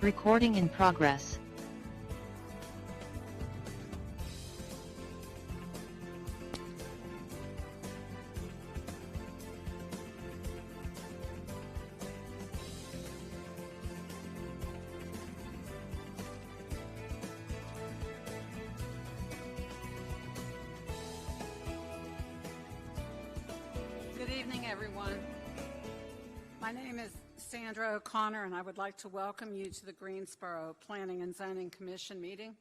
Recording in progress. Good evening, everyone. My name is Sandra O'Connor, and I would like to welcome you to the Greensboro Planning and Zoning Commission meeting.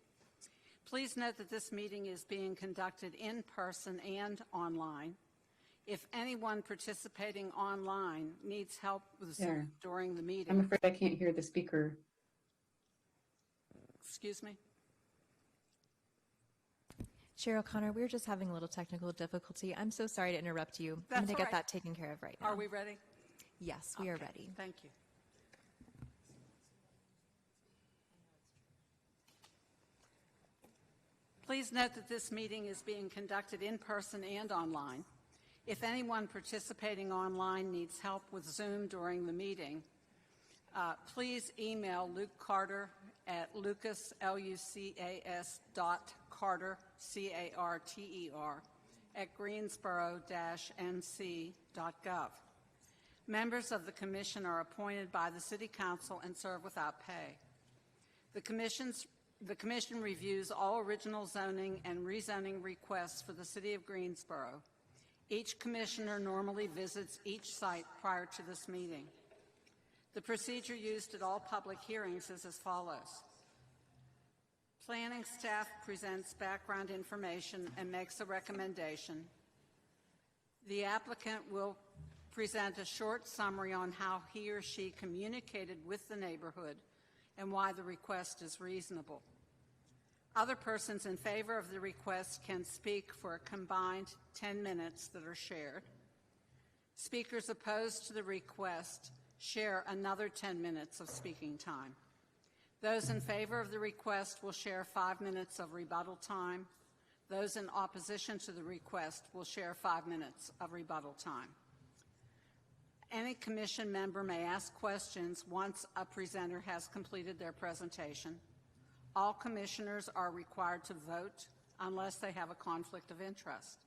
Please note that this meeting is being conducted in person and online. If anyone participating online needs help with Zoom during the meeting... I'm afraid I can't hear the speaker. Excuse me? Chair O'Connor, we're just having a little technical difficulty. I'm so sorry to interrupt you. That's I'm going to get right. that taken care of right now. Are we ready? Yes, we are ready. Thank you. Please note that this meeting is being conducted in person and online. If anyone participating online needs help with Zoom during the meeting, please email Luke Carter at lucas, L-U-C-A-S .Carter, C-A-R-T-E-R, at greensboro-nc.gov. Members of the Commission are appointed by the City Council and serve without pay. The Commission reviews all original zoning and rezoning requests for the City of Greensboro. Each Commissioner normally visits each site prior to this meeting. The procedure used at all public hearings is as follows. Planning staff presents background information and makes a recommendation. The applicant will present a short summary on how he or she communicated with the neighborhood and why the request is reasonable. Other persons in favor of the request can speak for a combined 10 minutes that are shared. Speakers opposed to the request share another 10 minutes of speaking time. Those in favor of the request will share 5 minutes of rebuttal time. Those in opposition to the request will share 5 minutes of rebuttal time. Any commission member may ask questions once a presenter has completed their presentation. All commissioners are required to vote unless they have a conflict of interest.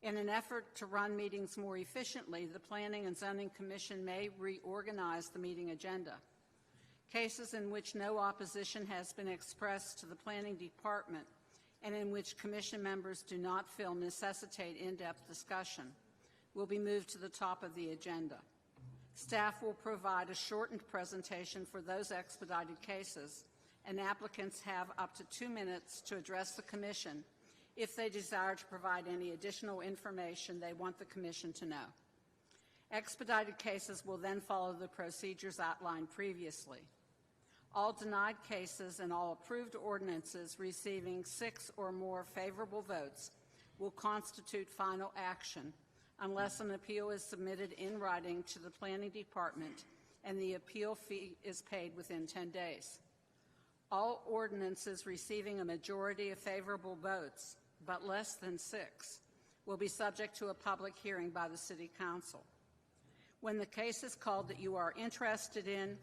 In an effort to run meetings more efficiently, the Planning and Zoning Commission may reorganize the meeting agenda. Cases in which no opposition has been expressed to the Planning Department and in which Commission members do not feel necessitate in-depth discussion will be moved to the top of the agenda. Staff will provide a shortened presentation for those expedited cases, and applicants have up to 2 minutes to address the Commission if they desire to provide any additional information they want the Commission to know. Expedited cases will then follow the procedures outlined previously. All denied cases and all approved ordinances receiving 6 or more favorable votes will constitute final action unless an appeal is submitted in writing to the Planning Department and the appeal fee is paid within 10 days. All ordinances receiving a majority of favorable votes, but less than 6, will be subject to a public hearing by the City Council. When the case is called that you are interested in,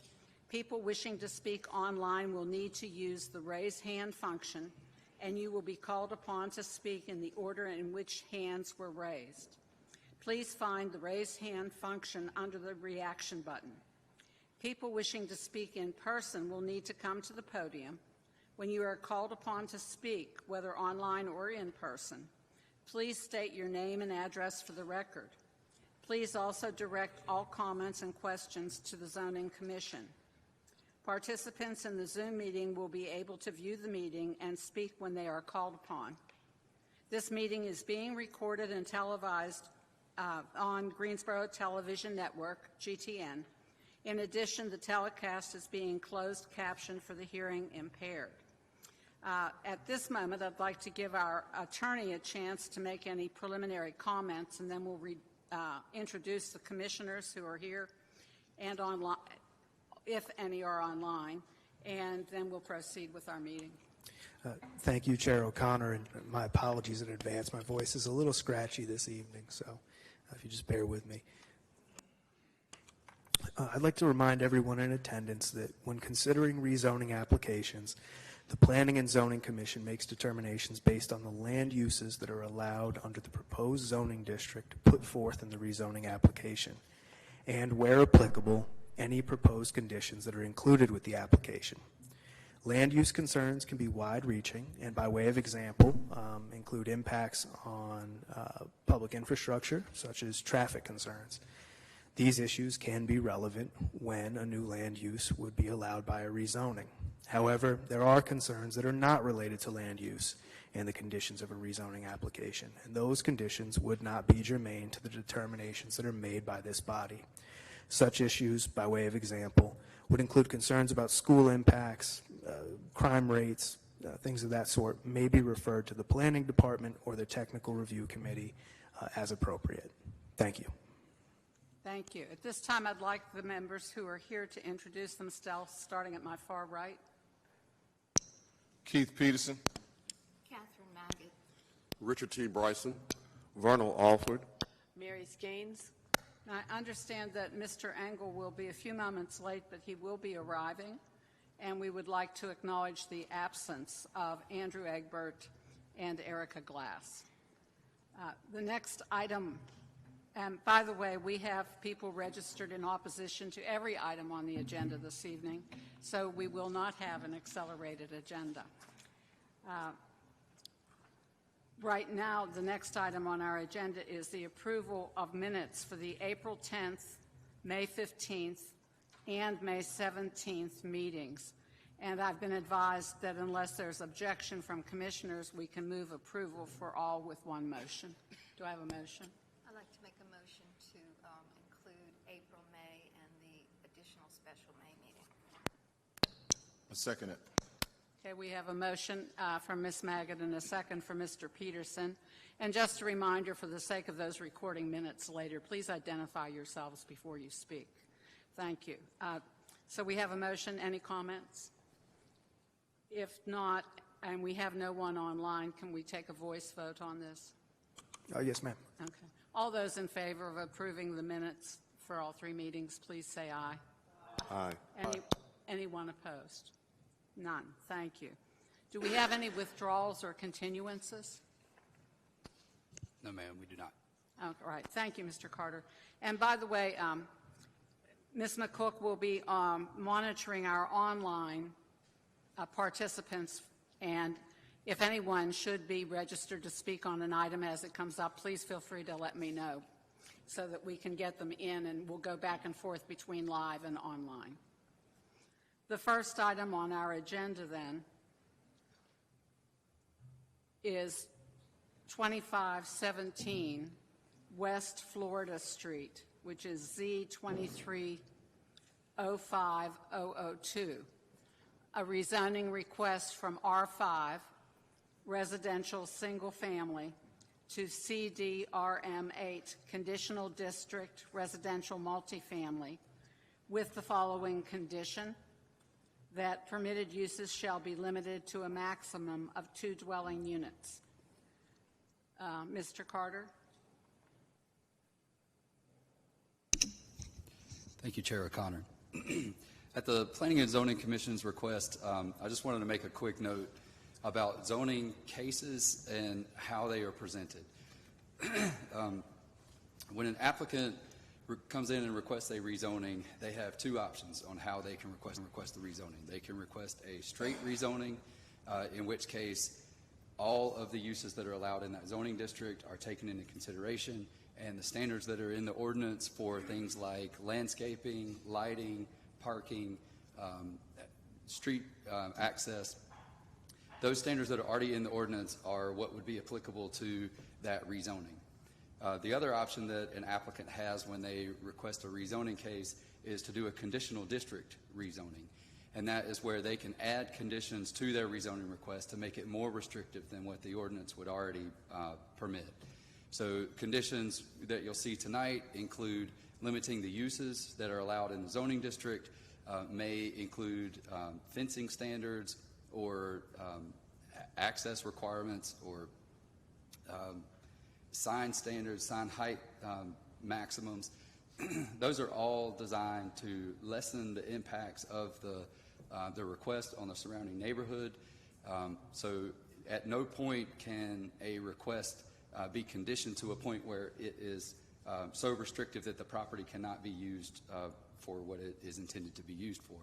people wishing to speak online will need to use the raise hand function, and you will be called upon to speak in the order in which hands were raised. Please find the raise hand function under the reaction button. People wishing to speak in person will need to come to the podium. When you are called upon to speak, whether online or in person, please state your name and address for the record. Please also direct all comments and questions to the Zoning Commission. Participants in the Zoom meeting will be able to view the meeting and speak when they are called upon. This meeting is being recorded and televised on Greensboro Television Network, GTN. In addition, the telecast is being closed captioned for the hearing impaired. At this moment, I'd like to give our attorney a chance to make any preliminary comments, and then we'll introduce the commissioners who are here and online, if any are online, and then we'll proceed with our meeting. Thank you, Chair O'Connor, and my apologies in advance. My voice is a little scratchy this evening, so if you just bear with me. I'd like to remind everyone in attendance that when considering rezoning applications, the Planning and Zoning Commission makes determinations based on the land uses that are allowed under the proposed zoning district put forth in the rezoning application, and where applicable, any proposed conditions that are included with the application. Land use concerns can be wide-reaching and, by way of example, include impacts on public infrastructure, such as traffic concerns. These issues can be relevant when a new land use would be allowed by a rezoning. However, there are concerns that are not related to land use and the conditions of a rezoning application, and those conditions would not be germane to the determinations that are made by this body. Such issues, by way of example, would include concerns about school impacts, crime rates, things of that sort may be referred to the Planning Department or the Technical Review Committee as appropriate. Thank you. Thank you. At this time, I'd like the members who are here to introduce themselves, starting at my far right. Keith Peterson, Catherine Maggot. Richard T. Bryson, Vernal Alford. Mary Gaines. I understand that Mr. Engel will be a few moments late, but he will be arriving, and we would like to acknowledge the absence of Andrew Egbert and Erica Glass. The next item, and by the way, we have people registered in opposition to every item on the agenda this evening, so we will not have an accelerated agenda. Right now, the next item on our agenda is the approval of minutes for the April 10th, May 15th, and May 17th meetings. And I've been advised that unless there's objection from commissioners, we can move approval for all with one motion. Do I have a motion? I'd like to make a motion to include April, May, and the additional special May meeting. I second it. Okay, we have a motion from Ms. Maggot and a second from Mr. Peterson. And just a reminder, for the sake of those recording minutes later, please identify yourselves before you speak. Thank you. So we have a motion. Any comments? If not, and we have no one online, can we take a voice vote on this? Yes, ma'am. Okay. All those in favor of approving the minutes for all three meetings, please say aye. Aye. Anyone opposed? None. Thank you. Do we have any withdrawals or continuances? No, ma'am, we do not. All right. Thank you, Mr. Carter. And by the way, Ms. McCook will be monitoring our online participants, and if anyone should be registered to speak on an item as it comes up, please feel free to let me know so that we can get them in, and we'll go back and forth between live and online. The first item on our agenda, then, is 2517 West Florida Street, which is Z2305002, a rezoning request from R5, residential single family, to CDRM8, conditional district residential multifamily, with the following condition: that permitted uses shall be limited to a maximum of 2 dwelling units. Mr. Carter? Thank you, Chair O'Connor. At the Planning and Zoning Commission's request, I just wanted to make a quick note about zoning cases and how they are presented. When an applicant comes in and requests a rezoning, they have two options on how they can request the rezoning. They can request a straight rezoning, in which case all of the uses that are allowed in that zoning district are taken into consideration, and the standards that are in the ordinance for things like landscaping, lighting, parking, street access, those standards that are already in the ordinance are what would be applicable to that rezoning. The other option that an applicant has when they request a rezoning case is to do a conditional district rezoning. And that is where they can add conditions to their rezoning request to make it more restrictive than what the ordinance would already permit. So conditions that you'll see tonight include limiting the uses that are allowed in the zoning district, may include fencing standards or access requirements or sign standards, sign height maximums. those are all designed to lessen the impacts of the request on the surrounding neighborhood. So at no point can a request be conditioned to a point where it is so restrictive that the property cannot be used for what it is intended to be used for.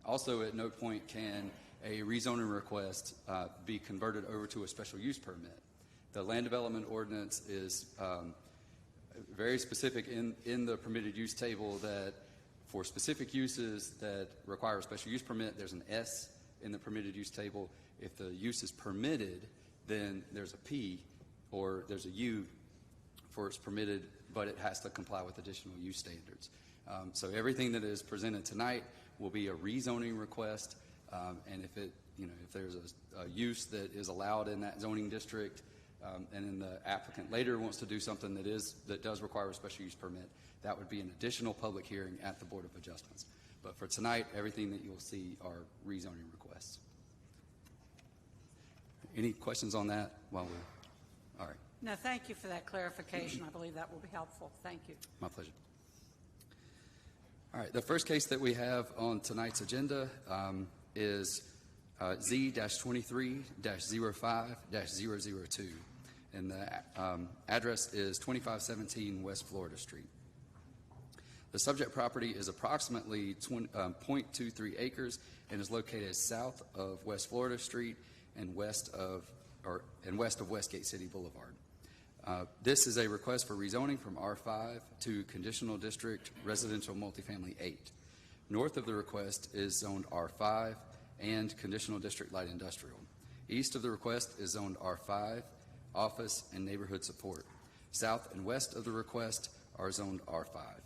Also, at no point can a rezoning request be converted over to a special use permit. The land development ordinance is very specific in the permitted use table that for specific uses that require a special use permit, there's an S in the permitted use table. If the use is permitted, then there's a P or there's a U for it's permitted, but it has to comply with additional use standards. So everything that is presented tonight will be a rezoning request, and if there's a use that is allowed in that zoning district, and then the applicant later wants to do something that does require a special use permit, that would be an additional public hearing at the Board of Adjustments. But for tonight, everything that you'll see are rezoning requests. Any questions on that? All right. No, thank you for that clarification. I believe that will be helpful. Thank you. My pleasure. All right, the first case that we have on tonight's agenda is Z-23-05-002, and the address is 2517 West Florida Street. The subject property is approximately 0.23 acres and is located south of West Florida Street and west of Westgate City Boulevard. This is a request for rezoning from R5 to Conditional District Residential Multifamily 8. North of the request is zoned R5 and Conditional District Light Industrial. East of the request is zoned R5, Office and Neighborhood Support. South and west of the request are zoned R5.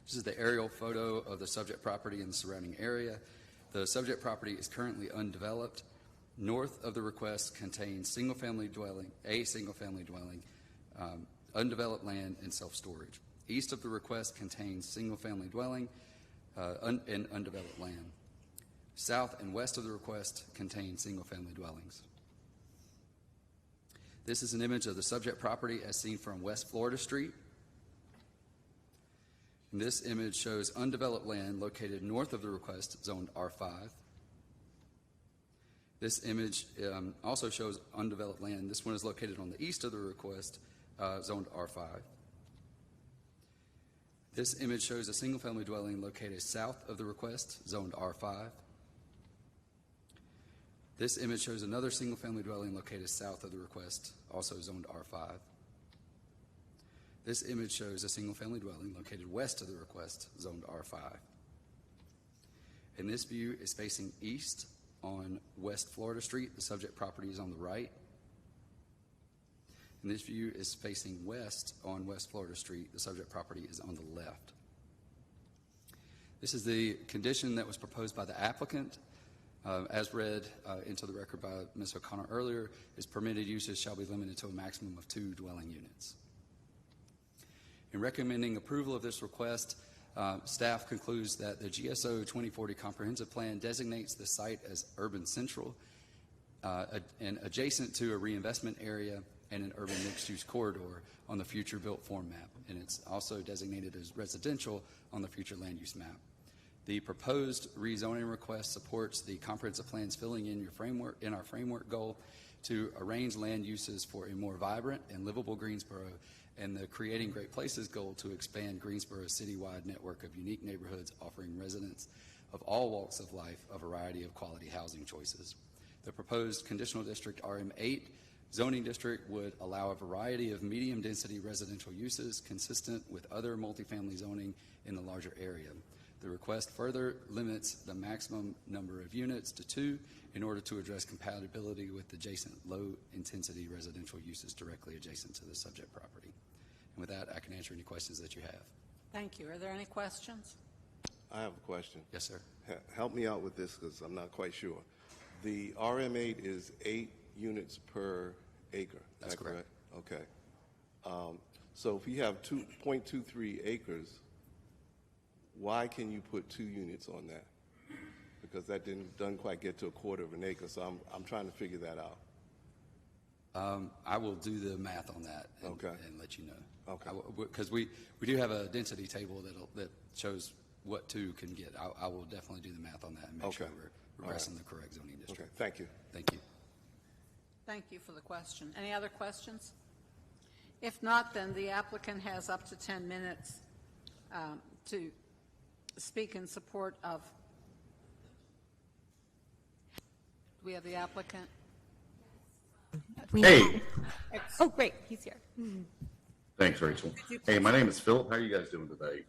This is the aerial photo of the subject property and the surrounding area. The subject property is currently undeveloped. North of the request contains a single-family dwelling, undeveloped land, and self-storage. East of the request contains single-family dwelling and undeveloped land. South and west of the request contain single-family dwellings. This is an image of the subject property as seen from West Florida Street. And this image shows undeveloped land located north of the request, zoned R5. This image also shows undeveloped land. This one is located on the east of the request, zoned R5. This image shows a single-family dwelling located south of the request, zoned R5. This image shows another single-family dwelling located south of the request, also zoned R5. This image shows a single-family dwelling located west of the request, zoned R5. And this view is facing east on West Florida Street. The subject property is on the right. And this view is facing west on West Florida Street. The subject property is on the left. This is the condition that was proposed by the applicant. As read into the record by Ms. O'Connor earlier, is permitted uses shall be limited to a maximum of 2 dwelling units. In recommending approval of this request, staff concludes that the GSO 2040 Comprehensive Plan designates the site as urban central and adjacent to a reinvestment area and an urban mixed-use corridor on the future built form map, and it's also designated as residential on the future land use map. The proposed rezoning request supports the comprehensive plans filling in our framework goal to arrange land uses for a more vibrant and livable Greensboro, and the Creating Great Places goal to expand Greensboro's citywide network of unique neighborhoods offering residents of all walks of life a variety of quality housing choices. The proposed conditional district RM8 zoning district would allow a variety of medium-density residential uses consistent with other multifamily zoning in the larger area. The request further limits the maximum number of units to 2 in order to address compatibility with adjacent low-intensity residential uses directly adjacent to the subject property. And with that, I can answer any questions that you have. Thank you. Are there any questions? I have a question. Yes, sir. Help me out with this because I'm not quite sure. The RM8 is 8 units per acre. That's correct. Okay. So if you have 2.23 acres, why can you put 2 units on that? Because that doesn't quite get to a quarter of an acre, so I'm trying to figure that out. I will do the math on that and, Okay. and let you know. Okay. Because we do have a density table that shows what two can get. I will definitely do the math on that and make sure Okay. we're All right. requesting the correct zoning Okay, district. thank you. Thank you. Thank you for the question. Any other questions? If not, then the applicant has up to 10 minutes to speak in support of. Do we have the applicant? Hey, Oh, great. He's here. thanks, Rachel. Hey, my name is Philip. How are you guys doing today?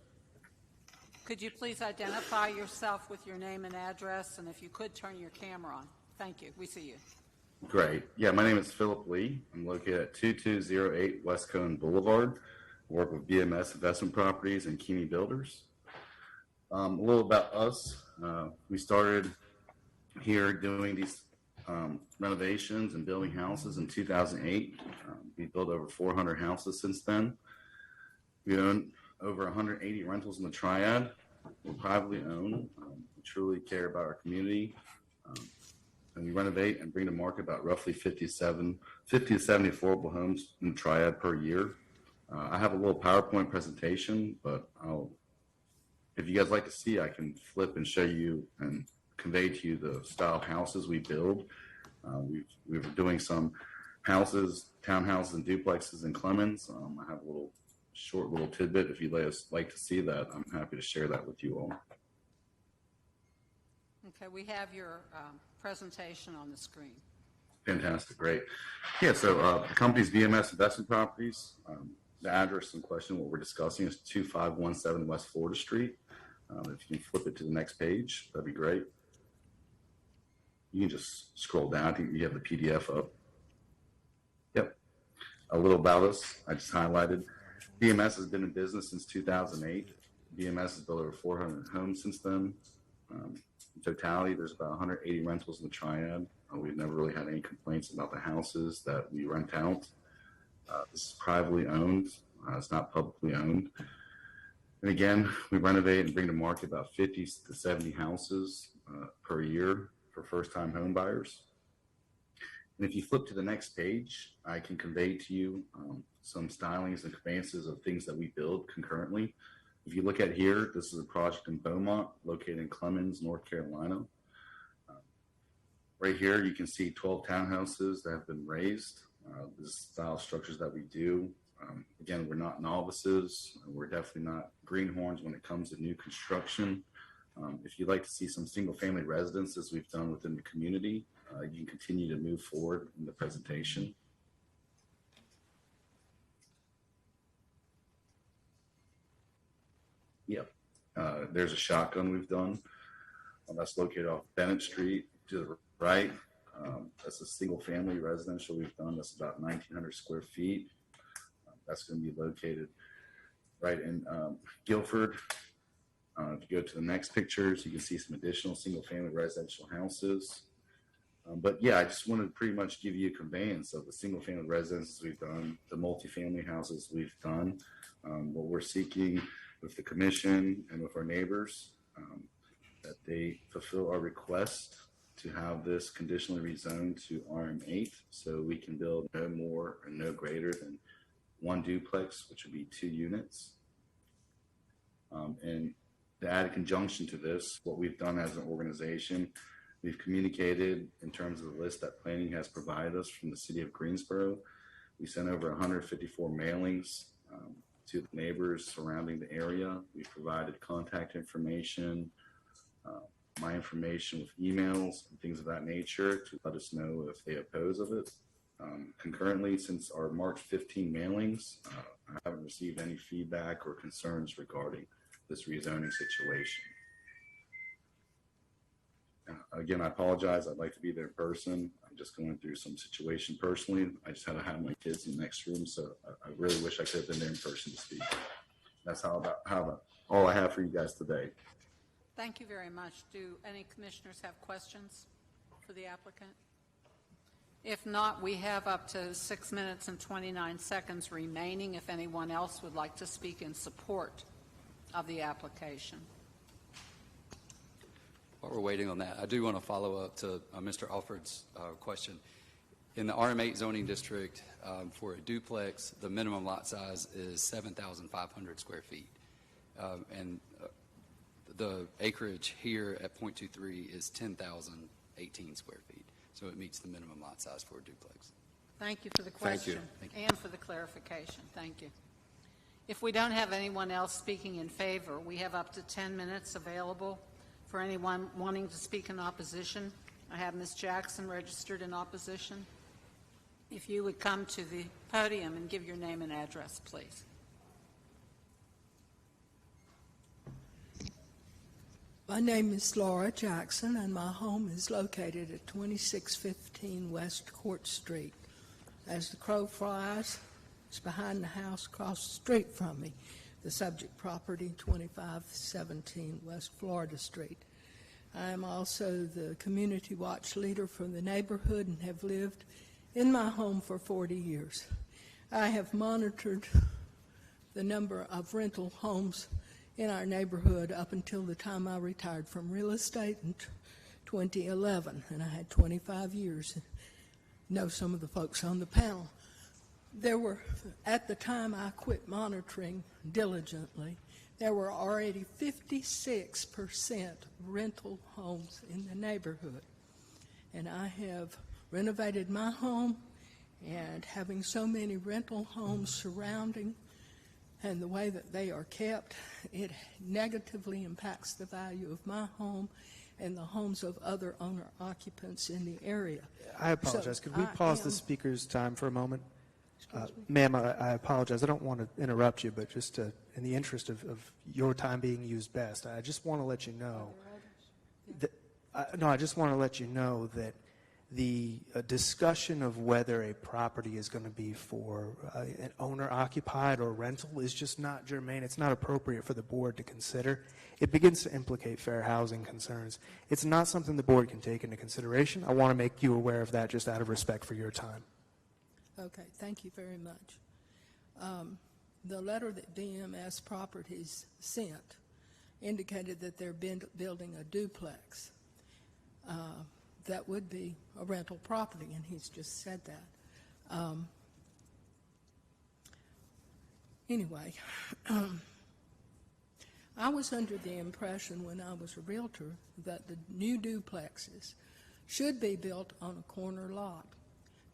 Could you please identify yourself with your name and address, and if you could turn your camera on? Thank you. We see you. Great. Yeah, my name is Philip Lee. I'm located at 2208 West Cone Boulevard. I work with BMS Investment Properties and Keeney Builders. A little about us. We started here doing these renovations and building houses in 2008. We built over 400 houses since then. We own over 180 rentals in the Triad. We're privately owned. We truly care about our community. And we renovate and bring to market about roughly 50 to 70 affordable homes in the Triad per year. I have a little PowerPoint presentation, but if you guys like to see, I can flip and show you and convey to you the style of houses we build. We were doing some houses, townhouses, and duplexes in Clemens. I have a short little tidbit. If you'd like to see that, I'm happy to share that with you all. Okay, we have your presentation on the screen. Fantastic, great. Yeah, so the company's BMS Investment Properties. The address in question, what we're discussing, is 2517 West Florida Street. If you can flip it to the next page, that'd be great. You can just scroll down. I think you have the PDF up. Yep. A little about us. I just highlighted. BMS has been in business since 2008. BMS has built over 400 homes since then. In totality, there's about 180 rentals in the Triad. We've never really had any complaints about the houses that we rent out. This is privately owned. It's not publicly owned. And again, we renovate and bring to market about 50 to 70 houses per year for first-time home buyers. And if you flip to the next page, I can convey to you some stylings and conveyances of things that we build concurrently. If you look at here, this is a project in Beaumont, located in Clemens, North Carolina. Right here, you can see 12 townhouses that have been raised. This is the style of structures that we do. Again, we're not novices. We're definitely not greenhorns when it comes to new construction. If you'd like to see some single-family residences we've done within the community, you can continue to move forward in the presentation. Yep. There's a shotgun we've done. That's located off Bennett Street to the right. That's a single-family residential we've done. That's about 1,900 square feet. That's going to be located right in Guilford. If you go to the next pictures, you can see some additional single-family residential houses. But yeah, I just wanted to pretty much give you a conveyance of the single-family residences we've done, the multifamily houses we've done, what we're seeking with the commission and with our neighbors, that they fulfill our request to have this conditionally rezoned to RM8, so we can build no more or no greater than one duplex, which would be 2 units. And to add a conjunction to this, what we've done as an organization, we've communicated in terms of the list that planning has provided us from the city of Greensboro. We sent over 154 mailings to the neighbors surrounding the area. We've provided contact information, my information with emails and things of that nature to let us know if they oppose of it. Concurrently, since our March 15 mailings, I haven't received any feedback or concerns regarding this rezoning situation. Again, I apologize. I'd like to be there in person. I'm just going through some situation personally. I just had to have my kids in the next room, so I really wish I could have been there in person to speak. That's all I have for you guys today. Thank you very much. Do any commissioners have questions for the applicant? If not, we have up to 6 minutes and 29 seconds remaining if anyone else would like to speak in support of the application. While we're waiting on that, I do want to follow up to Mr. Alford's question. In the RM8 zoning district, for a duplex, the minimum lot size is 7,500 square feet. And the acreage here at .23 is 10,018 square feet. So it meets the minimum lot size for a duplex. Thank you for the Thank you. question and for the clarification. Thank you. If we don't have anyone else speaking in favor, we have up to 10 minutes available for anyone wanting to speak in opposition. I have Ms. Jackson registered in opposition. If you would come to the podium and give your name and address, please. My name is Laura Jackson, and my home is located at 2615 West Court Street. As the crow flies, it's behind the house across the street from me, the subject property, 2517 West Florida Street. I am also the community watch leader for the neighborhood and have lived in my home for 40 years. I have monitored the number of rental homes in our neighborhood up until the time I retired from real estate in 2011, and I had 25 years. Know some of the folks on the panel. There were, at the time I quit monitoring diligently, there were already 56% rental homes in the neighborhood. And I have renovated my home, and having so many rental homes surrounding and the way that they are kept, it negatively impacts the value of my home and the homes of other owner-occupants in the area. I apologize. So Could we pause the speaker's time for a moment? Excuse me? Ma'am, I apologize. I don't want to interrupt you, but just in the interest of your time being used best, I just want to let you know that, I just want to let you know that the discussion of whether a property is going to be for an owner-occupied or rental is just not germane. It's not appropriate for the board to consider. It begins to implicate fair housing concerns. It's not something the board can take into consideration. I want to make you aware of that just out of respect for your time. Okay, thank you very much. The letter that BMS Properties sent indicated that they're building a duplex. That would be a rental property, and he's just said that. Anyway, I was under the impression when I was a realtor that the new duplexes should be built on a corner lot.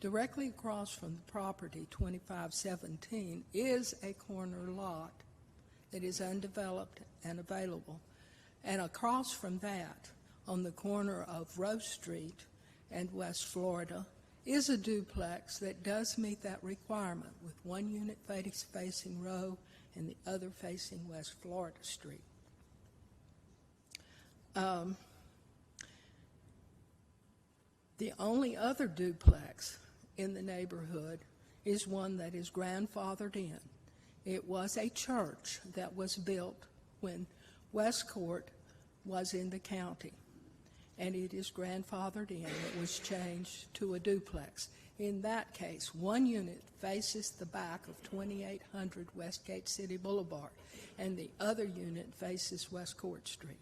Directly across from the property, 2517, is a corner lot that is undeveloped and available. And across from that, on the corner of Rose Street and West Florida, is a duplex that does meet that requirement, with one unit facing Row and the other facing West Florida Street. The only other duplex in the neighborhood is one that is grandfathered in. It was a church that was built when West Court was in the county, and it is grandfathered in. It was changed to a duplex. In that case, one unit faces the back of 2800 Westgate City Boulevard, and the other unit faces West Court Street.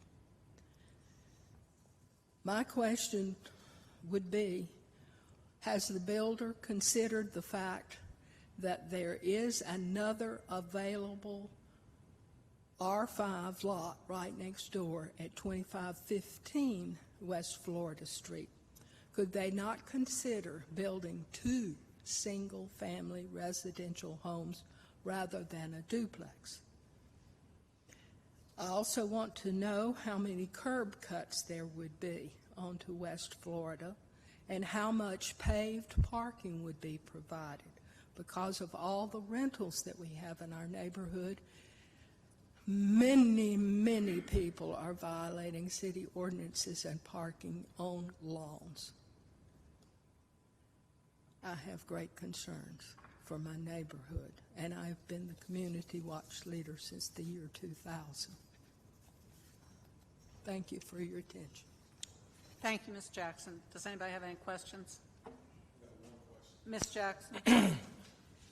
My question would be, has the builder considered the fact that there is another available R5 lot right next door at 2515 West Florida Street? Could they not consider building two single-family residential homes rather than a duplex? I also want to know how many curb cuts there would be onto West Florida and how much paved parking would be provided. Because of all the rentals that we have in our neighborhood, many, many people are violating city ordinances and parking on lawns. I have great concerns for my neighborhood, and I've been the community watch leader since the year 2000. Thank you for your attention. Thank you, Ms. Jackson. Does anybody have any questions? Ms. Jackson?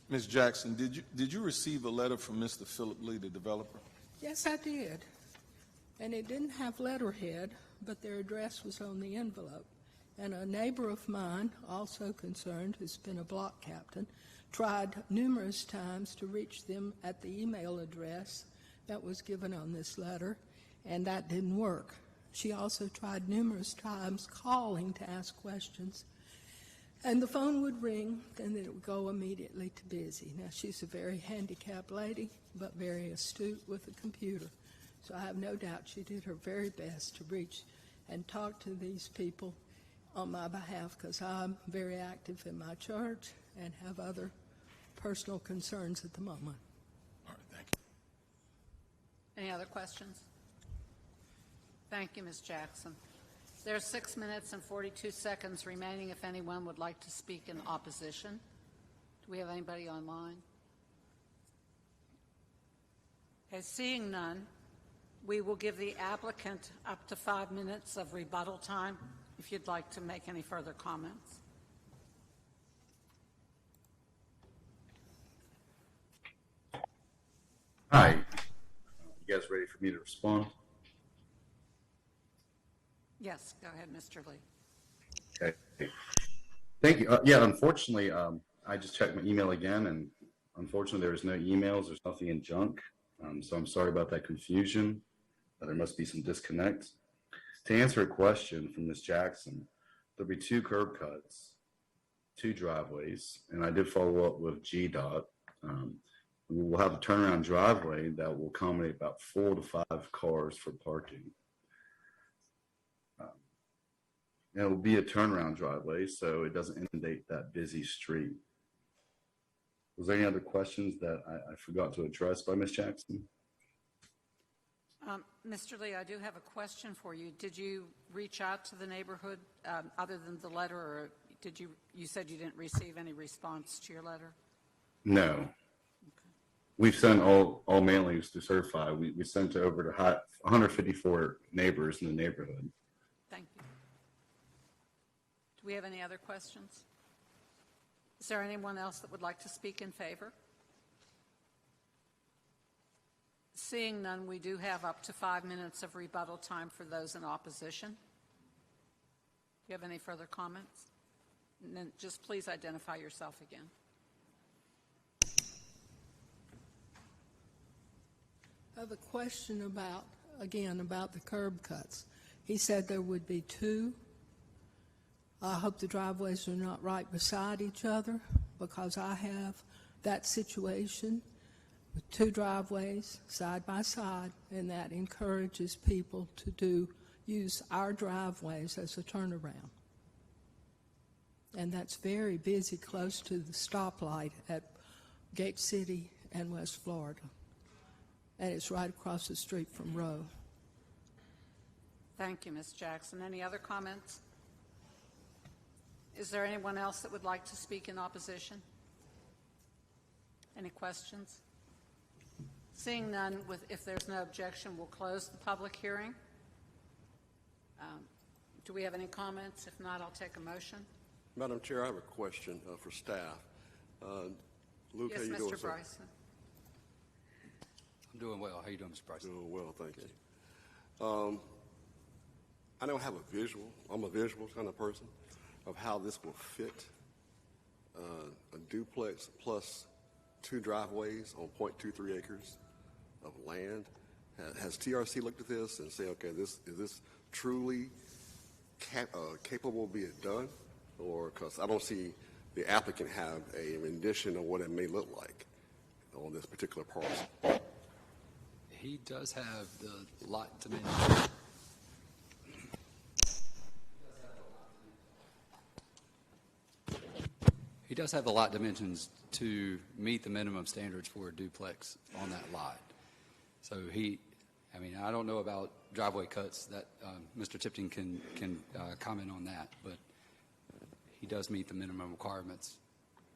Ms. Jackson, did you receive a letter from Mr. Philip Lee, the developer? Yes, I did. And it didn't have letterhead, but their address was on the envelope. And a neighbor of mine, also concerned, who's been a block captain, tried numerous times to reach them at the email address that was given on this letter, and that didn't work. She also tried numerous times calling to ask questions, and the phone would ring, and then it would go immediately to busy. Now, she's a very handicapped lady, but very astute with a computer. So I have no doubt she did her very best to reach and talk to these people on my behalf, because I'm very active in my church and have other personal concerns at the moment. All right, thank you. Any other questions? Thank you, Ms. Jackson. There's 6 minutes and 42 seconds remaining if anyone would like to speak in opposition. Do we have anybody online? Okay, seeing none, we will give the applicant up to 5 minutes of rebuttal time if you'd like to make any further comments. Hi. You guys ready for me to respond? Yes, go ahead, Mr. Lee. Okay. Thank you. Yeah, unfortunately, I just checked my email again, and unfortunately, there's no emails. There's nothing in junk. So I'm sorry about that confusion. There must be some disconnect. To answer a question from Ms. Jackson, there'll be 2 curb cuts, 2 driveways, and I did follow up with GDOT. We will have a turnaround driveway that will accommodate about 4 to 5 cars for parking. It will be a turnaround driveway, so it doesn't inundate that busy street. Was there any other questions that I forgot to address by Ms. Jackson? Mr. Lee, I do have a question for you. Did you reach out to the neighborhood other than the letter, or did you said you didn't receive any response to your letter? No. Okay. We've sent all mailings to certify. We sent it over to 154 neighbors in the neighborhood. Thank you. Do we have any other questions? Is there anyone else that would like to speak in favor? Seeing none, we do have up to 5 minutes of rebuttal time for those in opposition. Do you have any further comments? And then just please identify yourself again. I have a question about the curb cuts. He said there would be 2. I hope the driveways are not right beside each other, because I have that situation with 2 driveways side by side, and that encourages people to use our driveways as a turnaround. And that's very busy close to the stoplight at Gate City and West Florida. And it's right across the street from Roe. Thank you, Ms. Jackson. Any other comments? Is there anyone else that would like to speak in opposition? Any questions? Seeing none, if there's no objection, we'll close the public hearing. Do we have any comments? If not, I'll take a motion. Madam Chair, I have a question for staff. Luke, yes, how you Mr. doing, sir? Bryson. I'm doing well. How you doing, Mr. Bryson? Doing well, thank you. I don't have a visual. I'm a visual kind of person of how this will fit a duplex plus 2 driveways on 0.23 acres of land. Has TRC looked at this and say, okay, is this truly capable of being done? Or, because I don't see the applicant have a rendition of what it may look like on this particular parcel. He does have the lot dimensions. He does have the lot dimensions to meet the minimum standards for a duplex on that lot. So I don't know about driveway cuts. That Mr. Tipton can comment on that, but he does meet the minimum requirements.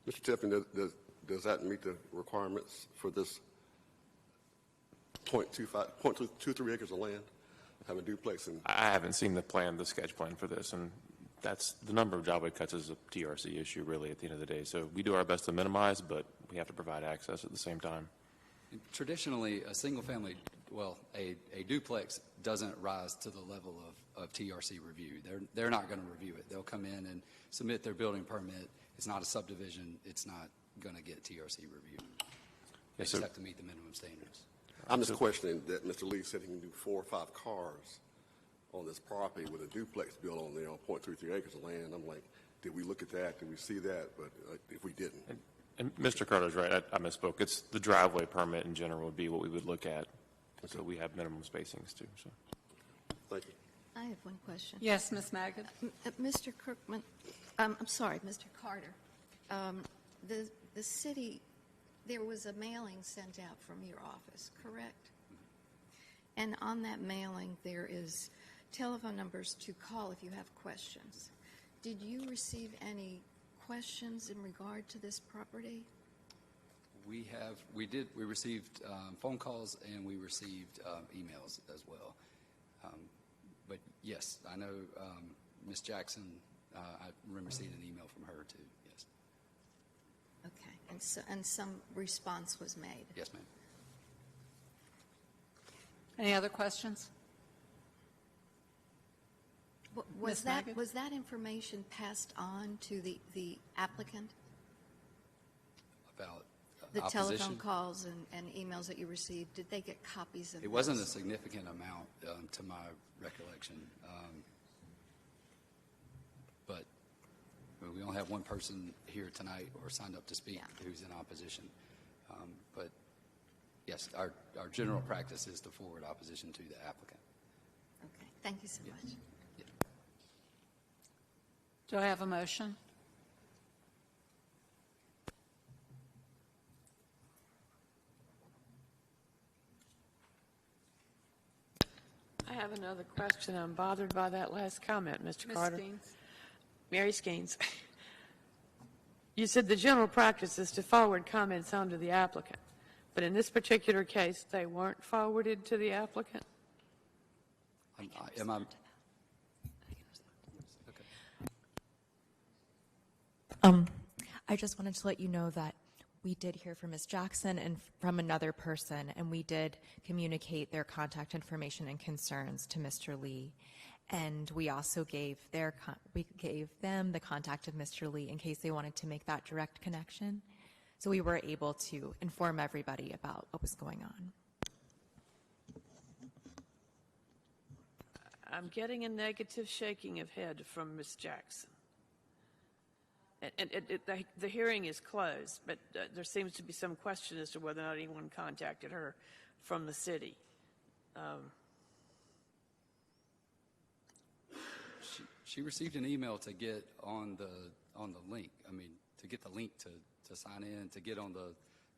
Mr. Tipton, does that meet the requirements for this 0.23 acres of land, have a duplex? And I haven't seen the sketch plan for this, and that's the number of driveway cuts is a TRC issue really at the end of the day. So we do our best to minimize, but we have to provide access at the same time. Traditionally, a single-family well, a duplex doesn't rise to the level of TRC review. They're not going to review it. They'll come in and submit their building permit. It's not a subdivision. It's not going to get TRC review. They just have to meet the minimum standards. I'm just questioning that Mr. Lee said he can do 4 or 5 cars on this property with a duplex built on there on 0.33 acres of land. I'm like, did we look at that? Did we see that? But if we didn't. And Mr. Carter's right. I misspoke. It's the driveway permit in general would be what we would look at. So we have minimum spacings too. So. Thank you. I have one question. Yes, Ms. Magid. Mr. Kirkman, I'm sorry, Mr. Carter. The city, there was a mailing sent out from your office, correct? And on that mailing, there is telephone numbers to call if you have questions. Did you receive any questions in regard to this property? We received phone calls and we received emails as well. But yes, I know Ms. Jackson, I remember seeing an email from her too, yes. Okay, and some response was made? Yes, ma'am. Any other questions? Was that information passed on to the applicant? About the opposition? telephone calls and emails that you received, did they get copies of It wasn't a significant amount to my recollection. But we only have one person here tonight or signed up to speak who's in opposition. But yes, our general practice is to forward opposition to the applicant. Okay, thank you so much. Yeah. Do I have a motion? I have another question. I'm bothered by that last comment, Mr. Carter. Skeens? Mary Skeens. You said the general practice is to forward comments on to the applicant, but in this particular case, they weren't forwarded to the applicant? Am I? I just wanted to let you know that we did hear from Ms. Jackson and from another person, and we did communicate their contact information and concerns to Mr. Lee. And we also gave them the contact of Mr. Lee in case they wanted to make that direct connection. So we were able to inform everybody about what was going on. I'm getting a negative shaking of head from Ms. Jackson. And the hearing is closed, but there seems to be some question as to whether or not anyone contacted her from the city. She received an email to get on the link. I mean, to get the link to sign in, to get on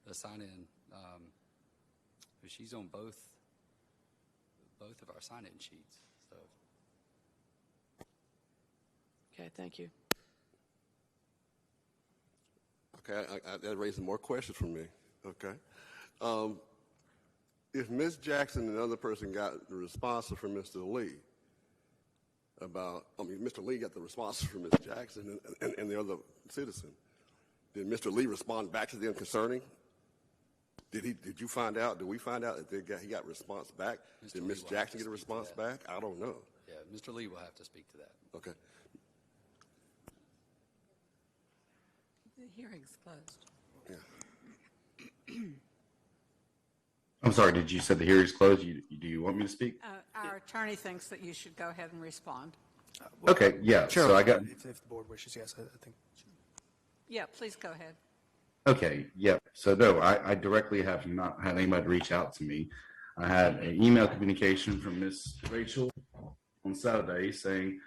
the sign in. She's on both of our sign in sheets. So. Okay, thank you. Okay, that raises more questions from me. Okay. If Ms. Jackson and another person got the response from Mr. Lee Mr. Lee got the response from Ms. Jackson and the other citizen, did Mr. Lee respond back to them concerning? Did you find out? Did we find out that he got response back? Did Ms. Jackson get a response back? I don't know. Yeah, Mr. Lee will have to speak to that. Okay. The hearing's closed. Yeah. I'm sorry, did you say the hearing's closed? Do you want me to speak? Our attorney thinks that you should go ahead and respond. Okay, yeah. Sure. So I got. If the board wishes, yes, I think. Yeah, please go ahead. Okay, yeah. So no, I directly have not had anybody reach out to me. I had an email communication from Miss Rachel on Saturday saying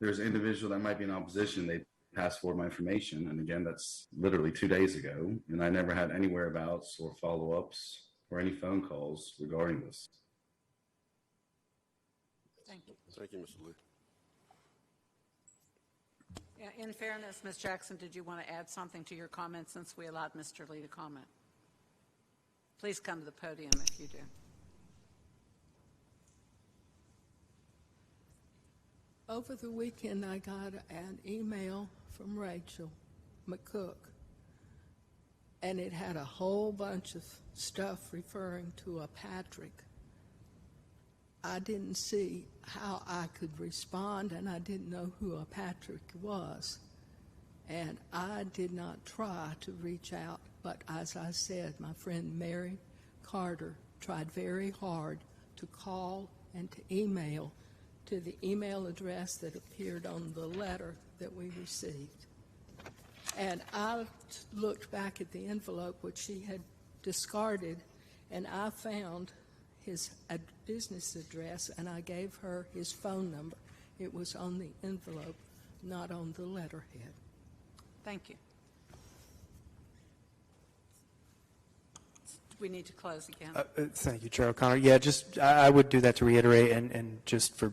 there's an individual that might be in opposition. They passed forward my information, and again, that's literally 2 days ago, and I never had any whereabouts or follow-ups or any phone calls regarding this. Thank you. Thank you, Mr. Lee. Yeah, in fairness, Ms. Jackson, did you want to add something to your comment since we allowed Mr. Lee to comment? Please come to the podium if you do. Over the weekend, I got an email from Rachel McCook, and it had a whole bunch of stuff referring to a Patrick I didn't see how I could respond, and I didn't know who a Patrick was. And I did not try to reach out, but as I said, my friend Mary Carter tried very hard to call and to email to the email address that appeared on the letter that we received. And I looked back at the envelope which she had discarded, and I found his business address, and I gave her his phone number. It was on the envelope, not on the letterhead. Thank you. We need to close again. Thank you, Chair O'Connor. Yeah, just I would do that to reiterate, and just for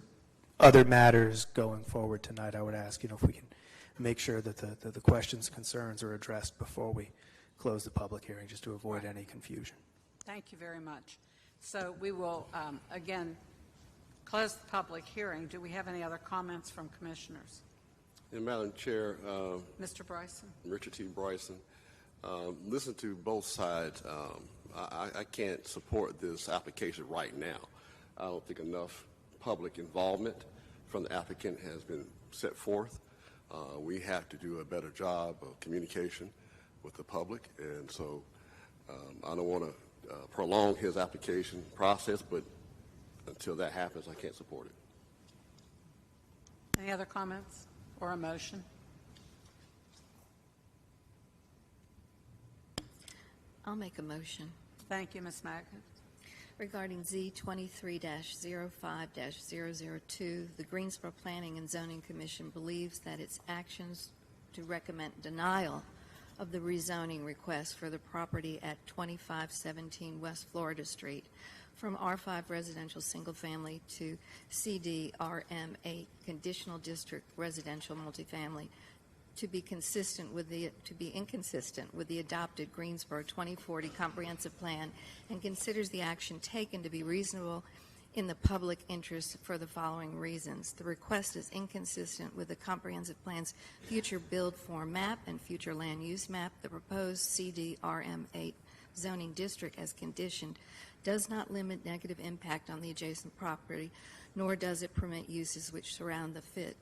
other matters going forward tonight, I would ask, if we can make sure that the questions, concerns are addressed before we close the public hearing, just to avoid any confusion. Thank you very much. So we will, again, close the public hearing. Do we have any other comments from commissioners? And Madam Chair, Mr. Bryson? Richard T. Bryson, listen to both sides. I can't support this application right now. I don't think enough public involvement from the applicant has been set forth. We have to do a better job of communication with the public, and so I don't want to prolong his application process, but until that happens, I can't support it. Any other comments or a motion? I'll make a motion. Thank you, Ms. Magnet. Regarding Z23-05-002, the Greensboro Planning and Zoning Commission believes that its actions to recommend denial of the rezoning request for the property at 2517 West Florida Street from R5 residential single family to CD RM8 conditional district residential multifamily to be inconsistent with the adopted Greensboro 2040 comprehensive plan, and considers the action taken to be reasonable in the public interest for the following reasons. The request is inconsistent with the comprehensive plan's future build form map and future land use map. The proposed CDRM8 zoning district as conditioned does not limit negative impact on the adjacent property, nor does it permit uses which surround the fit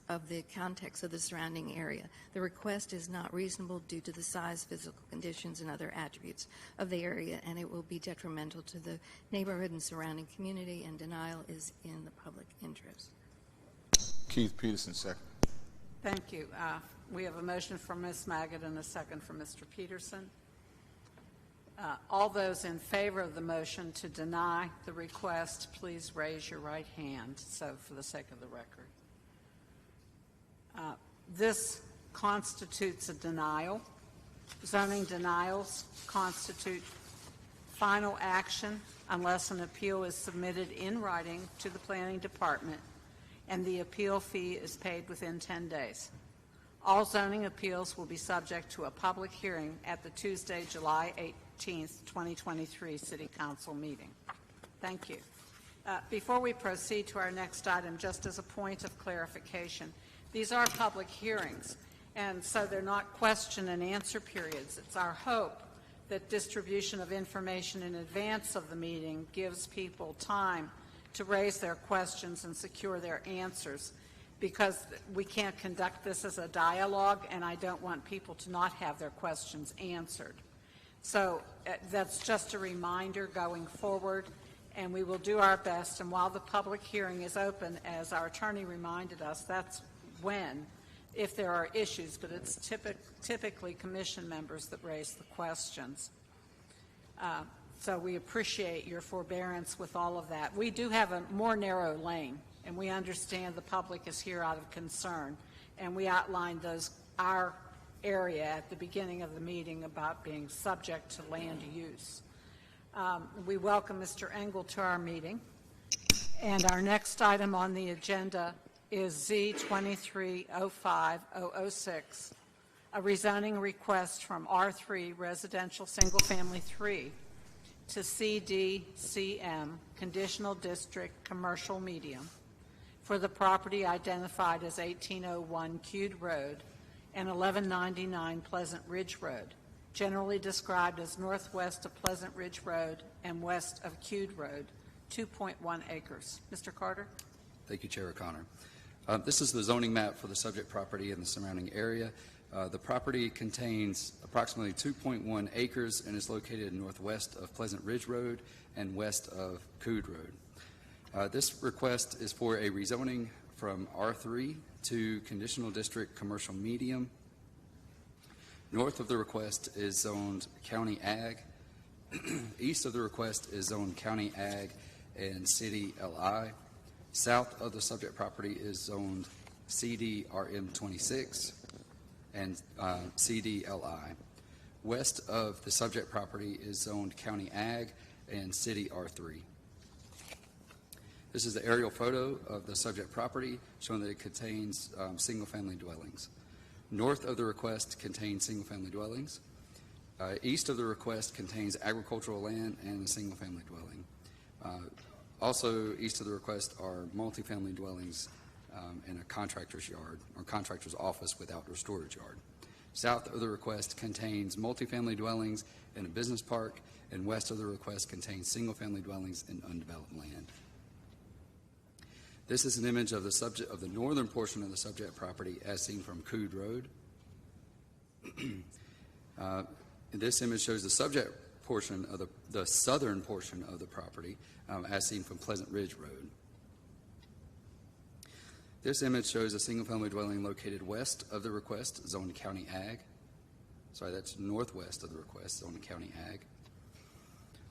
of the context of the surrounding area. The request is not reasonable due to the size, physical conditions, and other attributes of the area, and it will be detrimental to the neighborhood and surrounding community, and denial is in the public interest. Keith Peterson, second. Thank you. We have a motion from Ms. Maggot and a second from Mr. Peterson. All those in favor of the motion to deny the request, please raise your right hand, so for the sake of the record. This constitutes a denial. Zoning denials constitute final action unless an appeal is submitted in writing to the planning department and the appeal fee is paid within 10 days. All zoning appeals will be subject to a public hearing at the Tuesday, July 18th, 2023 City Council meeting. Thank you. Before we proceed to our next item, just as a point of clarification, these are public hearings, and so they're not question and answer periods. It's our hope that distribution of information in advance of the meeting gives people time to raise their questions and secure their answers, because we can't conduct this as a dialogue, and I don't want people to not have their questions answered. So that's just a reminder going forward, and we will do our best. And while the public hearing is open, as our attorney reminded us, that's when, if there are issues, but it's typically commission members that raise the questions. So we appreciate your forbearance with all of that. We do have a more narrow lane, and we understand the public is here out of concern, and we outlined our area at the beginning of the meeting about being subject to land use. We welcome Mr. Engel to our meeting, and our next item on the agenda is Z23-05-006, a rezoning request from R3 Residential Single Family 3 to CDCM Conditional District Commercial Medium for the property identified as 1801 Cude Road and 1199 Pleasant Ridge Road, generally described as northwest of Pleasant Ridge Road and west of Cude Road, 2.1 acres. Mr. Carter? Thank you, Chair O'Connor. This is the zoning map for the subject property and the surrounding area. The property contains approximately 2.1 acres and is located northwest of Pleasant Ridge Road and west of Coode Road. This request is for a rezoning from R3 to conditional district commercial medium. North of the request is zoned county ag. East of the request is zoned county ag and city LI. South of the subject property is zoned CD RM26 and CDLI. West of the subject property is zoned county ag and city R3. This is the aerial photo of the subject property showing that it contains single-family dwellings. North of the request contains single-family dwellings. East of the request contains agricultural land and a single-family dwelling. Also, east of the request are multifamily dwellings and a contractor's yard or contractor's office with outdoor storage yard. South of the request contains multifamily dwellings and a business park, and west of the request contains single-family dwellings and undeveloped land. This is an image of the northern portion of the subject property as seen from Coode Road. This image shows the subject portion of the southern portion of the property as seen from Pleasant Ridge Road. This image shows a single-family dwelling located west of the request, zoned county ag. Sorry, that's northwest of the request, zoned county ag.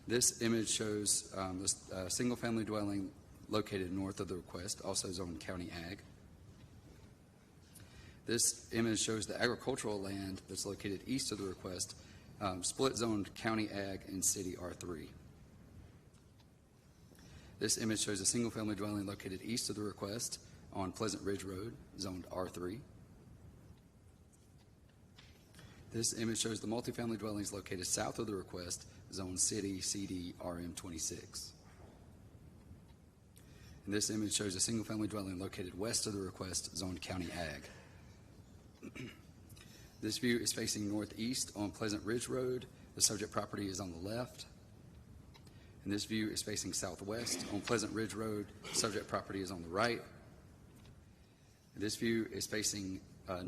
This image shows the single-family dwelling located north of the request, also zoned county ag. This image shows the agricultural land that's located east of the request, split zoned county ag and city R3. This image shows a single-family dwelling located east of the request on Pleasant Ridge Road, zoned R3. This image shows the multifamily dwellings located south of the request, zoned city CD RM26. And this image shows a single-family dwelling located west of the request, zoned county ag. This view is facing northeast on Pleasant Ridge Road. The subject property is on the left. And this view is facing southwest on Pleasant Ridge Road. The subject property is on the right. And this view is facing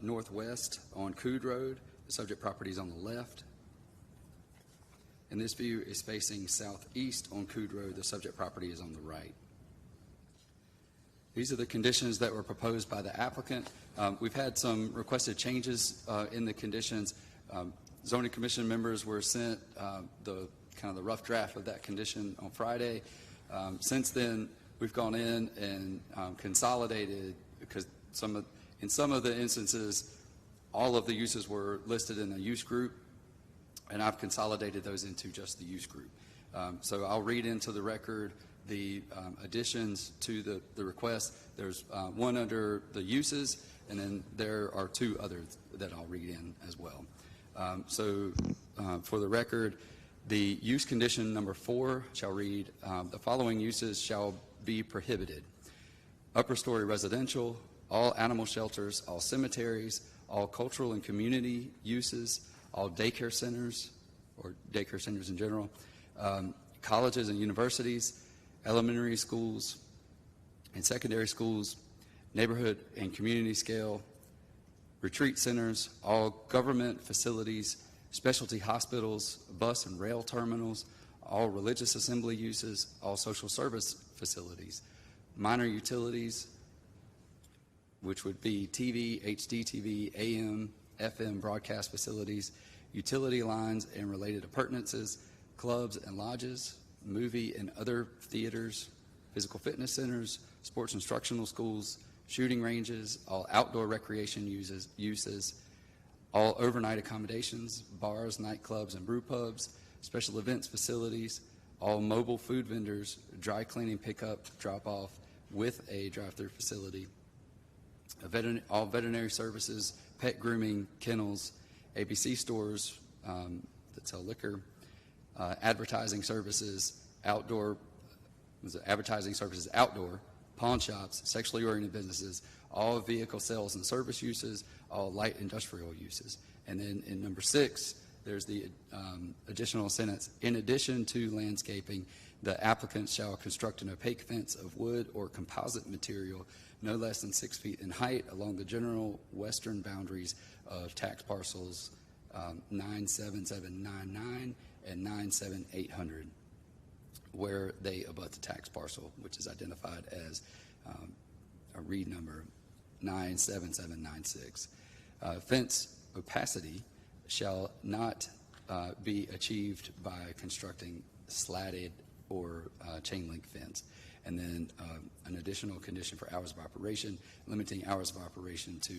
northwest on Coode Road. The subject property is on the left. And this view is facing southeast on Coode Road. The subject property is on the right. These are the conditions that were proposed by the applicant. We've had some requested changes in the conditions. Zoning Commission members were sent the rough draft of that condition on Friday. Since then, we've gone in and consolidated, because in some of the instances, all of the uses were listed in a use group, and I've consolidated those into just the use group. So I'll read into the record the additions to the request. There's one under the uses, and then there are two others that I'll read in as well. For the record, the use condition number 4 shall read, the following uses shall be prohibited: upper story residential, all animal shelters, all cemeteries, all cultural and community uses, all daycare centers, or daycare centers in general, colleges and universities, elementary schools and secondary schools, neighborhood and community scale, retreat centers, all government facilities, specialty hospitals, bus and rail terminals, all religious assembly uses, all social service facilities, minor utilities, which would be TV, HDTV, AM, FM broadcast facilities, utility lines and related appurtenances, clubs and lodges, movie and other theaters, physical fitness centers, sports instructional schools, shooting ranges, all outdoor recreation uses, all overnight accommodations, bars, nightclubs, and brew pubs, special events facilities, all mobile food vendors, dry cleaning pickup, drop-off with a drive-through facility, all veterinary services, pet grooming, kennels, ABC stores that sell liquor, advertising services, outdoor, pawn shops, sexually oriented businesses, all vehicle sales and service uses, all light industrial uses. And then in number 6, there's the additional sentence, in addition to landscaping, the applicant shall construct an opaque fence of wood or composite material no less than 6 feet in height along the general western boundaries of tax parcels 97799 and 97800, where they abut the tax parcel, which is identified as a read number 97796. Fence opacity shall not be achieved by constructing slatted or chain link fence. And then an additional condition for hours of operation, limiting hours of operation to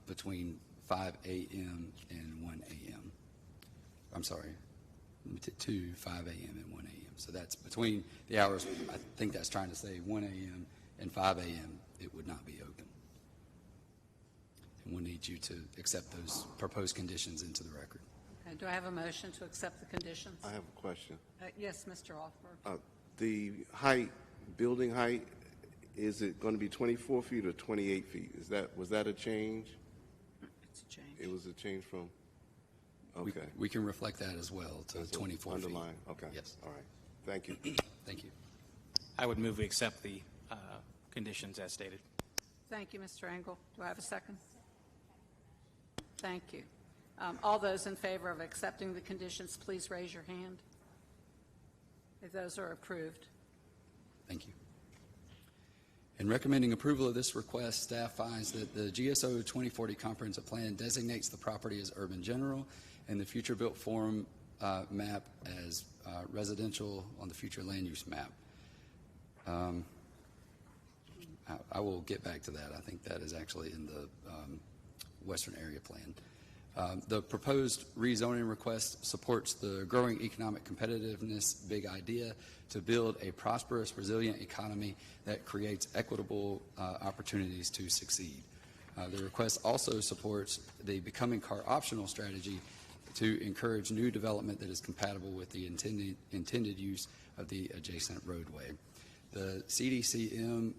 between 5 a.m. and 1 a.m. I'm sorry, limited to 5 a.m. and 1 a.m. So that's between the hours, I think that's trying to say 1 a.m. and 5 a.m. it would not be open. And we'll need you to accept those proposed conditions into the record. Okay, do I have a motion to accept the conditions? I have a question. Yes, Mr. Offberg. The height, building height, is it going to be 24 feet or 28 feet? Was that a change? It's a change. It was a change from, okay. We can reflect that as well to 24 feet. Underline, okay. Yes. All right. Thank you. Thank you. I would move we accept the conditions as stated. Thank you, Mr. Engel. Do I have a second? Thank you. All those in favor of accepting the conditions, please raise your hand. If those are approved. Thank you. In recommending approval of this request, staff finds that the GSO 2040 Comprehensive Plan designates the property as urban general and the future built form map as residential on the future land use map. I will get back to that. I think that is actually in the Western Area Plan. The proposed rezoning request supports the growing economic competitiveness big idea to build a prosperous, resilient economy that creates equitable opportunities to succeed. The request also supports the becoming car optional strategy to encourage new development that is compatible with the intended use of the adjacent roadway. The CDCM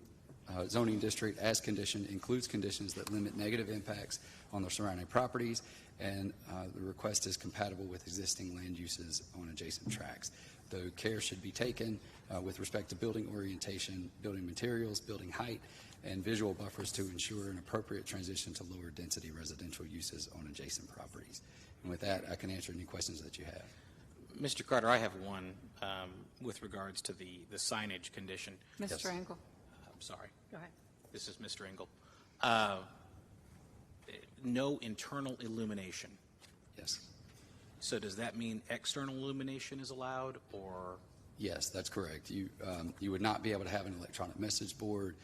zoning district as conditioned includes conditions that limit negative impacts on the surrounding properties, and the request is compatible with existing land uses on adjacent tracts. Though care should be taken with respect to building orientation, building materials, building height, and visual buffers to ensure an appropriate transition to lower density residential uses on adjacent properties. And with that, I can answer any questions that you have. Mr. Carter, I have one with regards to the signage condition. Mr. Engel. I'm sorry. Go ahead. This is Mr. Engel. No internal illumination. Yes. So does that mean external illumination is allowed, or? Yes, that's correct. You would not be able to have an electronic message board.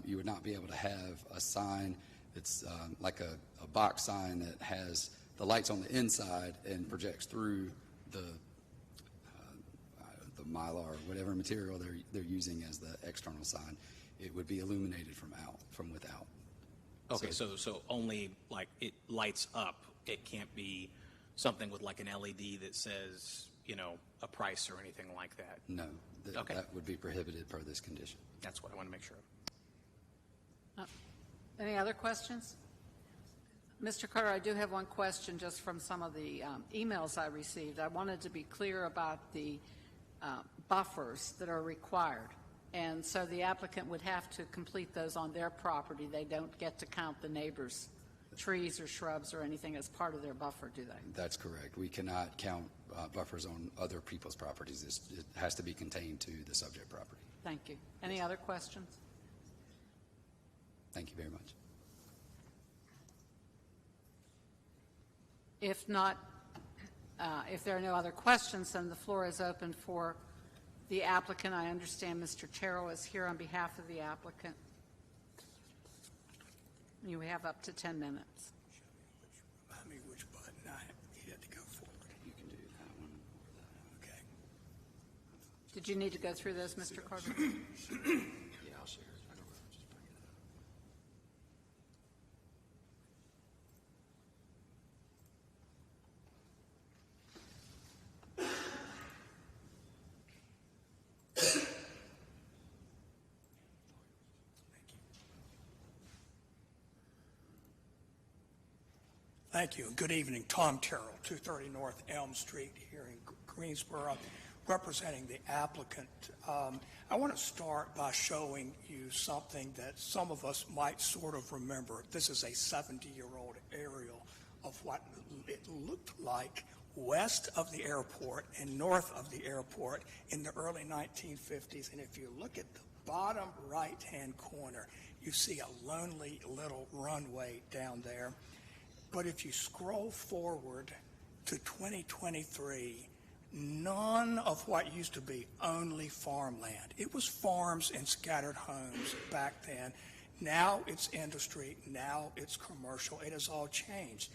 You would not be able to have a sign that's like a box sign that has the lights on the inside and projects through the mylar or whatever material they're using as the external sign. It would be illuminated from without. Okay, so only like it lights up. It can't be something with like an LED that says, you know, a price or anything like that. No, Okay. That would be prohibited per this condition. That's what I want to make sure of. Any other questions? Mr. Carter, I do have one question just from some of the emails I received. I wanted to be clear about the buffers that are required. And so the applicant would have to complete those on their property. They don't get to count the neighbors' trees or shrubs or anything as part of their buffer, do they? That's correct. We cannot count buffers on other people's properties. It has to be contained to the subject property. Thank you. Any other questions? Thank you very much. If not, if there are no other questions, then the floor is open for the applicant. I understand Mr. Terrell is here on behalf of the applicant. You have up to 10 minutes. Remind me which button I had to go forward. You can do that one or that. Okay. Did you need to go through those, Mr. Carter? Yeah, I'll share it. I don't know. Just bring it up. Thank you. Good evening. Tom Terrell, 230 North Elm Street here in Greensboro, representing the applicant. I want to start by showing you something that some of us might sort of remember. This is a 70-year-old aerial of what it looked like west of the airport and north of the airport in the early 1950s. And if you look at the bottom right-hand corner, you see a lonely little runway down there. But if you scroll forward to 2023, none of what used to be only farmland. It was farms and scattered homes back then. Now it's industry. Now it's commercial. It has all changed.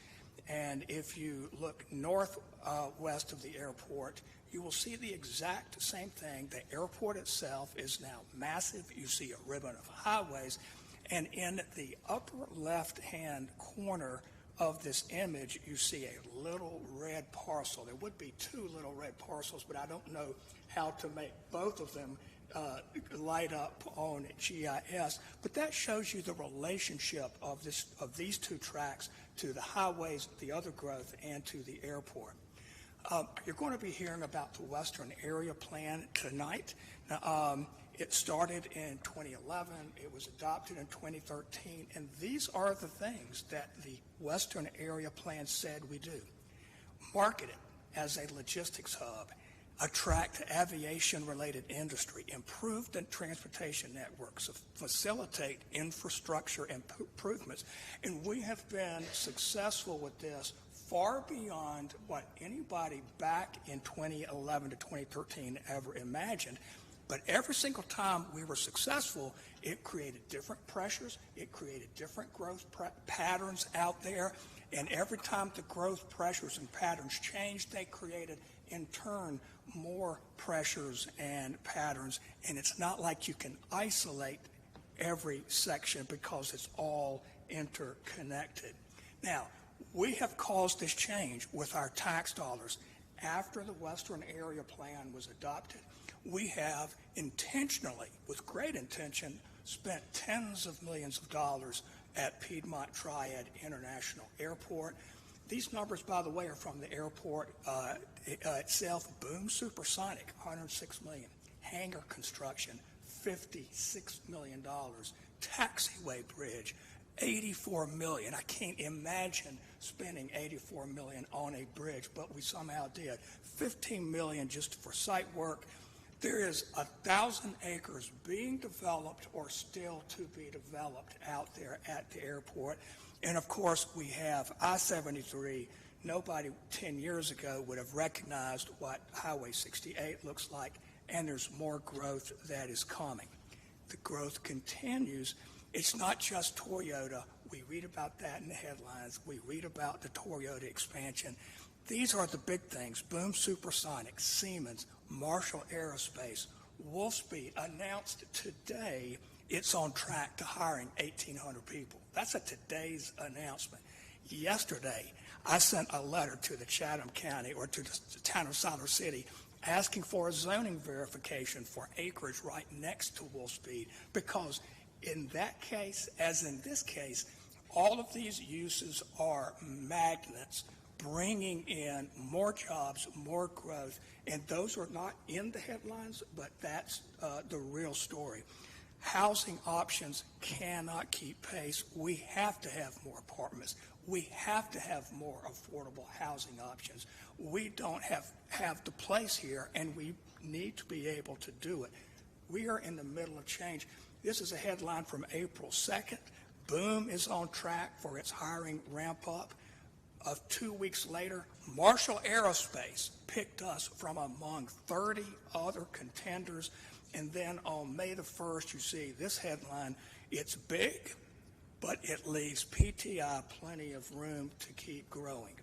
And if you look northwest of the airport, you will see the exact same thing. The airport itself is now massive. You see a ribbon of highways. And in the upper left-hand corner of this image, you see a little red parcel. There would be two little red parcels, but I don't know how to make both of them light up on GIS. But that shows you the relationship of these two tracks to the highways, the other growth, and to the airport. You're going to be hearing about the Western Area Plan tonight. It started in 2011. It was adopted in 2013. And these are the things that the Western Area Plan said we do. Market it as a logistics hub, attract aviation-related industry, improve the transportation networks, facilitate infrastructure improvements. And we have been successful with this far beyond what anybody back in 2011 to 2013 ever imagined. But every single time we were successful, it created different pressures, it created different growth patterns out there, and every time the growth pressures and patterns changed, they created, in turn, more pressures and patterns. And it's not like you can isolate every section because it's all interconnected. Now, we have caused this change with our tax dollars. After the Western Area Plan was adopted, we have intentionally, with great intention, spent tens of millions of dollars at Piedmont Triad International Airport. These numbers, by the way, are from the airport itself. Boom Supersonic, $106 million. Hangar construction, $56 million. Taxiway bridge, $84 million. I can't imagine spending $84 million on a bridge, but we somehow did. $15 million just for site work. There is 1,000 acres being developed or still to be developed out there at the airport. And of course, we have I-73. Nobody 10 years ago would have recognized what Highway 68 looks like, and there's more growth that is coming. The growth continues. It's not just Toyota. We read about that in the headlines. We read about the Toyota expansion. These are the big things. Boom Supersonic, Siemens, Marshall Aerospace, Wolfspeed announced today it's on track to hiring 1,800 people. That's a today's announcement. Yesterday, I sent a letter to the Chatham County or to the town of Siler City asking for a zoning verification for acreage right next to Wolfspeed, because in that case, as in this case, all of these uses are magnets bringing in more jobs, more growth, and those are not in the headlines, but that's the real story. Housing options cannot keep pace. We have to have more apartments. We have to have more affordable housing options. We don't have the place here, and we need to be able to do it. We are in the middle of change. This is a headline from April 2nd. Boom is on track for its hiring ramp up. 2 weeks later, Marshall Aerospace picked us from among 30 other contenders. And then on May the 1st, you see this headline. It's big, but it leaves PTI plenty of room to keep growing.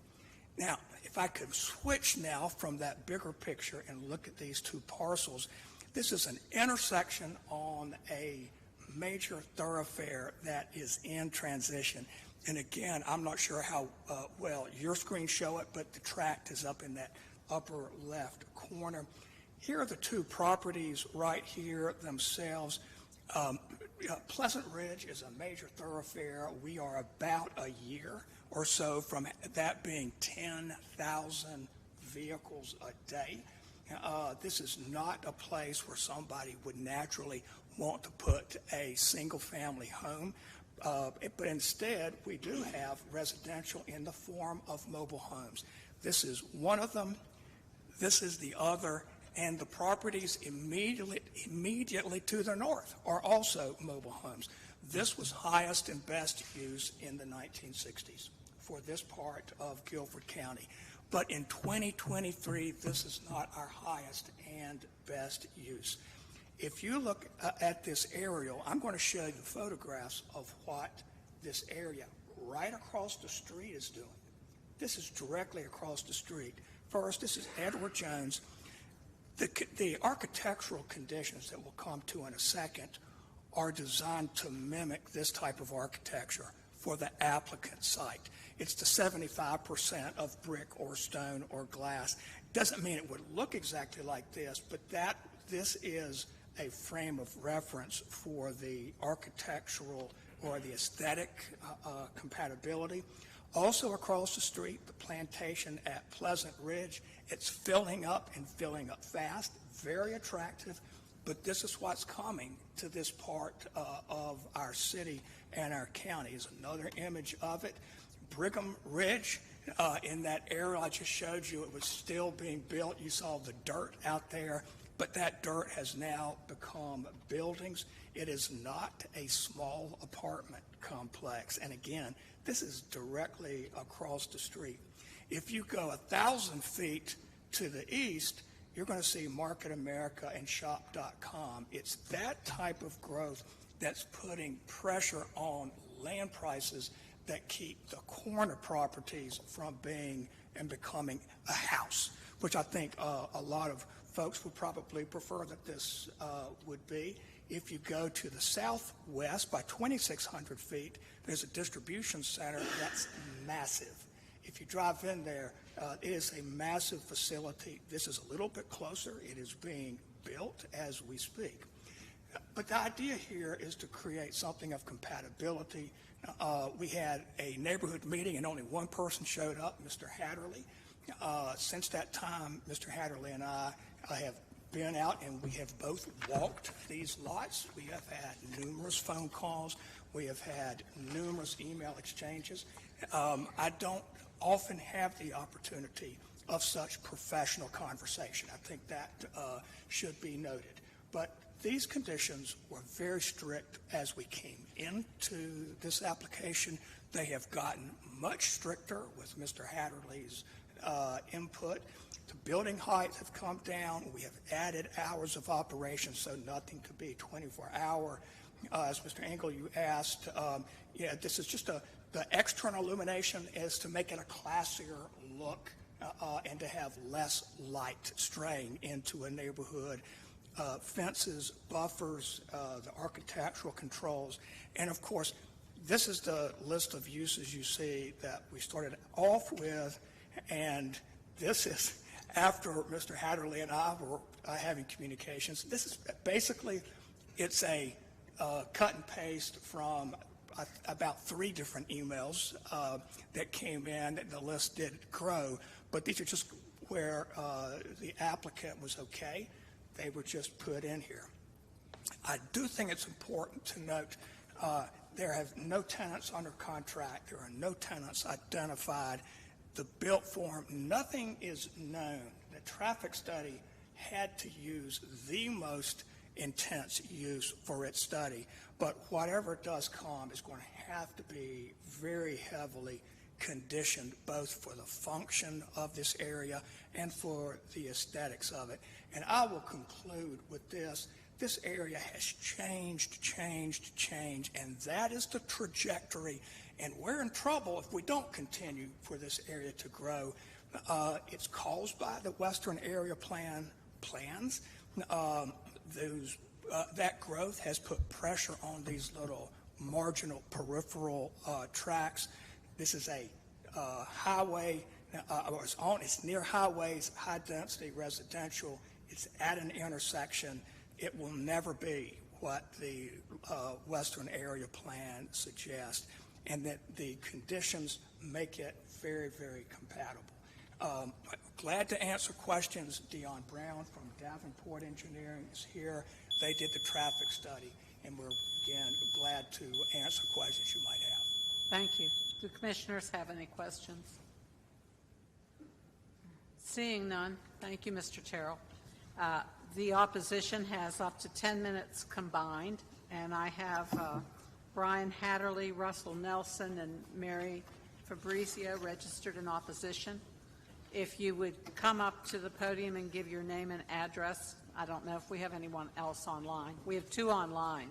Now, if I could switch now from that bigger picture and look at these two parcels, this is an intersection on a major thoroughfare that is in transition. And again, I'm not sure how well your screens show it, but the tract is up in that upper left corner. Here are the two properties right here themselves. Pleasant Ridge is a major thoroughfare. We are about a year or so from that being 10,000 vehicles a day. This is not a place where somebody would naturally want to put a single-family home, but instead we do have residential in the form of mobile homes. This is one of them. This is the other. And the properties immediately to the north are also mobile homes. This was highest and best use in the 1960s for this part of Guilford County. But in 2023, this is not our highest and best use. If you look at this aerial, I'm going to show you photographs of what this area right across the street is doing. This is directly across the street. First, this is Edward Jones. The architectural conditions that we'll come to in a second are designed to mimic this type of architecture for the applicant site. It's the 75% of brick or stone or glass. Doesn't mean it would look exactly like this, but this is a frame of reference for the architectural or the aesthetic compatibility. Also across the street, the plantation at Pleasant Ridge, it's filling up and filling up fast, very attractive, but this is what's coming to this part of our city and our county. Is another image of it. Brigham Ridge, in that area I just showed you, it was still being built. You saw the dirt out there, but that dirt has now become buildings. It is not a small apartment complex. And again, this is directly across the street. If you go 1,000 feet to the east, you're going to see Market America and Shop.com. It's that type of growth that's putting pressure on land prices that keep the corner properties from being and becoming a house, which I think a lot of folks would probably prefer that this would be. If you go to the southwest by 2,600 feet, there's a distribution center that's massive. If you drive in there, it is a massive facility. This is a little bit closer. It is being built as we speak. But the idea here is to create something of compatibility. We had a neighborhood meeting and only one person showed up, Mr. Hatterley. Since that time, Mr. Hatterley and I have been out and we have both walked these lots. We have had numerous phone calls. We have had numerous email exchanges. I don't often have the opportunity of such professional conversation. I think that should be noted. But these conditions were very strict as we came into this application. They have gotten much stricter with Mr. Hatterley's input. The building heights have come down. We have added hours of operation, so nothing to be 24-hour. As Mr. Engel, you asked, this is just the external illumination is to make it a classier look and to have less light straying into a neighborhood. Fences, buffers, the architectural controls, and of course, this is the list of uses you see that we started off with, and this is after Mr. Hatterley and I were having communications. This is basically, it's a cut and paste from about 3 different emails that came in. The list did grow, but these are just where the applicant was okay. They were just put in here. I do think it's important to note there have no tenants under contract. There are no tenants identified. The built form, nothing is known. The traffic study had to use the most intense use for its study, but whatever does come is going to have to be very heavily conditioned both for the function of this area and for the aesthetics of it. And I will conclude with this. This area has changed, and that is the trajectory. And we're in trouble if we don't continue for this area to grow. It's caused by the Western Area plans. That growth has put pressure on these little marginal peripheral tracts. This is a highway. It's near highways, high-density residential. It's at an intersection. It will never be what the Western Area Plan suggests, and that the conditions make it very, very compatible. Glad to answer questions. Dion Brown from Davenport Engineering is here. They did the traffic study, and we're, again, glad to answer questions you might have. Thank you. Do commissioners have any questions? Seeing none, thank you, Mr. Terrell. The opposition has up to 10 minutes combined, and I have Brian Hatterley, Russell Nelson, and Mary Fabrizio registered in opposition. If you would come up to the podium and give your name and address. I don't know if we have anyone else online. We have 2 online.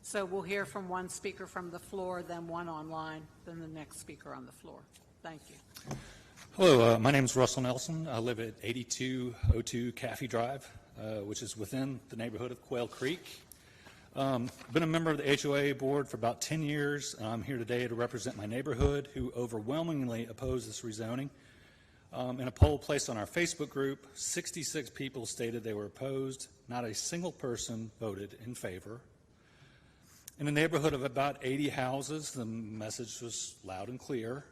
So we'll hear from one speaker from the floor, then one online, then the next speaker on the floor. Thank you. Hello, my name is Russell Nelson. I live at 8202 Caffey Drive, which is within the neighborhood of Quail Creek. Been a member of the HOA board for about 10 years. I'm here today to represent my neighborhood, who overwhelmingly oppose this rezoning. In a poll placed on our Facebook group, 66 people stated they were opposed. Not a single person voted in favor. In a neighborhood of about 80 houses, the message was loud and clear.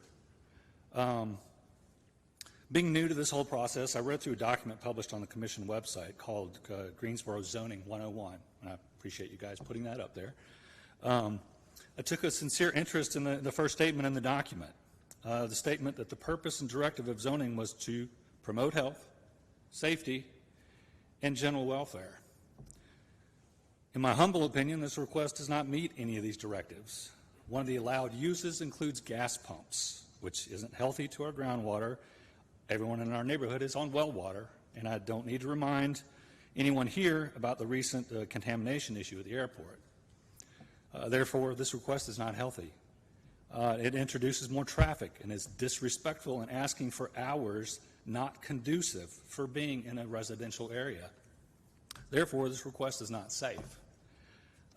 Being new to this whole process, I read through a document published on the commission website called Greensboro Zoning 101, and I appreciate you guys putting that up there. I took a sincere interest in the first statement in the document. The statement that the purpose and directive of zoning was to promote health, safety, and general welfare. In my humble opinion, this request does not meet any of these directives. One of the allowed uses includes gas pumps, which isn't healthy to our groundwater. Everyone in our neighborhood is on well water, and I don't need to remind anyone here about the recent contamination issue at the airport. Therefore, this request is not healthy. It introduces more traffic and is disrespectful in asking for hours not conducive for being in a residential area. Therefore, this request is not safe.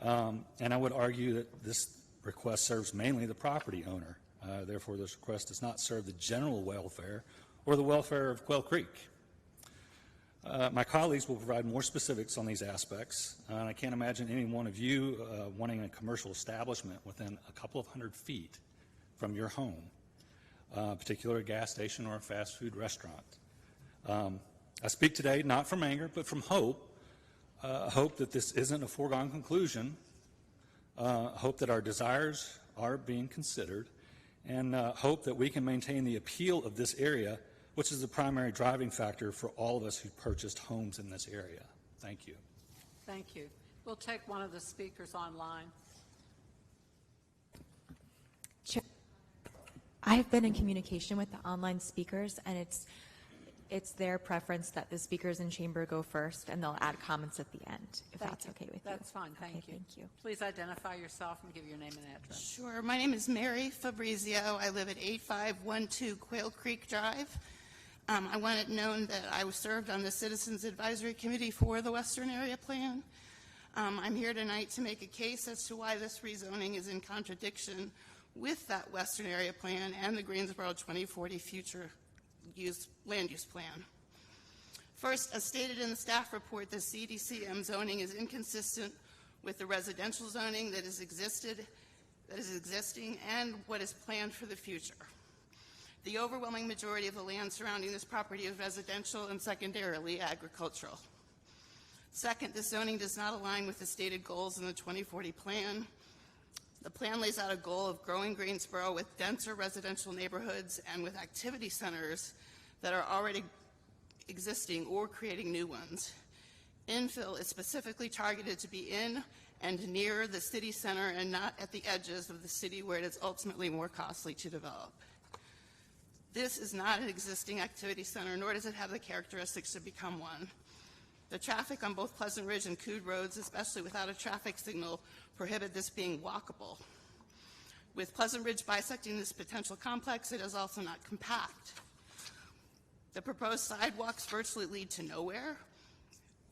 And I would argue that this request serves mainly the property owner. Therefore, this request does not serve the general welfare or the welfare of Quail Creek. My colleagues will provide more specifics on these aspects, and I can't imagine any one of you wanting a commercial establishment within a couple of hundred feet from your home, particularly a gas station or a fast food restaurant. I speak today not from anger, but from hope, hope that this isn't a foregone conclusion, hope that our desires are being considered, and hope that we can maintain the appeal of this area, which is the primary driving factor for all of us who purchased homes in this area. Thank you. Thank you. We'll take one of the speakers online. Chair, I have been in communication with the online speakers, and it's their preference that the speakers in chamber go first, and they'll add comments at the end, if that's okay with you. That's fine. Thank you. Thank you. Please identify yourself and give your name and address. Sure. My name is Mary Fabrizio. I live at 8512 Quail Creek Drive. I want it known that I was served on the Citizens Advisory Committee for the Western Area Plan. I'm here tonight to make a case as to why this rezoning is in contradiction with that Western Area Plan and the Greensboro 2040 Future Land Use Plan. First, as stated in the staff report, the CDCM zoning is inconsistent with the residential zoning that is existing and what is planned for the future. The overwhelming majority of the land surrounding this property is residential and secondarily agricultural. Second, the zoning does not align with the stated goals in the 2040 plan. The plan lays out a goal of growing Greensboro with denser residential neighborhoods and with activity centers that are already existing or creating new ones. Infill is specifically targeted to be in and near the city center and not at the edges of the city where it is ultimately more costly to develop. This is not an existing activity center, nor does it have the characteristics to become one. The traffic on both Pleasant Ridge and Coode roads, especially without a traffic signal, prohibit this being walkable. With Pleasant Ridge bisecting this potential complex, it is also not compact. The proposed sidewalks virtually lead to nowhere.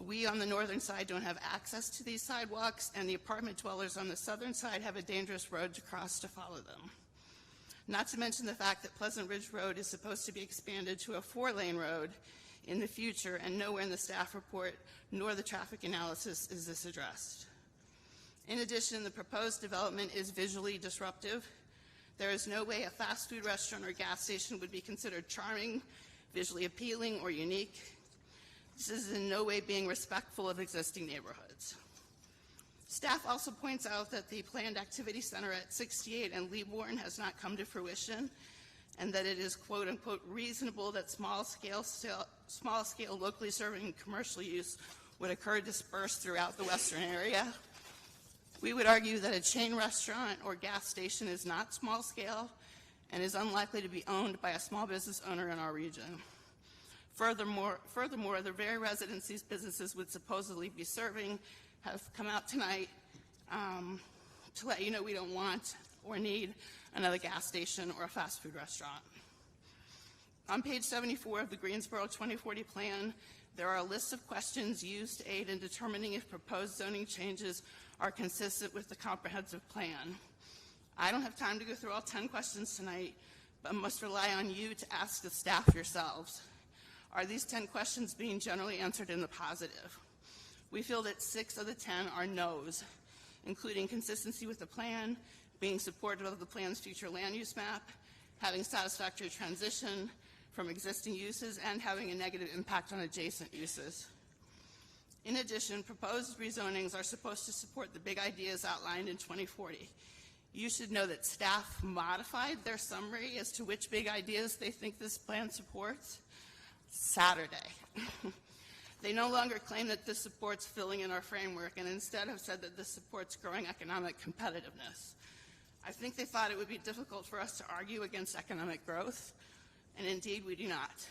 We on the northern side don't have access to these sidewalks, and the apartment dwellers on the southern side have a dangerous road to cross to follow them. Not to mention the fact that Pleasant Ridge Road is supposed to be expanded to a 4-lane road in the future, and nowhere in the staff report nor the traffic analysis is this addressed. In addition, the proposed development is visually disruptive. There is no way a fast food restaurant or gas station would be considered charming, visually appealing, or unique. This is in no way being respectful of existing neighborhoods. Staff also points out that the planned activity center at 68 and Leaborn has not come to fruition, and that it is quote unquote reasonable that small scale locally serving commercial use would occur dispersed throughout the western area. We would argue that a chain restaurant or gas station is not small scale and is unlikely to be owned by a small business owner in our region. Furthermore, the very residents these businesses would supposedly be serving have come out tonight to let you know we don't want or need another gas station or a fast food restaurant. On page 74 of the Greensboro 2040 plan, there are a list of questions used to aid in determining if proposed zoning changes are consistent with the comprehensive plan. I don't have time to go through all 10 questions tonight, but must rely on you to ask the staff yourselves. Are these 10 questions being generally answered in the positive? We feel that 6 of the 10 are no's, including consistency with the plan, being supportive of the plan's future land use map, having satisfactory transition from existing uses, and having a negative impact on adjacent uses. In addition, proposed rezonings are supposed to support the big ideas outlined in 2040. You should know that staff modified their summary as to which big ideas they think this plan supports Saturday. They no longer claim that this supports filling in our framework, and instead have said that this supports growing economic competitiveness. I think they thought it would be difficult for us to argue against economic growth, and indeed we do not.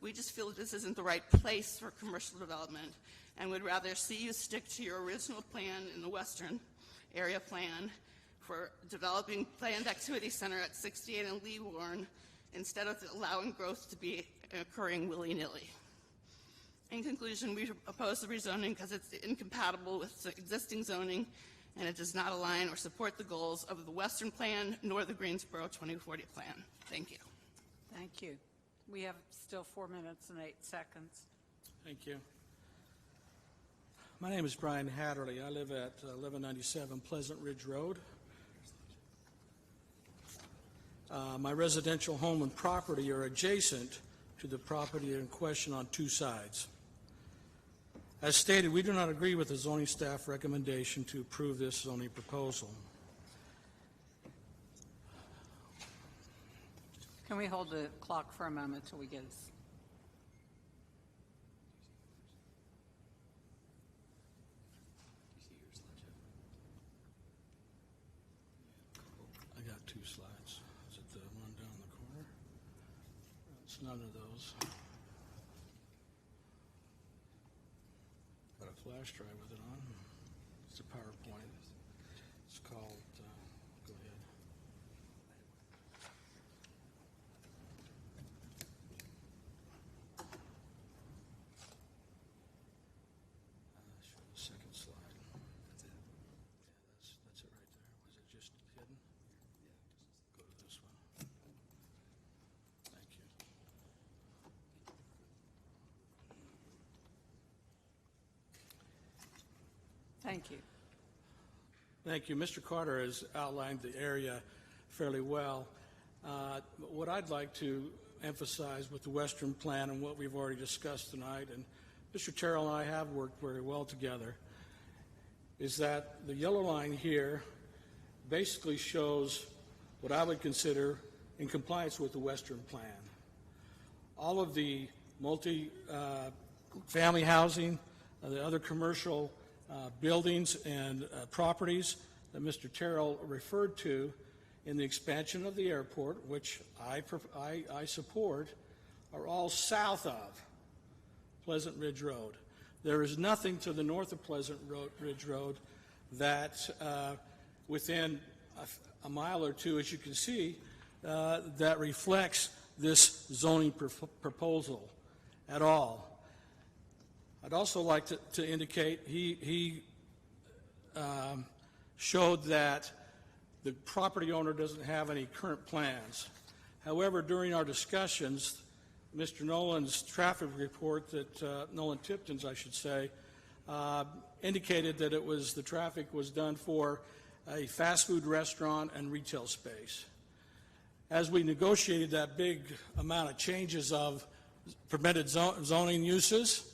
We just feel that this isn't the right place for commercial development, and would rather see you stick to your original plan in the Western area plan for developing planned activity center at 68 and Leaborn instead of allowing growth to be occurring willy-nilly. In conclusion, we oppose the rezoning because it's incompatible with the existing zoning, and it does not align or support the goals of the Western plan nor the Greensboro 2040 plan. Thank you. Thank you. We have still 4 minutes and 8 seconds. Thank you. My name is Brian Hatterley. I live at 1197 Pleasant Ridge Road. My residential home and property are adjacent to the property in question on 2 sides. As stated, we do not agree with the zoning staff recommendation to approve this zoning proposal. Can we hold the clock for a moment till we get this? I got 2 slides. Is it the one down in the corner? It's none of those. Got a flash drive with it on. It's a PowerPoint. It's called, go ahead. Show the second slide. That's it. Yeah, that's it right there. Was it just hidden? Yeah. Go to this one. Thank you. Thank you. Thank you. Mr. Carter has outlined the area fairly well. What I'd like to emphasize with the Western Plan and what we've already discussed tonight, and Mr. Terrell and I have worked very well together, is that the yellow line here basically shows what I would consider in compliance with the Western Plan. All of the multi-family housing, the other commercial buildings and properties that Mr. Terrell referred to in the expansion of the airport, which I support, are all south of Pleasant Ridge Road. There is nothing to the north of Pleasant Ridge Road that within a mile or two, as you can see, that reflects this zoning proposal at all. I'd also like to indicate he showed that the property owner doesn't have any current plans. However, during our discussions, Mr. Nolan's traffic report, Nolan Tipton's, I should say, indicated that the traffic was done for a fast food restaurant and retail space. As we negotiated that big amount of changes of permitted zoning uses,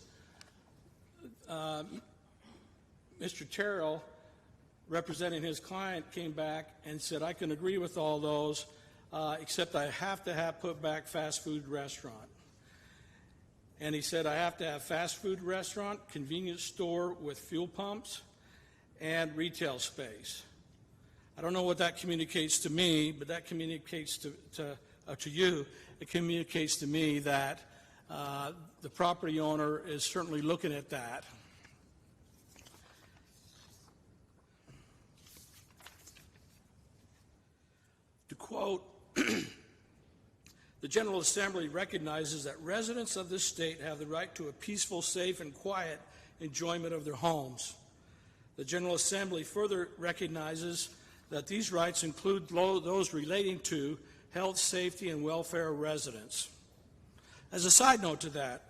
Mr. Terrell, representing his client, came back and said, I can agree with all those, except I have to have put back fast food restaurant. And he said, I have to have fast food restaurant, convenience store with fuel pumps, and retail space. I don't know what that communicates to me, but that communicates to you. It communicates to me that the property owner is certainly looking at that. To quote, the General Assembly recognizes that residents of this state have the right to a peaceful, safe, and quiet enjoyment of their homes. The General Assembly further recognizes that these rights include those relating to health, safety, and welfare of residents. As a side note to that,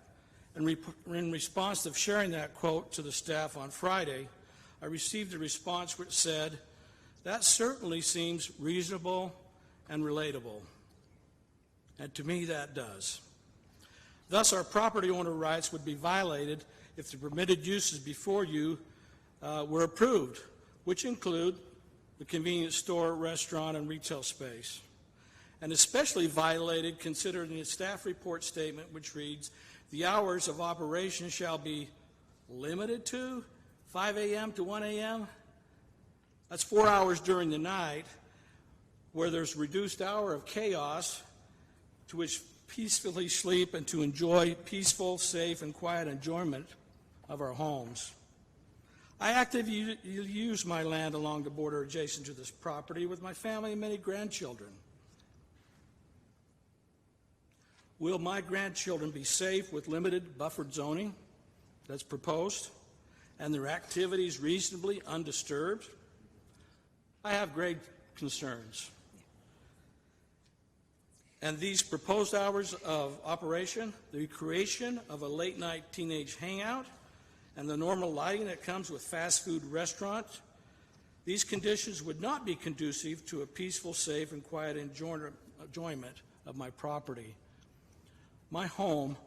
in response to sharing that quote to the staff on Friday, I received a response which said, that certainly seems reasonable and relatable. And to me, that does. Thus, our property owner rights would be violated if the permitted uses before you were approved, which include the convenience store, restaurant, and retail space. And especially violated considering the staff report statement, which reads, the hours of operation shall be limited to 5 a.m. to 1 a.m. That's 4 hours during the night, where there's reduced hour of chaos to which peacefully sleep and to enjoy peaceful, safe, and quiet enjoyment of our homes. I actively use my land along the border adjacent to this property with my family and many grandchildren. Will my grandchildren be safe with limited buffered zoning that's proposed and their activities reasonably undisturbed? I have great concerns. And these proposed hours of operation, the creation of a late-night teenage hangout, and the normal lighting that comes with fast food restaurants, these conditions would not be conducive to a peaceful, safe, and quiet enjoyment of my property. My home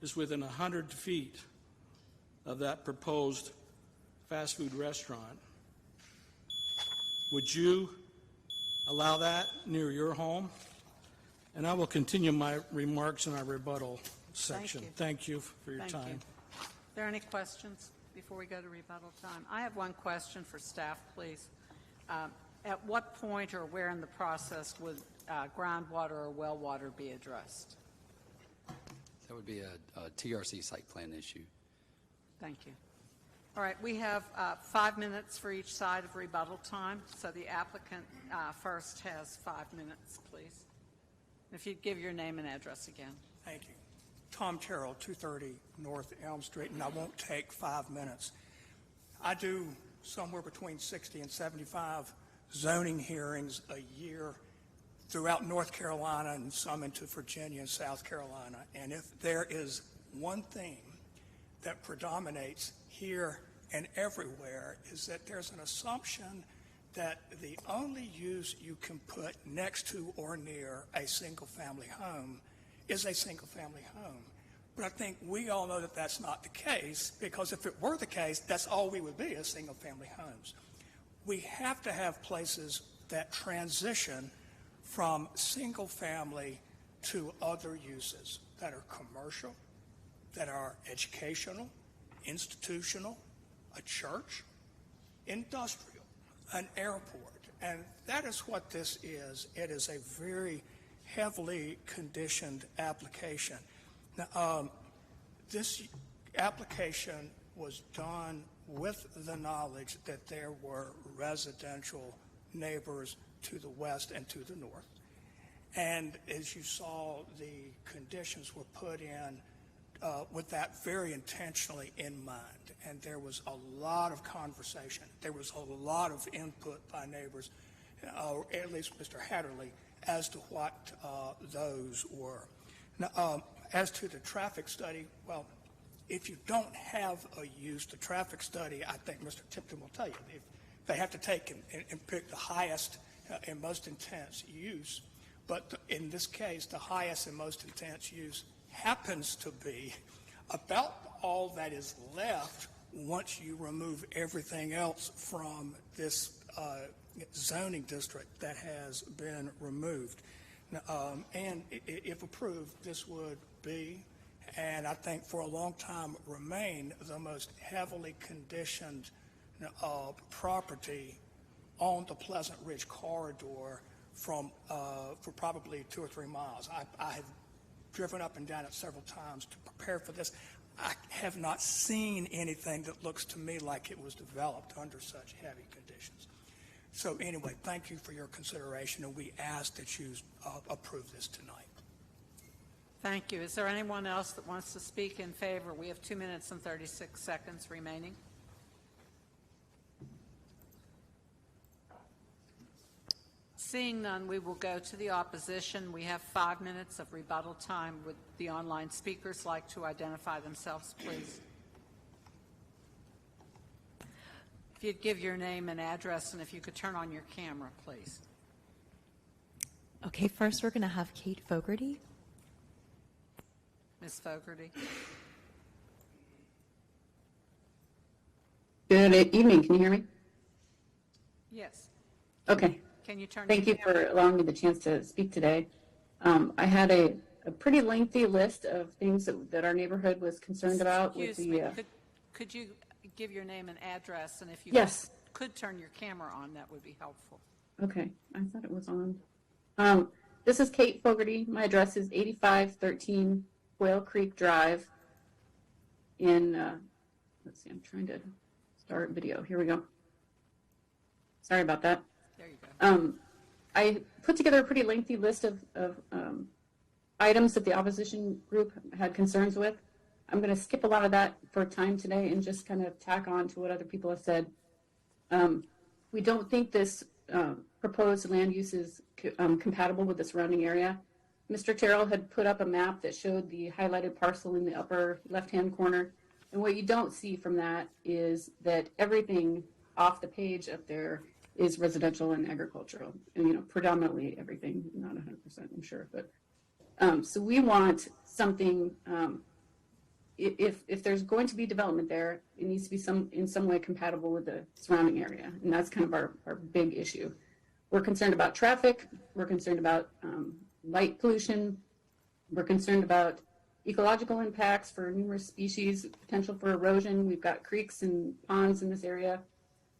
is within 100 feet of that proposed fast food restaurant. Would you allow that near your home? And I will continue my remarks in our rebuttal section. Thank you for your time. Are there any questions before we go to rebuttal time? I have one question for staff, please. At what point or where in the process would groundwater or well water be addressed? That would be a TRC site plan issue. Thank you. All right, we have 5 minutes for each side of rebuttal time. So the applicant first has 5 minutes, please. If you'd give your name and address again. Thank you. Tom Terrell, 230 North Elm Street, and I won't take 5 minutes. I do somewhere between 60 and 75 zoning hearings a year throughout North Carolina and some into Virginia and South Carolina. And if there is one thing that predominates here and everywhere is that there's an assumption that the only use you can put next to or near a single-family home is a single-family home. But I think we all know that that's not the case, because if it were the case, that's all we would be, is single-family homes. We have to have places that transition from single-family to other uses that are commercial, that are educational, institutional, a church, industrial, an airport. And that is what this is. It is a very heavily conditioned application. Now, this application was done with the knowledge that there were residential neighbors to the west and to the north. And as you saw, the conditions were put in with that very intentionally in mind. And there was a lot of conversation. There was a lot of input by neighbors, or at least Mr. Hatterley, as to what those were. Now, as to the traffic study, well, if you don't have a use, the traffic study, I think Mr. Tipton will tell you, if they have to take and pick the highest and most intense use. But in this case, the highest and most intense use happens to be about all that is left once you remove everything else from this zoning district that has been removed. And if approved, this would be, and I think for a long time remain, the most heavily conditioned property on the Pleasant Ridge corridor for probably 2 or 3 miles. I have driven up and down it several times to prepare for this. I have not seen anything that looks to me like it was developed under such heavy conditions. So anyway, thank you for your consideration, and we ask that you approve this tonight. Thank you. Is there anyone else that wants to speak in favor? We have 2 minutes and 36 seconds remaining. Seeing none, we will go to the opposition. We have 5 minutes of rebuttal time. Would the online speakers like to identify themselves, please? If you'd give your name and address, and if you could turn on your camera, please. Okay, first we're going to have Kate Fogarty. Ms. Fogarty. Good evening. Can you hear me? Yes. Okay. Can you turn Thank your you camera? for allowing me the chance to speak today. I had a pretty lengthy list of things that our neighborhood was concerned about with Excuse the. me. Could you give your name and address, and if you Yes. could turn your camera on, that would be helpful. Okay, I thought it was on. This is Kate Fogarty. My address is 8513 Quail Creek Drive in, let's see, I'm trying to start video. Here we go. Sorry about that. There you go. I put together a pretty lengthy list of items that the opposition group had concerns with. I'm going to skip a lot of that for time today and just kind of tack on to what other people have said. We don't think this proposed land use is compatible with the surrounding area. Mr. Terrell had put up a map that showed the highlighted parcel in the upper left-hand corner. And what you don't see from that is that everything off the page up there is residential and agricultural, and predominantly everything, not 100%, I'm sure, but so we want something. If there's going to be development there, it needs to be in some way compatible with the surrounding area, and that's kind of our big issue. We're concerned about traffic. We're concerned about light pollution. We're concerned about ecological impacts for numerous species, potential for erosion. We've got creeks and ponds in this area.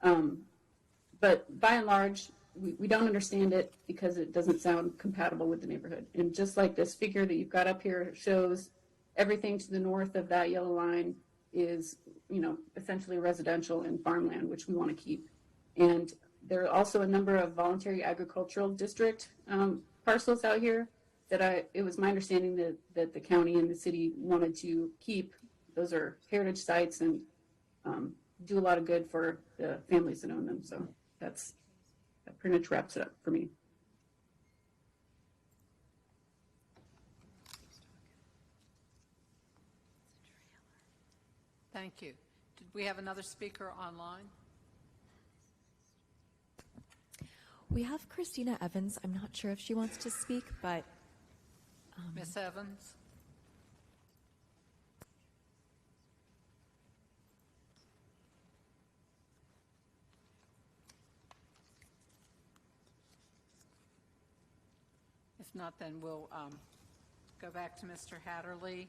But by and large, we don't understand it because it doesn't sound compatible with the neighborhood. And just like this figure that you've got up here shows, everything to the north of that yellow line is, essentially residential and farmland, which we want to keep. And there are also a number of voluntary agricultural district parcels out here that it was my understanding that the county and the city wanted to keep. Those are heritage sites and do a lot of good for the families that own them. So that pretty much wraps it up for me. Thank you. Did we have another speaker online? We have Christina Evans. I'm not sure if she wants to speak, but. Ms. Evans? If not, then we'll go back to Mr. Hatterley.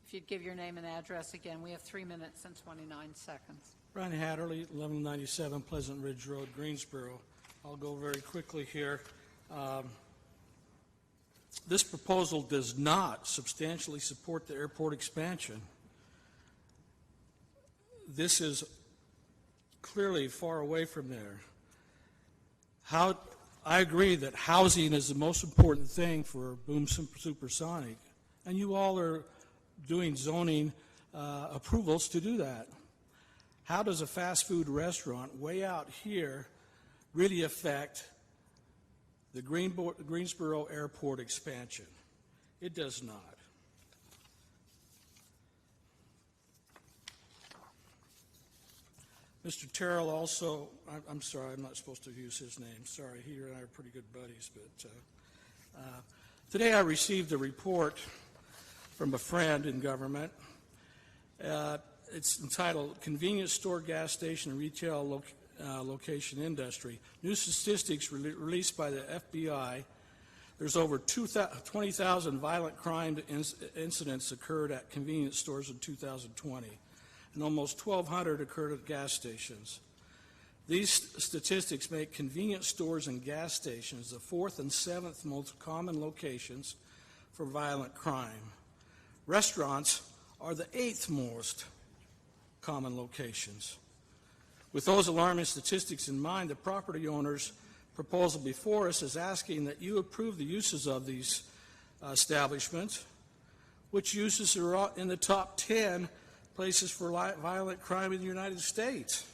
If you'd give your name and address again, we have 3 minutes and 29 seconds. Brian Hatterley, 1197 Pleasant Ridge Road, Greensboro. I'll go very quickly here. This proposal does not substantially support the airport expansion. This is clearly far away from there. I agree that housing is the most important thing for Boom Supersonic, and you all are doing zoning approvals to do that. How does a fast food restaurant way out here really affect the Greensboro Airport expansion? It does not. Mr. Terrell also, I'm sorry, I'm not supposed to use his name. Sorry, he and I are pretty good buddies. But today I received a report from a friend in government. It's entitled Convenience Store, Gas Station, and Retail Location Industry. New statistics released by the FBI. There's over 20,000 violent crime incidents occurred at convenience stores in 2020. And almost 1,200 occurred at gas stations. These statistics make convenience stores and gas stations the 4th and 7th most common locations for violent crime. Restaurants are the 8th most common locations. With those alarming statistics in mind, the property owner's proposal before us is asking that you approve the uses of these establishments, which uses are in the top 10 places for violent crime in the United States.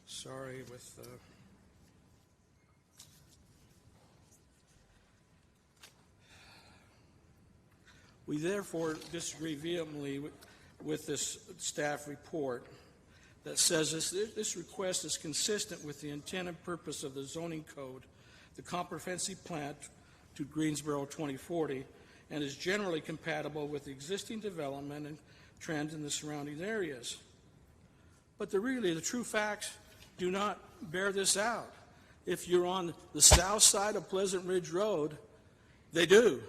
Sorry with we therefore disagree vehemently with this staff report that says this request is consistent with the intent and purpose of the zoning code, the comprehensive plan to Greensboro 2040, and is generally compatible with existing development and trends in the surrounding areas. But the true facts do not bear this out. If you're on the south side of Pleasant Ridge Road, they do.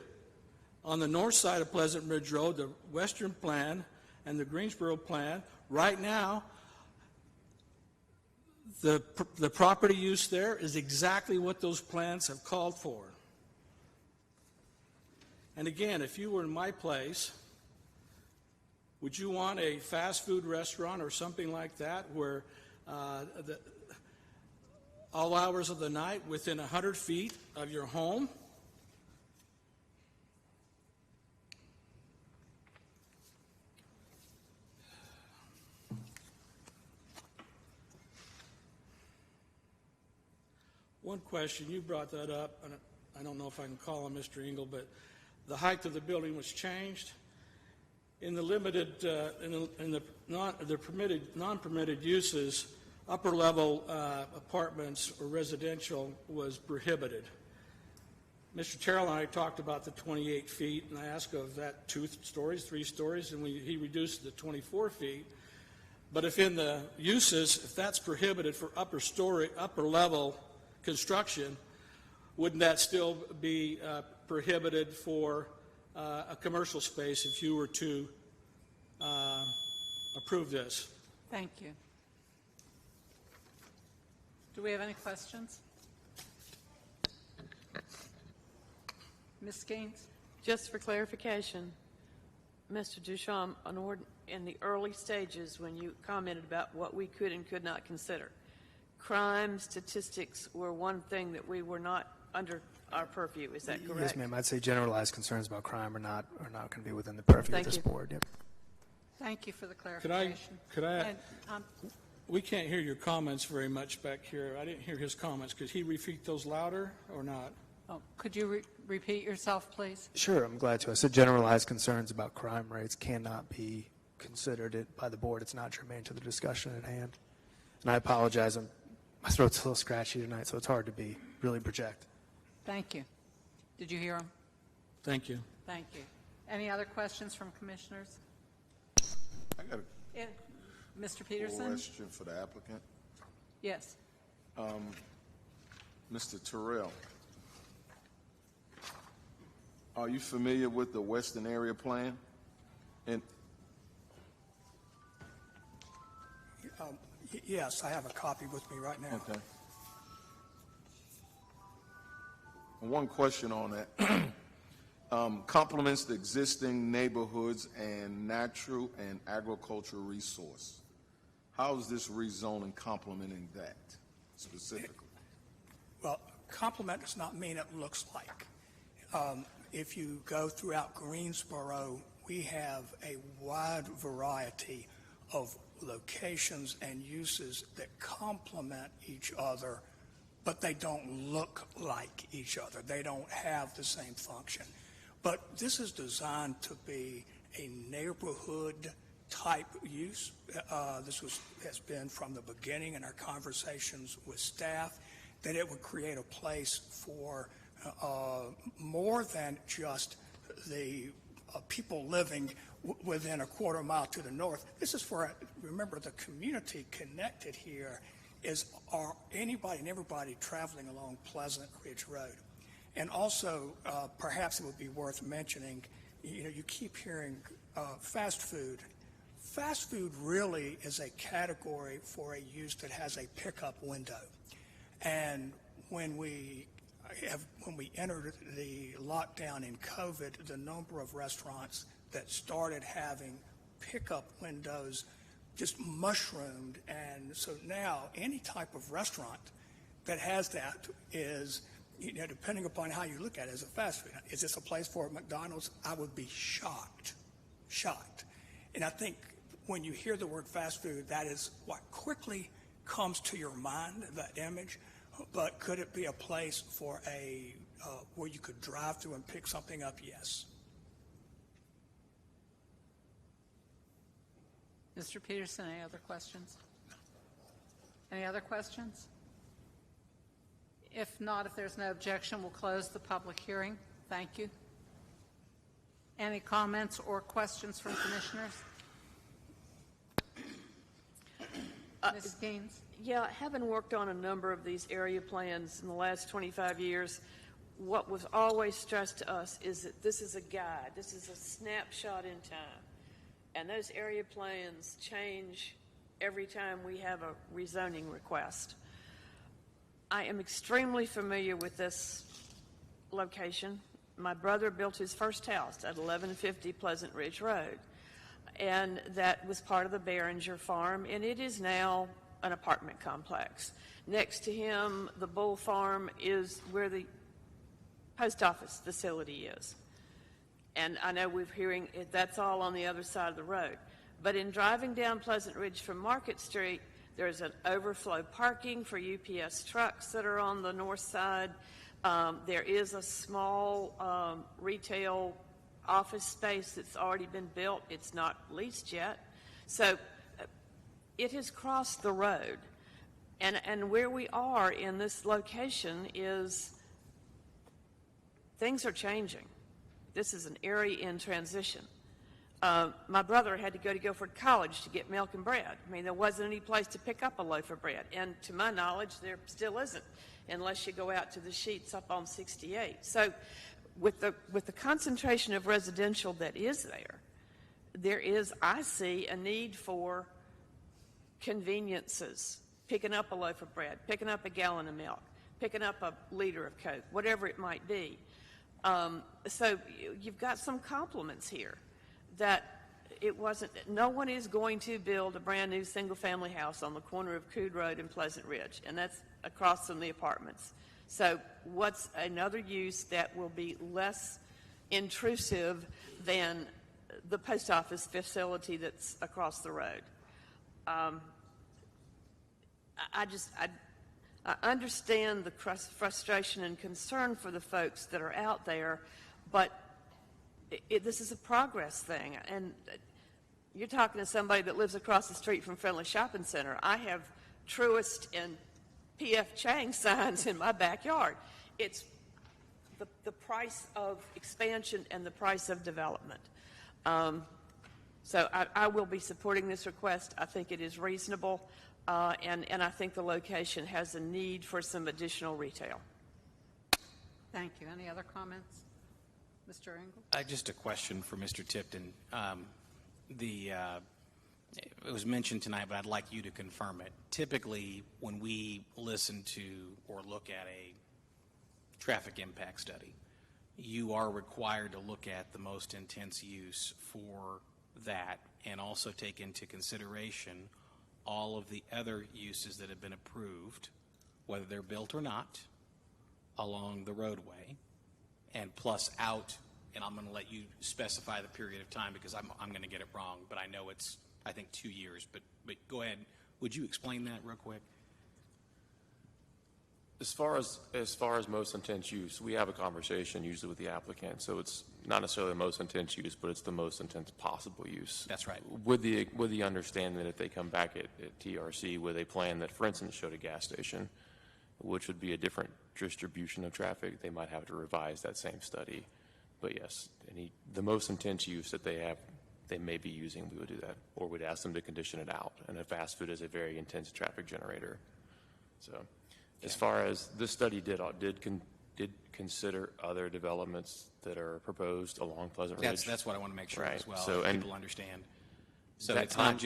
On the north side of Pleasant Ridge Road, the Western Plan and the Greensboro Plan, right now, the property use there is exactly what those plans have called for. And again, if you were in my place, would you want a fast food restaurant or something like that where all hours of the night within 100 feet of your home? One question, you brought that up, and I don't know if I can call him Mr. Engel, but the height of the building was changed. In the limited, in the permitted, non-permitted uses, upper level apartments or residential was prohibited. Mr. Terrell and I talked about the 28 feet, and I asked of that 2 stories, 3 stories, and he reduced it to 24 feet. But if in the uses, if that's prohibited for upper level construction, wouldn't that still be prohibited for a commercial space if you were to approve this? Thank you. Do we have any questions? Ms. Gaines? Just for clarification, Mr. Duchamp, in the early stages when you commented about what we could and could not consider, crime statistics were one thing that we were not under our purview. Is that correct? Yes, ma'am. I'd say generalized concerns about crime are not going to be within the purview of this board. Yep. Thank you for the clarification. Could I we can't hear your comments very much back here. I didn't hear his comments. Could he repeat those louder or not? Oh, could you repeat yourself, please? Sure, I'm glad to. I said generalized concerns about crime rates cannot be considered by the board. It's not germane to the discussion at hand. And I apologize. My throat's a little scratchy tonight, so it's hard to really project. Thank you. Did you hear him? Thank you. Thank you. Any other questions from commissioners? I got Mr. Peterson? question for the applicant. Yes. Mr. Terrell, are you familiar with the Western Area Plan? And Yes, I have a copy with me right now. okay. One question on that. Complements the existing neighborhoods and natural and agricultural resource. How is this rezoning complementing that specifically? Well, complement does not mean it looks like. If you go throughout Greensboro, we have a wide variety of locations and uses that complement each other, but they don't look like each other. They don't have the same function. But this is designed to be a neighborhood-type use. This has been from the beginning in our conversations with staff, that it would create a place for more than just the people living within a quarter mile to the north. This is for, remember, the community connected here are anybody and everybody traveling along Pleasant Ridge Road. And also, perhaps it would be worth mentioning, you keep hearing fast food. Fast food really is a category for a use that has a pickup window. And when we entered the lockdown in COVID, the number of restaurants that started having pickup windows just mushroomed. And so now any type of restaurant that has that is, depending upon how you look at it, as a fast food. Is this a place for McDonald's? I would be shocked. And I think when you hear the word fast food, that is what quickly comes to your mind, that image. But could it be a place for where you could drive through and pick something up? Yes. Mr. Peterson, any other questions? Any other questions? If not, if there's no objection, we'll close the public hearing. Thank you. Any comments or questions from commissioners? Ms. Gaines? Yeah, having worked on a number of these area plans in the last 25 years, what was always stressed to us is that this is a guide. This is a snapshot in time. And those area plans change every time we have a rezoning request. I am extremely familiar with this location. My brother built his first house at 1150 Pleasant Ridge Road, and that was part of the Behringer farm, and it is now an apartment complex. Next to him, the Bull Farm is where the post office facility is. And I know we're hearing that's all on the other side of the road. But in driving down Pleasant Ridge from Market Street, there's an overflow parking for UPS trucks that are on the north side. There is a small retail office space that's already been built. It's not leased yet. So it has crossed the road. And where we are in this location is things are changing. This is an area in transition. My brother had to go to Guilford College to get milk and bread. I mean, there wasn't any place to pick up a loaf of bread. And to my knowledge, there still isn't, unless you go out to the sheets up on 68. So with the concentration of residential that is there is, I see, a need for conveniences, picking up a loaf of bread, picking up a gallon of milk, picking up a liter of Coke, whatever it might be. So you've got some complements here that no one is going to build a brand new single family house on the corner of Coode Road and Pleasant Ridge, and that's across from the apartments. So what's another use that will be less intrusive than the post office facility that's across the road? I understand the frustration and concern for the folks that are out there, but this is a progress thing. And you're talking to somebody that lives across the street from Friendly Shopping Center. I have Truist and P.F. Chang signs in my backyard. It's the price of expansion and the price of development. So I will be supporting this request. I think it is reasonable. And I think the location has a need for some additional retail. Thank you. Any other comments? Mr. Engel? Just a question for Mr. Tipton. It was mentioned tonight, but I'd like you to confirm it. Typically, when we listen to or look at a traffic impact study, you are required to look at the most intense use for that and also take into consideration all of the other uses that have been approved, whether they're built or not, along the roadway, and plus out, and I'm going to let you specify the period of time because I'm going to get it wrong, but I know it's, I think, 2 years, but go ahead. Would you explain that real quick? As far as most intense use, we have a conversation usually with the applicant. So it's not necessarily the most intense use, but it's the most intense possible use. That's right. With the understanding that if they come back at TRC with a plan that, for instance, showed a gas station, which would be a different distribution of traffic, they might have to revise that same study. But yes, the most intense use that they may be using, we would do that, or we'd ask them to condition it out. And a fast food is a very intense traffic generator. So. As far as this study did consider other developments that are proposed along Pleasant Ridge. That's what I want to make sure right. as well. So, people understand. So it's not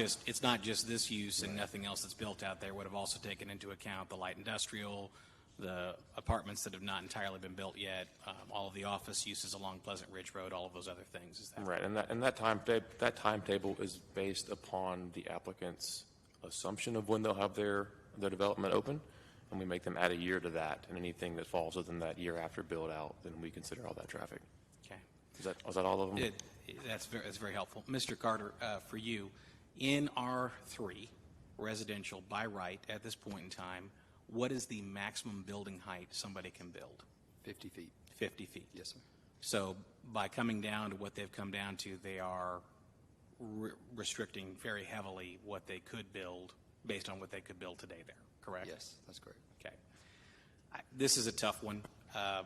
just this use and nothing else that's built out there. Would have also taken into account the light industrial, the apartments that have not entirely been built yet, all of the office uses along Pleasant Ridge Road, all of those other things. Is that right? And that timetable is based upon the applicant's assumption of when they'll have their development open. And we make them add a year to that, and anything that falls within that year after build out, then we consider all that traffic. Okay. Was that all of them? That's very helpful. Mr. Carter, for you, in R3, residential by right at this point in time, what is the maximum building height somebody can build? 50 feet. 50 feet. Yes, sir. So by coming down to what they've come down to, they are restricting very heavily what they could build based on what they could build today there. Correct? Yes, that's correct. Okay. This is a tough one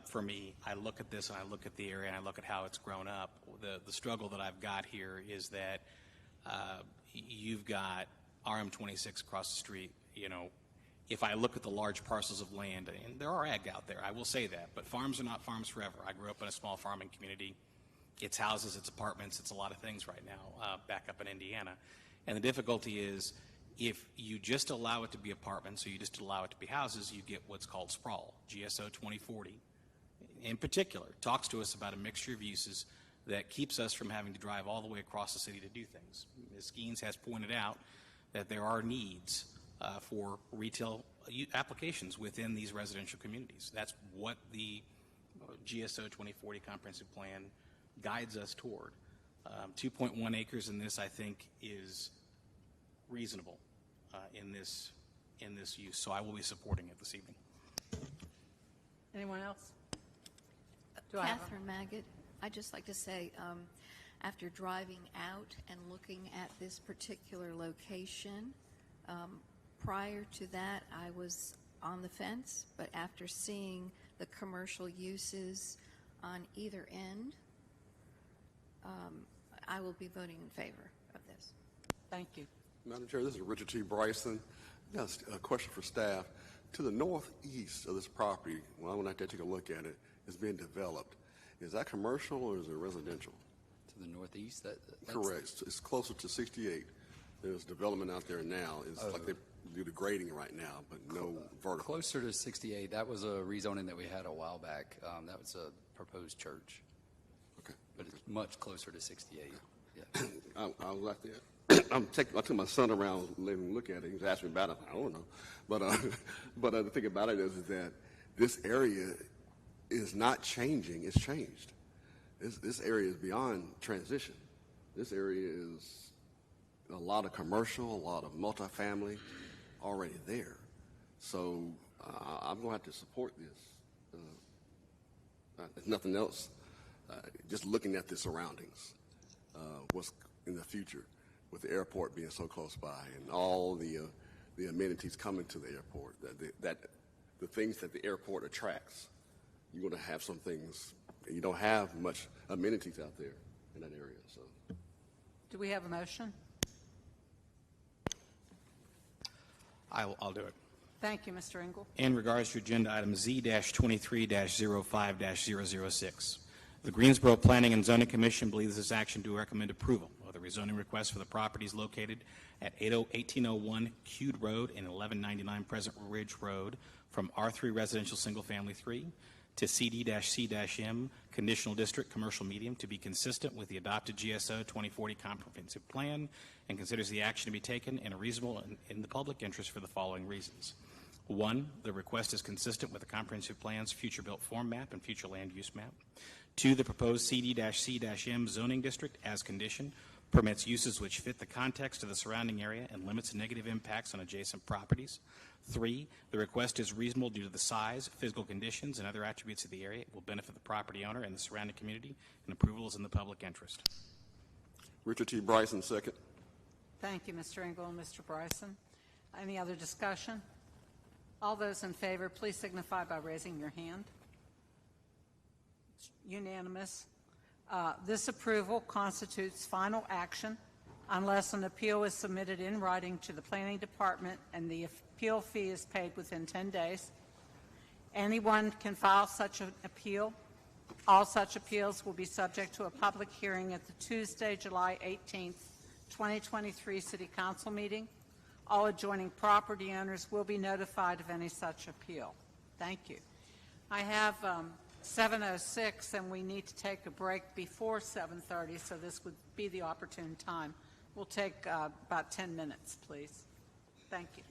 for me. I look at this and I look at the area and I look at how it's grown up. The struggle that I've got here is that you've got RM26 across the street. You know, if I look at the large parcels of land, and there are ag out there, I will say that, but farms are not farms forever. I grew up in a small farming community. It's houses, it's apartments, it's a lot of things right now back up in Indiana. And the difficulty is, if you just allow it to be apartments, or you just allow it to be houses, you get what's called sprawl. GSO 2040, in particular, talks to us about a mixture of uses that keeps us from having to drive all the way across the city to do things. Ms. Skeens has pointed out that there are needs for retail applications within these residential communities. That's what the GSO 2040 comprehensive plan guides us toward. 2.1 acres in this, I think, is reasonable in this use. So I will be supporting it this evening. Anyone else? Catherine Maggot. I'd just like to say, after driving out and looking at this particular location, prior to that, I was on the fence, but after seeing the commercial uses on either end, I will be voting in favor of this. Thank you. Madam Chair, this is Richard T. Bryson. Yes, a question for staff. To the northeast of this property, when I went out there to take a look at it, it's being developed. Is that commercial or is it residential? To the northeast? That's Correct. It's closer to 68. There's development out there now. It's like they do the grading right now, but no vertical. Closer to 68. That was a rezoning that we had a while back. That was a proposed church. Okay. But it's much closer to 68. Yeah. I was out there. I took my son around, let him look at it. He was asking me about it. I don't know. But the thing about it is that this area is not changing. It's changed. This area is beyond transition. This area is a lot of commercial, a lot of multifamily already there. So I'm going to have to support this. If nothing else, just looking at the surroundings, what's in the future with the airport being so close by and all the amenities coming to the airport, that the things that the airport attracts, you're going to have some things. You don't have much amenities out there in that area. So, do we have a motion? I'll do it. Thank you, Mr. Engel. In regards to agenda item Z-23-05-006, the Greensboro Planning and Zoning Commission believes this action to recommend approval of the rezoning request for the properties located at 1801 Cude Road and 1199 Pleasant Ridge Road from R3 Residential Single Family 3 to CD-C-M Conditional District Commercial Medium to be consistent with the adopted GSO 2040 Comprehensive Plan, and considers the action to be taken in a reasonable and in the public interest for the following reasons. 1, the request is consistent with the comprehensive plan's future built form map and future land use map. 2, the proposed CD-C-M zoning district as conditioned permits uses which fit the context of the surrounding area and limits negative impacts on adjacent properties. 3, the request is reasonable due to the size, physical conditions, and other attributes of the area. It will benefit the property owner and the surrounding community, and approval is in the public interest. Richard T. Bryson, second. Thank you, Mr. Engel and Mr. Bryson. Any other discussion? All those in favor, please signify by raising your hand. It's unanimous. This approval constitutes final action unless an appeal is submitted in writing to the Planning Department and the appeal fee is paid within 10 days. Anyone can file such an appeal. All such appeals will be subject to a public hearing at the Tuesday, July 18th, 2023 City Council meeting. All adjoining property owners will be notified of any such appeal. Thank you. I have 7:06, and we need to take a break before 7:30, so this would be the opportune time. We'll take about 10 minutes, please. Thank you.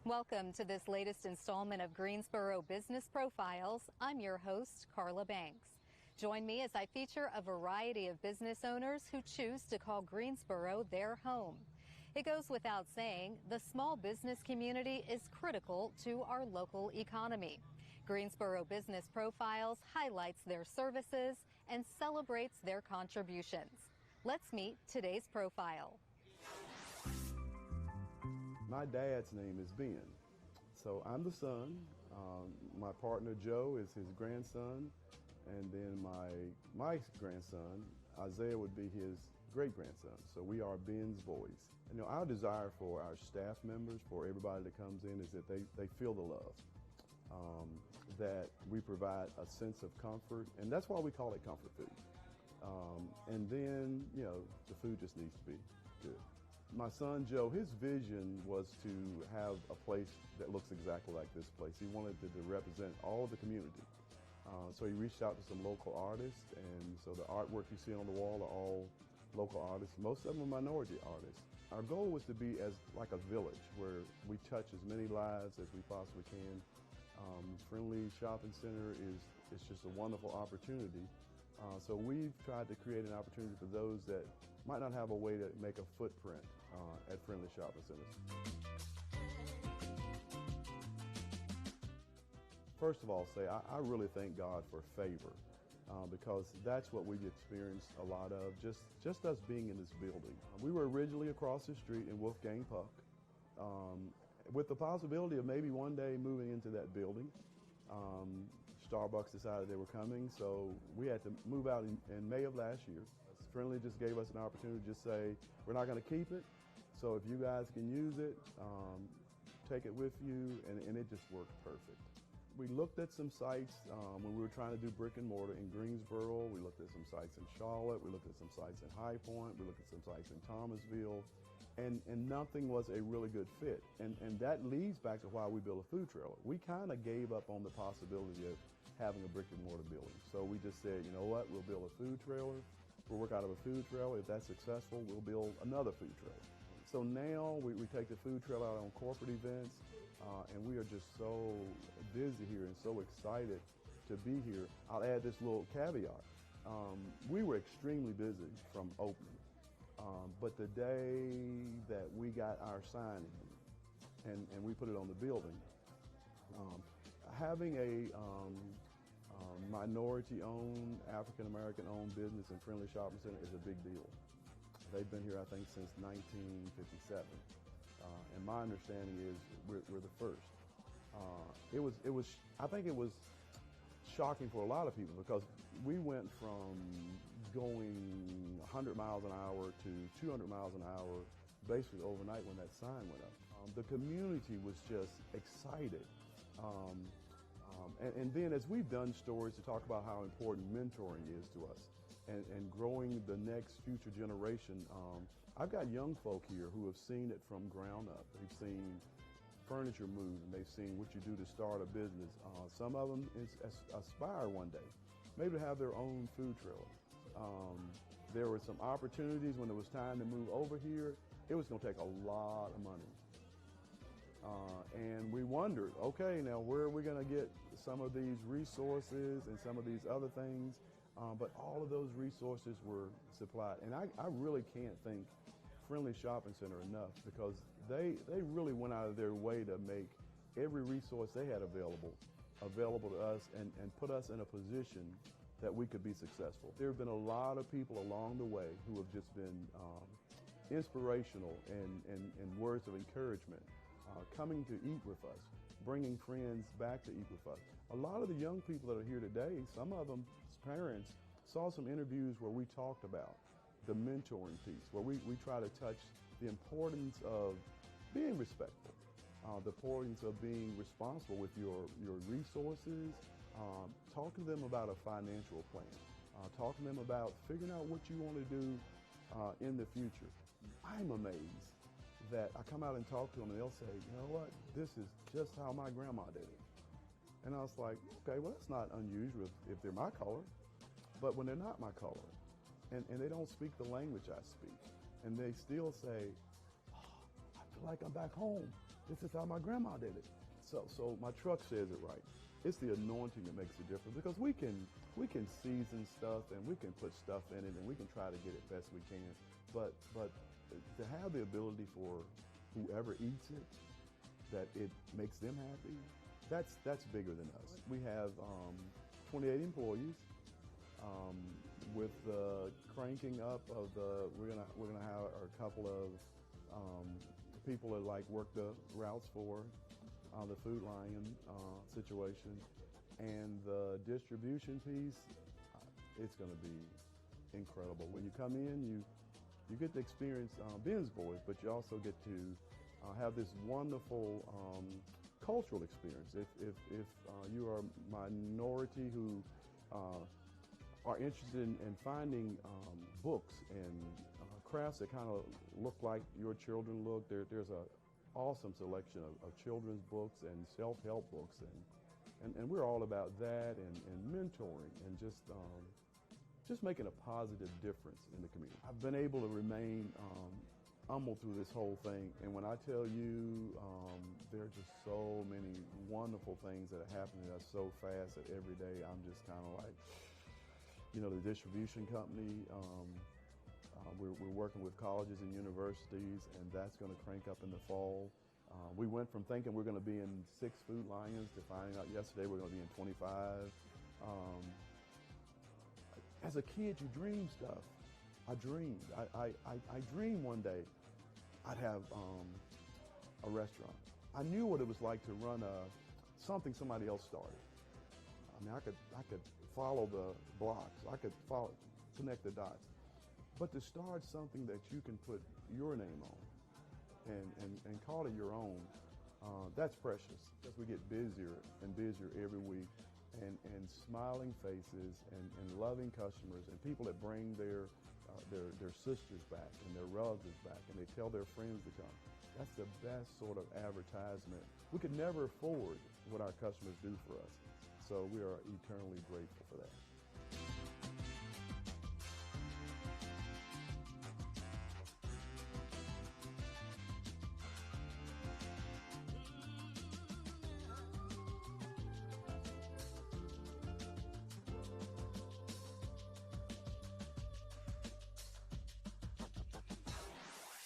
Welcome to this latest installment of Greensboro Business Profiles. I'm your host, Carla Banks. Join me as I feature a variety of business owners who choose to call Greensboro their home. It goes without saying, the small business community is critical to our local economy. Greensboro Business Profiles highlights their services and celebrates their contributions. Let's meet today's profile. My dad's name is Ben, so I'm the son. My partner Joe is his grandson, and then my grandson Isaiah would be his great-grandson. So we are Ben's boys. You know, our desire for our staff members, for everybody that comes in, is that they feel the love, that we provide a sense of comfort, and that's why we call it comfort food. And then, you know, the food just needs to be good. My son Joe, his vision was to have a place that looks exactly like this place. He wanted to represent all of the community. So he reached out to some local artists, and so the artwork you see on the wall are all local artists. Most of them are minority artists. Our goal was to be as like a village where we touch as many lives as we possibly can. Friendly Shopping Center is just a wonderful opportunity. So we've tried to create an opportunity for those that might not have a way to make a footprint at Friendly Shopping Centers. First of all, I really thank God for favor because that's what we've experienced a lot of, just us being in this building. We were originally across the street in Wolfgang Puck with the possibility of maybe one day moving into that building. Starbucks decided they were coming, so we had to move out in May of last year. Friendly just gave us an opportunity to just say, we're not going to keep it, so if you guys can use it, take it with you, and it just worked perfect. We looked at some sites when we were trying to do brick and mortar in Greensboro. We looked at some sites in Charlotte. We looked at some sites in High Point. We looked at some sites in Thomasville, and nothing was a really good fit. And that leads back to why we built a food trailer. We kind of gave up on the possibility of having a brick and mortar building. So we just said, you know what, we'll build a food trailer. We'll work out of a food trailer. If that's successful, we'll build another food trailer. So now we take the food trailer out on corporate events, and we are just so busy here and so excited to be here. I'll add this little caveat. We were extremely busy from opening, but the day that we got our signing and we put it on the building, having a minority-owned, African-American-owned business in Friendly Shopping Center is a big deal. They've been here, I think, since 1957. And my understanding is we're the first. I think it was shocking for a lot of people because we went from going 100 miles an hour to 200 miles an hour basically overnight when that sign went up. The community was just excited. And then as we've done stories to talk about how important mentoring is to us and growing the next future generation, I've got young folk here who have seen it from ground up. They've seen furniture moved, and they've seen what you do to start a business. Some of them aspire one day, maybe to have their own food trailer. There were some opportunities when it was time to move over here. It was going to take a lot of money. And we wondered, okay, now where are we going to get some of these resources and some of these other things? But all of those resources were supplied. And I really can't thank Friendly Shopping Center enough because they really went out of their way to make every resource they had available to us and put us in a position that we could be successful. There have been a lot of people along the way who have just been inspirational and words of encouragement, coming to eat with us, bringing friends back to eat with us. A lot of the young people that are here today, some of them, parents, saw some interviews where we talked about the mentoring piece, where we try to touch the importance of being respectful, the importance of being responsible with your resources, talking to them about a financial plan, talking to them about figuring out what you want to do in the future. I'm amazed that I come out and talk to them and they'll say, you know what, this is just how my grandma did it. And I was like, okay, well, that's not unusual if they're my color, but when they're not my color, and they don't speak the language I speak, and they still say, oh, I feel like I'm back home. This is how my grandma did it. So my truck says it right. It's the anointing that makes a difference because we can season stuff and we can put stuff in it and we can try to get it best we can, but to have the ability for whoever eats it, that it makes them happy, that's bigger than us. We have 28 employees. With the cranking up of we're gonna have a couple of people that like work the routes for the Food Lion situation, and the distribution piece. It's going to be incredible. When you come in, you get to experience Ben's Boys, but you also get to have this wonderful cultural experience. If you are a minority who are interested in finding books and crafts that kind of look like your children look, there's an awesome selection of children's books and self-help books, and we're all about that and mentoring and just making a positive difference in the community. I've been able to remain humble through this whole thing, and when I tell you there are just so many wonderful things that are happening to us so fast that every day I'm just kind of like, you know, the distribution company, we're working with colleges and universities, and that's going to crank up in the fall. We went from thinking we're going to be in 6 Food Lions to finding out yesterday we're going to be in 25. As a kid, you dream stuff. I dreamed. I dreamed one day I'd have a restaurant. I knew what it was like to run something somebody else started. I mean, I could follow the blocks. I could connect the dots. But to start something that you can put your name on and call it your own, that's precious. As we get busier and busier every week, and smiling faces and loving customers and people that bring their sisters back and their relatives back and they tell their friends to come. That's the best sort of advertisement. We could never afford what our customers do for us. So we are eternally grateful for that.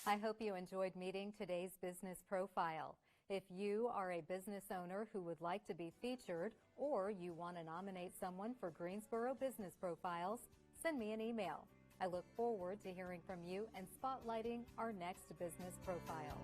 I hope you enjoyed meeting today's business profile. If you are a business owner who would like to be featured or you want to nominate someone for Greensboro Business Profiles, send me an email. I look forward to hearing from you and spotlighting our next business profile.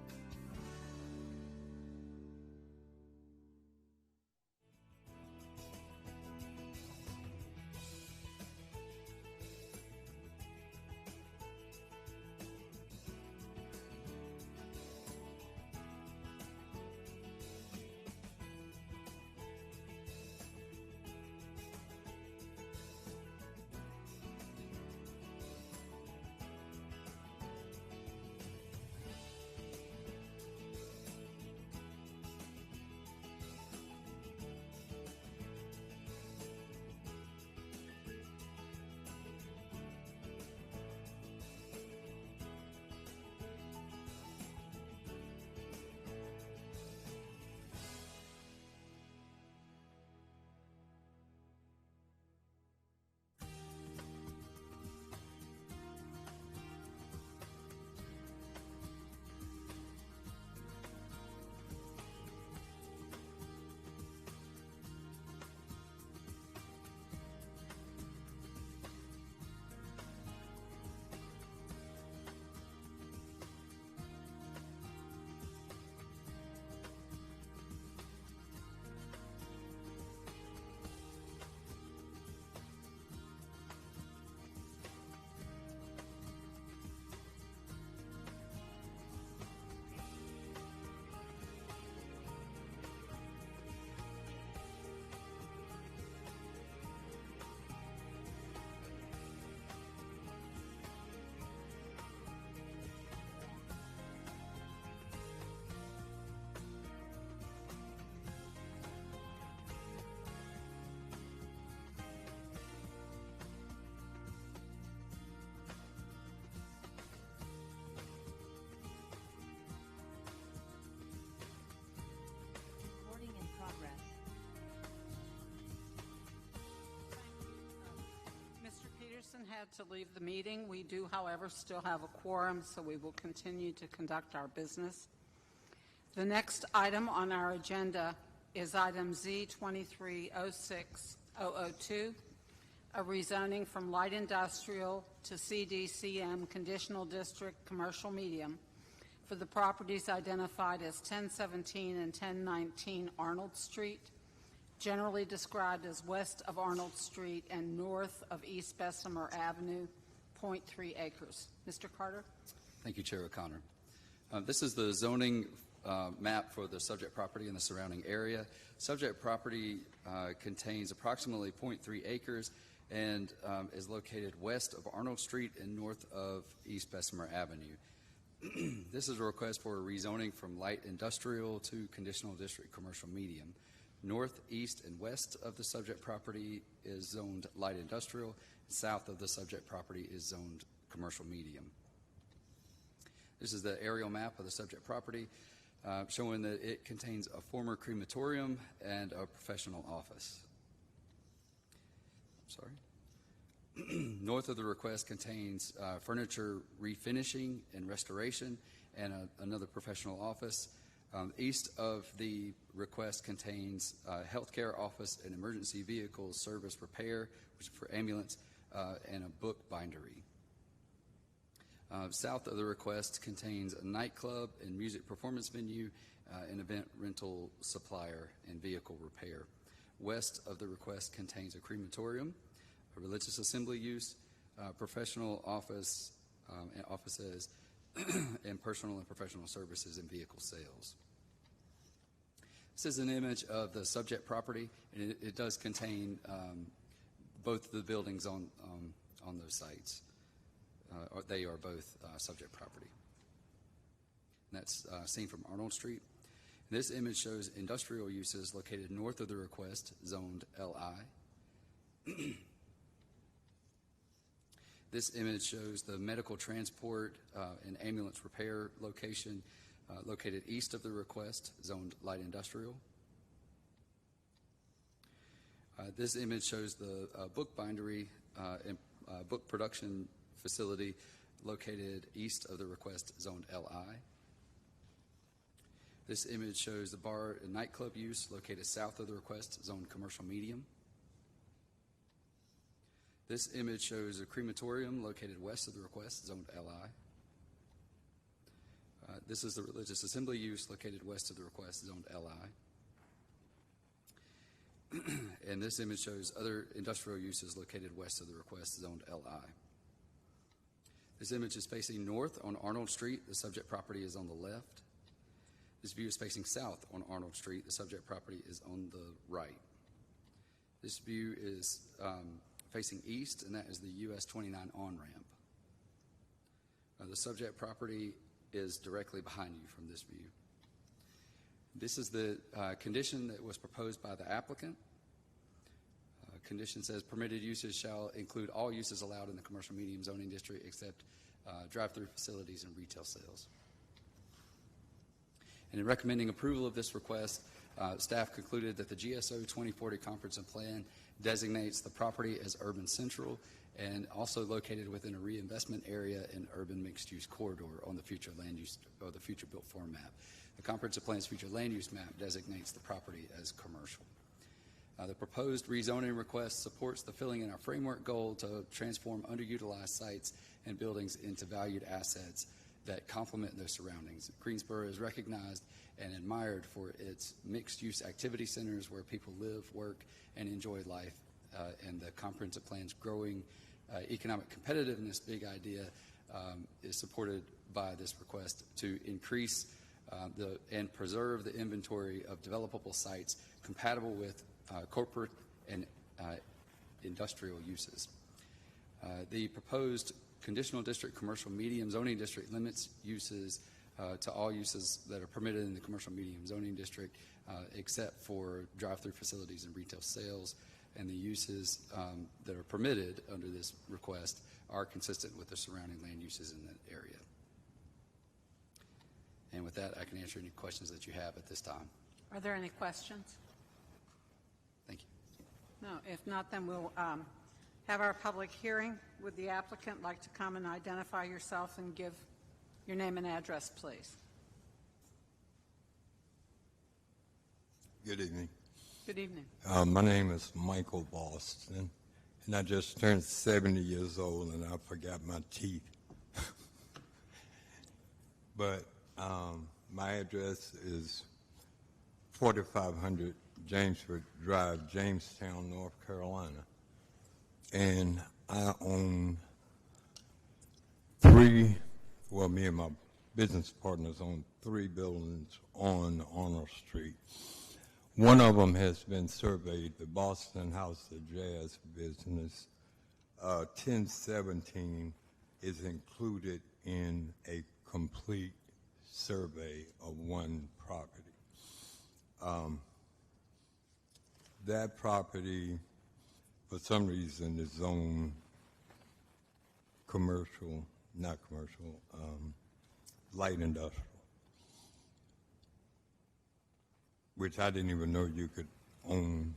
had to leave the meeting. We do, however, still have a quorum, so we will continue to conduct our business. The next item on our agenda is item Z2306002, a rezoning from light industrial to CDCM conditional district commercial medium for the properties identified as 1017 and 1019 Arnold Street, generally described as west of Arnold Street and north of East Bessemer Avenue, 0.3 acres. Mr. Carter? Thank you, Chair O'Connor. This is the zoning map for the subject property and the surrounding area. Subject property contains approximately 0.3 acres and is located west of Arnold Street and north of East Bessemer Avenue. This is a request for a rezoning from light industrial to conditional district commercial medium. North, east, and west of the subject property is zoned light industrial. South of the subject property is zoned commercial medium. This is the aerial map of the subject property showing that it contains a former crematorium and a professional office. North of the request contains furniture refinishing and restoration and another professional office. East of the request contains healthcare office and emergency vehicle service repair, which is for ambulance, and a book bindery. South of the request contains a nightclub and music performance venue, an event rental supplier, and vehicle repair. West of the request contains a crematorium, a religious assembly use, professional office and offices, and personal and professional services and vehicle sales. This is an image of the subject property, and it does contain both the buildings on those sites. They are both subject property. And that's seen from Arnold Street. And this image shows industrial uses located north of the request, zoned LI. This image shows the medical transport and ambulance repair location located east of the request, zoned light industrial. This image shows the book bindery and book production facility located east of the request, zoned LI. This image shows the bar and nightclub use located south of the request, zoned commercial medium. This image shows a crematorium located west of the request, zoned LI. This is the religious assembly use located west of the request, zoned LI. And this image shows other industrial uses located west of the request, zoned LI. This image is facing north on Arnold Street. The subject property is on the left. This view is facing south on Arnold Street. The subject property is on the right. This view is facing east, and that is the US 29 on-ramp. The subject property is directly behind you from this view. This is the condition that was proposed by the applicant. Condition says permitted uses shall include all uses allowed in the commercial medium zoning district except drive-through facilities and retail sales. And in recommending approval of this request, staff concluded that the GSO 2040 Comprehensive Plan designates the property as urban central and also located within a reinvestment area and urban mixed-use corridor on the future land use or the future built form map. The Comprehensive Plan's future land use map designates the property as commercial. The proposed rezoning request supports the filling in our framework goal to transform underutilized sites and buildings into valued assets that complement their surroundings. Greensboro is recognized and admired for its mixed-use activity centers where people live, work, and enjoy life. And the Comprehensive Plan's growing economic competitiveness big idea is supported by this request to increase and preserve the inventory of developable sites compatible with corporate and industrial uses. The proposed conditional district commercial medium zoning district limits uses to all uses that are permitted in the commercial medium zoning district except for drive-through facilities and retail sales, and the uses that are permitted under this request are consistent with the surrounding land uses in that area. And with that, I can answer any questions that you have at this time. Are there any questions? Thank you. No, if not, then we'll have our public hearing. Would the applicant like to come and identify yourself and give your name and address, please? Good evening. Good evening. My name is Michael Boston, and I just turned 70 years old, and I forgot my teeth. But my address is 4500 Jamesford Drive, Jamestown, North Carolina. And I own me and my business partners own 3 buildings on Arnold Street. One of them has been surveyed, the Boston House of Jazz business. 1017 is included in a complete survey of one property. That property, for some reason, is zoned commercial, not commercial, light industrial, which I didn't even know you could own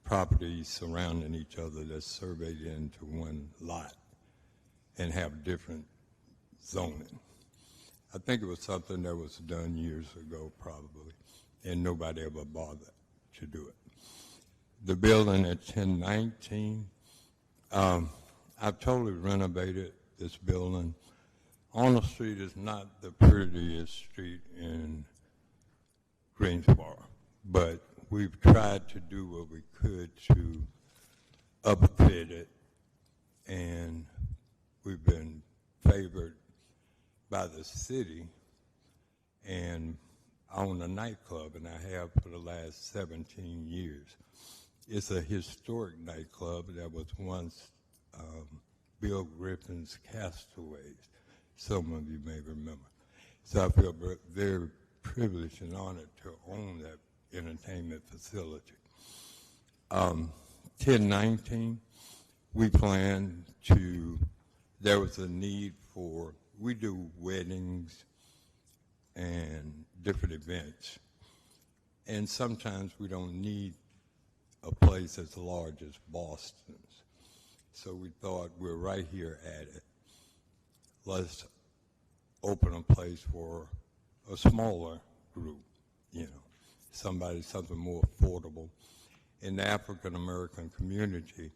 properties surrounding each other that's surveyed into one lot and have different zoning. I think it was something that was done years ago, probably, and nobody ever bothered to do it. The building at 1019, I've totally renovated this building. Arnold Street is not the prettiest street in Greensboro, but we've tried to do what we could to upfit it, and we've been favored by the city, and I own a nightclub, and I have for the last 17 years. It's a historic nightclub that was once Bill Griffin's Castaways. Some of you may remember. So I feel very privileged and honored to own that entertainment facility. 1019, we plan to, there was a need for, we do weddings and different events, and sometimes we don't need a place as large as Boston's. So we thought, we're right here at it. Let's open a place for a smaller group, you know, something more affordable. In the African American community,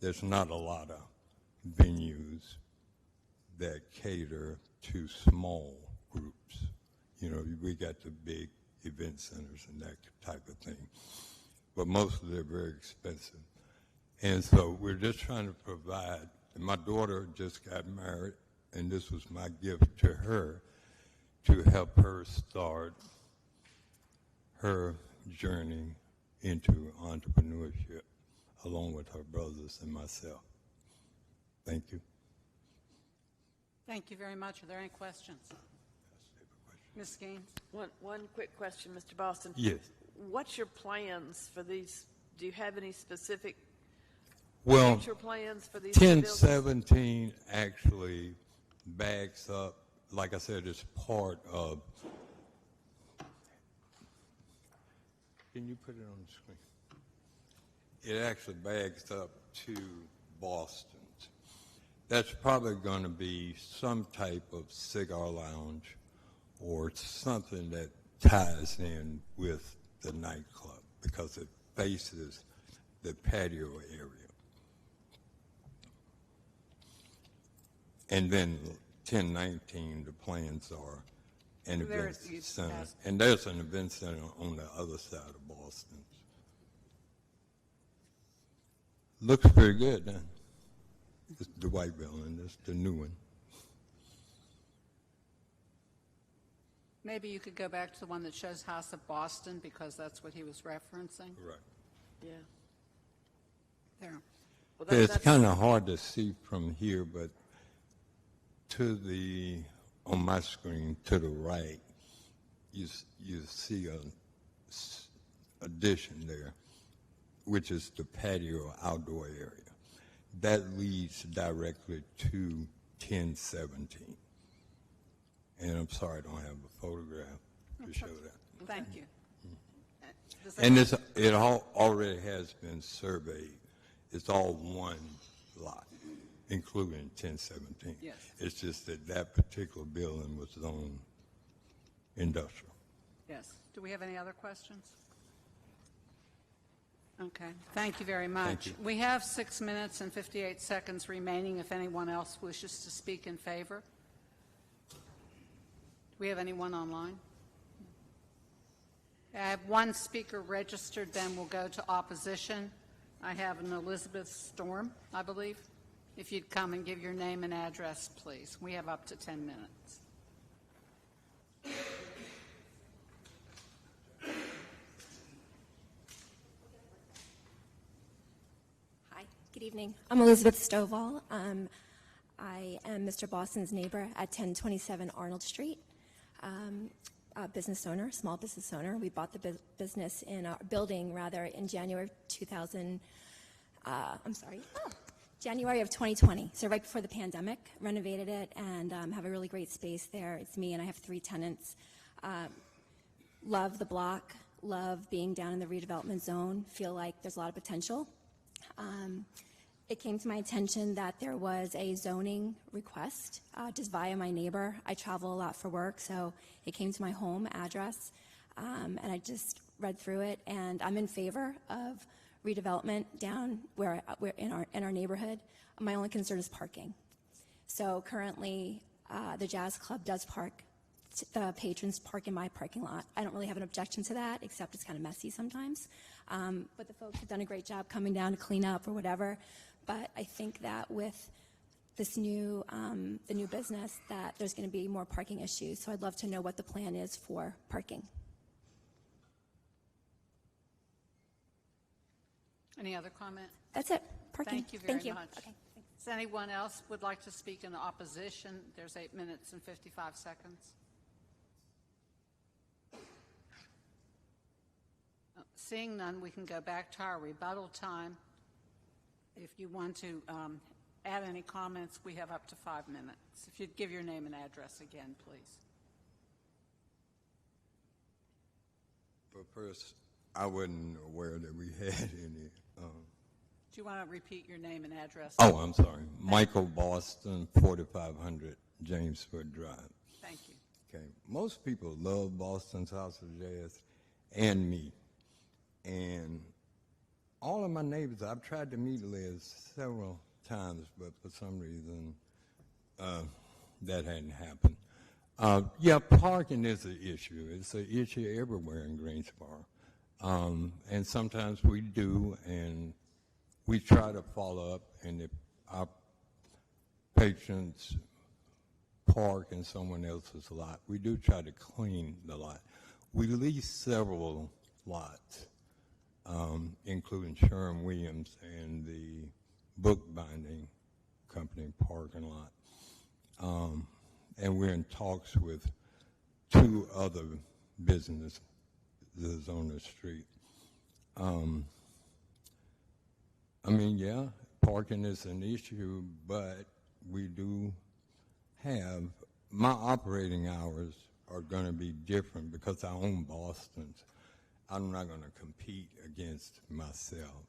there's not a lot of venues that cater to small groups. You know, we got the big event centers and that type of thing, but most of them are very expensive. And so we're just trying to provide, and my daughter just got married, and this was my gift to her to help her start her journey into entrepreneurship along with her brothers and myself. Thank you. Thank you very much. Are there any questions? Ms. Gaines? One quick question, Mr. Boston. Yes. What's your plans for these? Do you have any specific Well, future plans for these buildings? 1017 actually backs up, like I said, it's part of, can you put it on the screen? It actually backs up to Boston's. That's probably going to be some type of cigar lounge or something that ties in with the nightclub because it faces the patio area. And then 1019, the plans are an event center. And there's an event center on the other side of Boston. Looks pretty good, then. It's the white building, that's the new one. Maybe you could go back to the one that shows House of Boston because that's what he was referencing. Right. Yeah. There. Well, It's kind of hard to see from here, but to the, on my screen, to the right, you see an addition there, which is the patio outdoor area. That leads directly to 1017. And I'm sorry I don't have a photograph to show that. Thank you. And it already has been surveyed. It's all one lot, including 1017. Yes. It's just that that particular building was zoned industrial. Yes. Do we have any other questions? Okay. Thank you very much. you. We have 6 minutes and 58 seconds remaining if anyone else wishes to speak in favor. Do we have anyone online? I have one speaker registered, then we'll go to opposition. I have an Elizabeth Storm, I believe. If you'd come and give your name and address, please. We have up to 10 minutes. Hi, good evening. I'm Elizabeth Stovall. I am Mr. Boston's neighbor at 1027 Arnold Street. A business owner, small business owner. We bought the business in our building, rather, in January of 2020, so right before the pandemic. Renovated it and have a really great space there. It's me and I have 3 tenants. Love the block, love being down in the redevelopment zone, feel like there's a lot of potential. It came to my attention that there was a zoning request just via my neighbor. I travel a lot for work, so it came to my home address, and I just read through it, and I'm in favor of redevelopment down where in our neighborhood. My only concern is parking. So currently, the Jazz Club does park. The patrons park in my parking lot. I don't really have an objection to that, except it's kind of messy sometimes. But the folks have done a great job coming down to clean up or whatever. But I think that with this new, the new business, that there's going to be more parking issues. So I'd love to know what the plan is for parking. Any other comment? That's it. Parking. Thank you very Thank you. much. Okay. Does anyone else would like to speak in opposition? There's 8 minutes and 55 seconds. Seeing none, we can go back to our rebuttal time. If you want to add any comments, we have up to 5 minutes. If you'd give your name and address again, please. But first, I wasn't aware that we had any. Do you want to repeat your name and address? Oh, I'm sorry. Michael Boston, 4500 Jamesford Drive. Thank you. Okay. Most people love Boston's House of Jazz and me. And all of my neighbors, I've tried to meet Liz several times, but for some reason that hadn't happened. Yeah, parking is an issue. It's an issue everywhere in Greensboro. And sometimes we do, and we try to follow up, and if our patrons park in someone else's lot, we do try to clean the lot. We lease several lots, including Sherwin-Williams and the bookbinding company parking lot. And we're in talks with 2 other businesses on the street. I mean, yeah, parking is an issue, but we do have, my operating hours are going to be different because I own Boston's. I'm not going to compete against myself.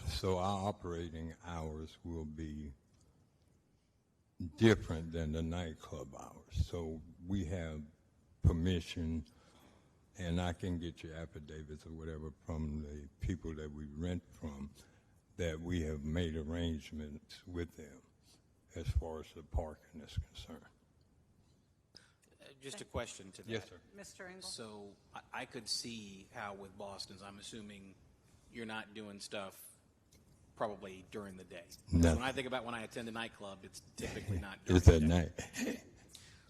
So our operating hours will be different than the nightclub hours. So we have permission, and I can get you affidavits or whatever from the people that we rent from, that we have made arrangements with them as far as the parking is concerned. Just a question to that. Yes, sir. Mr. Engel? So I could see how with Boston's, I'm assuming you're not doing stuff probably during the day. No. When I think about when I attend a nightclub, it's typically not during It's the at day. night.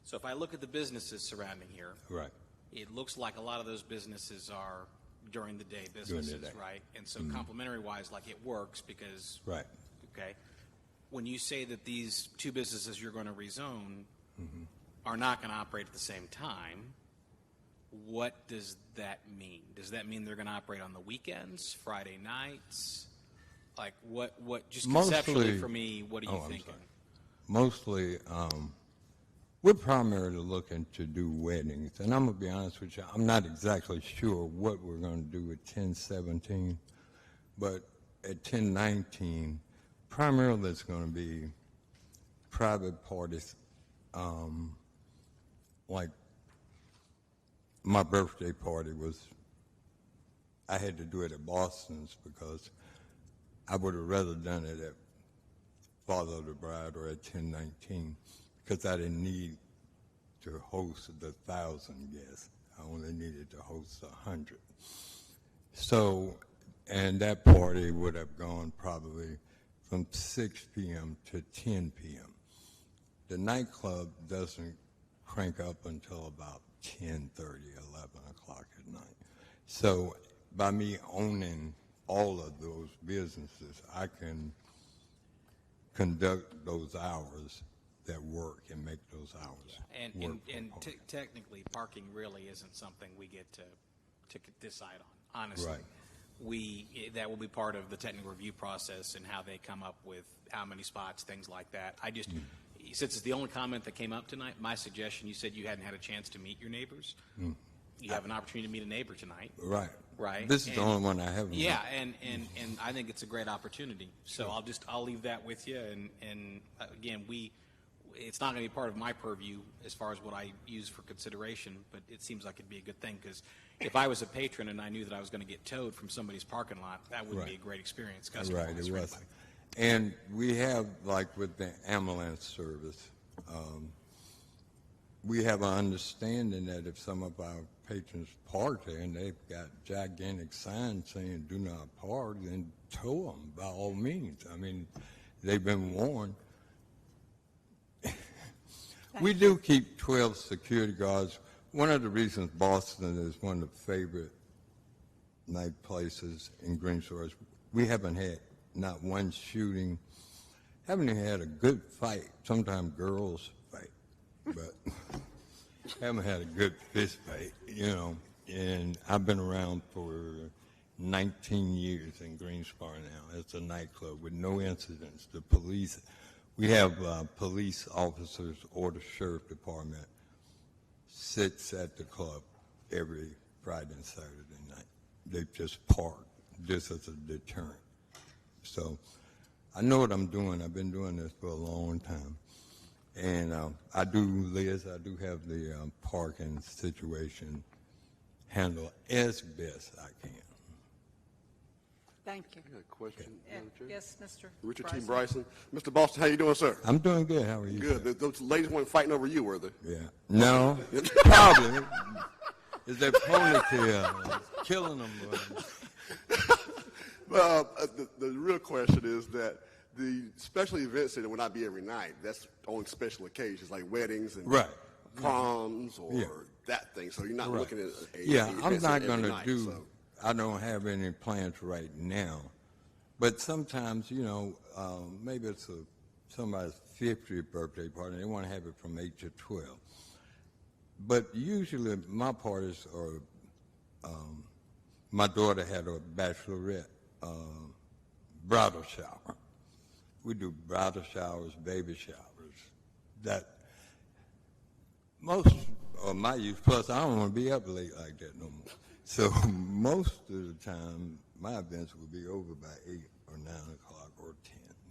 So if I look at the businesses surrounding here, Right. it looks like a lot of those businesses are during the day businesses, day. right? And so Mhm. complementary-wise, like it works because, Right. okay, when you say that these 2 businesses you're going to rezone Mm-hmm. are not going to operate at the same time, what does that mean? Does that mean they're going to operate on the weekends, Friday nights? Like what just conceptually for me, what are you I'm thinking? sorry. Mostly, we're primarily looking to do weddings. And I'm going to be honest with you, I'm not exactly sure what we're going to do with 1017. But at 1019, primarily it's going to be private parties, like my birthday party I had to do it at Boston's because I would have rather done it at Father of the Bride or at 1019 because I didn't need to host the 1,000 guests. I only needed to host 100. So, and that party would have gone probably from 6 p.m. to 10 p.m. The nightclub doesn't crank up until about 10:30, 11 o'clock at night. So by me owning all of those businesses, I can conduct those hours that work and make those hours work. And technically, parking really isn't something we get to decide on, honestly. Right. That will be part of the technical review process and how they come up with how many spots, things like that. I just, since it's the only comment that came up tonight, my suggestion, you said you hadn't had a chance to meet your neighbors. You have an opportunity to meet a neighbor tonight. Right. Right. This is the only one I haven't. Yeah, and I think it's a great opportunity. So I'll leave that with you. And again, it's not going to be part of my purview as far as what I use for consideration, but it seems like it'd be a good thing because if I was a patron and I knew that I was going to get towed from somebody's parking lot, that would be a great experience. Right, it was. And we have, like with the ambulance service, we have an understanding that if some of our patrons park there and they've got gigantic signs saying do not park, then tow them by all means. I mean, they've been warned. We do keep 12 security guards. One of the reasons Boston is one of the favorite night places in Greensboro is we haven't had not one shooting, haven't even had a good fight. Sometimes girls fight, but haven't had a good fist fight, you know. And I've been around for 19 years in Greensboro now. It's a nightclub with no incidents. The police, we have police officers or the sheriff department sits at the club every Friday and Saturday night. They just park just as a deterrent. So I know what I'm doing. I've been doing this for a long time. And I do have the parking situation handled as best I can. Thank you. I got a question, Madam Chair. Yes, Mr. Richard T. Bryson. Mr. Boston, how you doing, sir? I'm doing good. How are you? Good. Those ladies weren't fighting over you, were they? Yeah. No. Probably. Is that ponytail killing them? Well, the real question is that the special event center will not be every night. That's on special occasions like weddings and proms or that thing. So you're not looking at I'm not going to do. So. I don't have any plans right now, but sometimes maybe it's somebody's 50th birthday party. They want to have it from 8 to 12. But usually my parties are. My daughter had a bachelorette bridal shower. We do bridal showers, baby showers. That most of my youth, plus I don't want to be up late like that no more. So most of the time, my events will be over by 8 or 9 o'clock or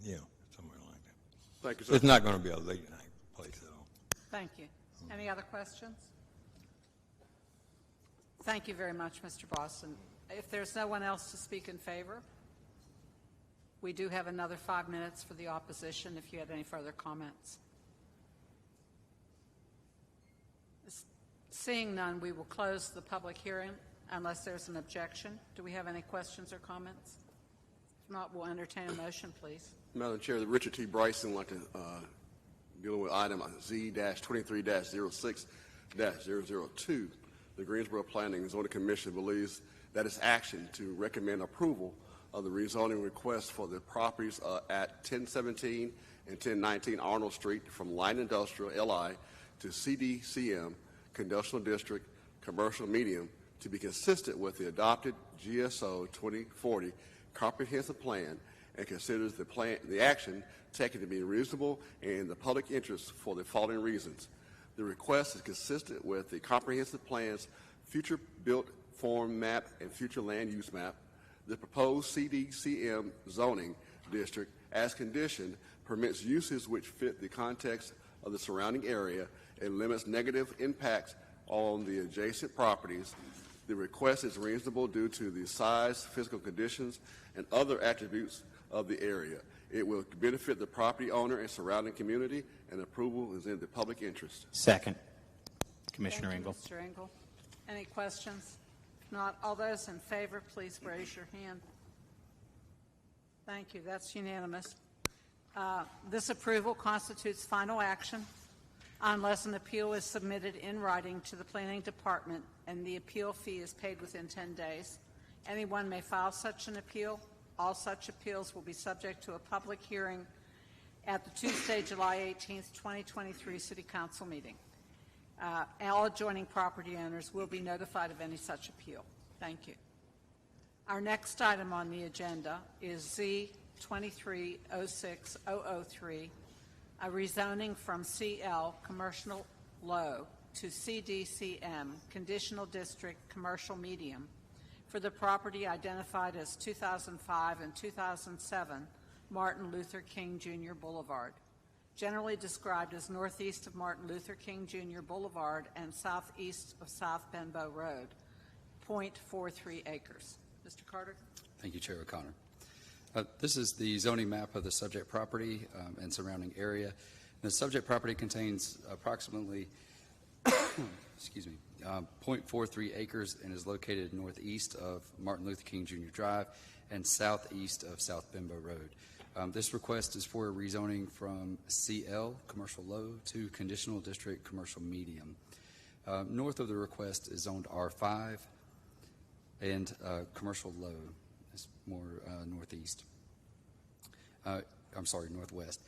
10, somewhere like that. Thank you, sir. It's not going to be a late night place at all. Thank you. Any other questions? Thank you very much, Mr. Boston. If there's no one else to speak in favor, we do have another 5 minutes for the opposition if you had any further comments. Seeing none, we will close the public hearing unless there's an objection. Do we have any questions or comments? If not, we'll entertain a motion, please. Madam Chair, Richard T. Bryson would like to dealing with item Z-23-06-002. The Greensboro Planning and Zoning Commission believes that its action to recommend approval of the rezoning request for the properties at 1017 and 1019 Arnold Street from Light Industrial LI to CDCM, Conditional District, Commercial Medium, to be consistent with the adopted GSO 2040 Comprehensive Plan and considers the action taken to be reasonable and in the public interest for the following reasons. The request is consistent with the Comprehensive Plan's future built form map and future land use map. The proposed CDCM zoning district, as conditioned, permits uses which fit the context of the surrounding area and limits negative impacts on the adjacent properties. The request is reasonable due to the size, physical conditions, and other attributes of the area. It will benefit the property owner and surrounding community, and approval is in the public interest. Second. Commissioner Thank you, Engel. Mr. Engel. Any questions? If not, all those in favor, please raise your hand. Thank you. That's unanimous. This approval constitutes final action unless an appeal is submitted in writing to the Planning Department and the appeal fee is paid within 10 days. Anyone may file such an appeal. All such appeals will be subject to a public hearing at the Tuesday, July 18th, 2023 City Council meeting. All adjoining property owners will be notified of any such appeal. Thank you. Our next item on the agenda is Z2306003, a rezoning from CL Commercial Low to CDCM Conditional District Commercial Medium for the property identified as 2005 and 2007 Martin Luther King Jr. Boulevard, generally described as northeast of Martin Luther King Jr. Boulevard and southeast of South Benbow Road, 0.43 acres. Mr. Carter? Thank you, Chair O'Connor. This is the zoning map of the subject property and surrounding area. The subject property contains approximately 0.43 acres and is located northeast of Martin Luther King Jr. Drive and southeast of South Benbow Road. This request is for a rezoning from CL, Commercial Low, to Conditional District Commercial Medium. North of the request is zoned R5, and Commercial Low is more northeast. I'm sorry, northwest.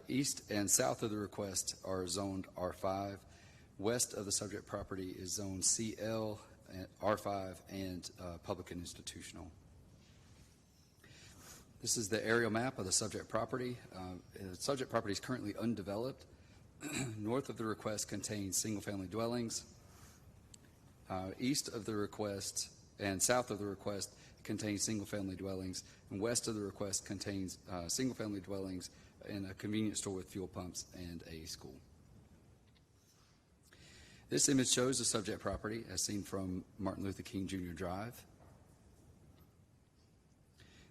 East and south of the request are zoned R5. West of the subject property is zoned CL, R5, and public and institutional. This is the aerial map of the subject property. The subject property is currently undeveloped. North of the request contains single-family dwellings. East of the request and south of the request contains single-family dwellings, and west of the request contains single-family dwellings and a convenience store with fuel pumps and a school. This image shows the subject property as seen from Martin Luther King Jr. Drive.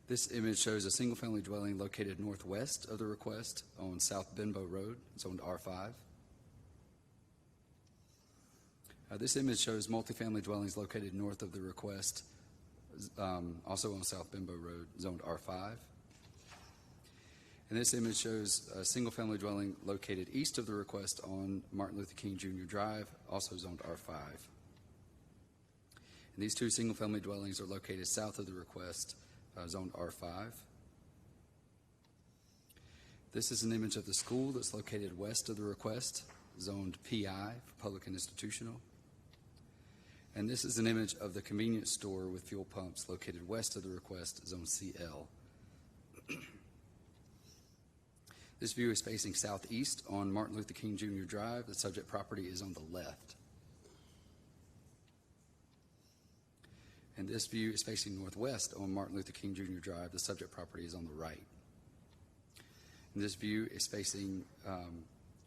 This image shows a single-family dwelling located northwest of the request on South Benbow Road, zoned R5. This image shows multifamily dwellings located north of the request, also on South Benbow Road, zoned R5. And this image shows a single-family dwelling located east of the request on Martin Luther King Jr. Drive, also zoned R5. And these two single-family dwellings are located south of the request, zoned R5. This is an image of the school that's located west of the request, zoned PI, for public and institutional. And this is an image of the convenience store with fuel pumps located west of the request, zone CL. This view is facing southeast on Martin Luther King Jr. Drive. The subject property is on the left. And this view is facing northwest on Martin Luther King Jr. Drive. The subject property is on the right. And this view is facing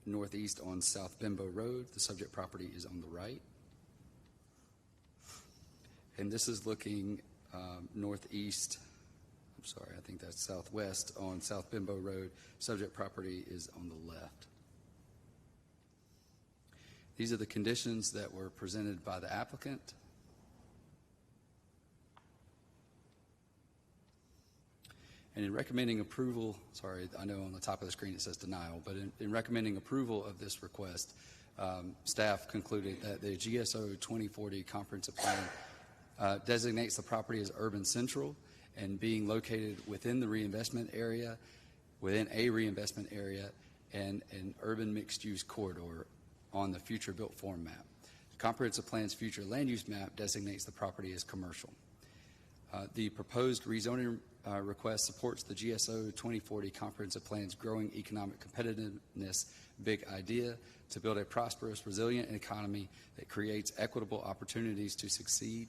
northeast on South Benbow Road. The subject property is on the right. And this is looking northeast, I'm sorry, I think that's southwest on South Benbow Road. Subject property is on the left. These are the conditions that were presented by the applicant. And in recommending approval, sorry, I know on the top of the screen it says denial, but in recommending approval of this request, staff concluded that the GSO 2040 comprehensive plan designates the property as urban central and being located within the reinvestment area, within a reinvestment area, and an urban mixed-use corridor on the future built form map. The comprehensive plan's future land use map designates the property as commercial. The proposed rezoning request supports the GSO 2040 comprehensive plan's growing economic competitiveness big idea to build a prosperous, resilient economy that creates equitable opportunities to succeed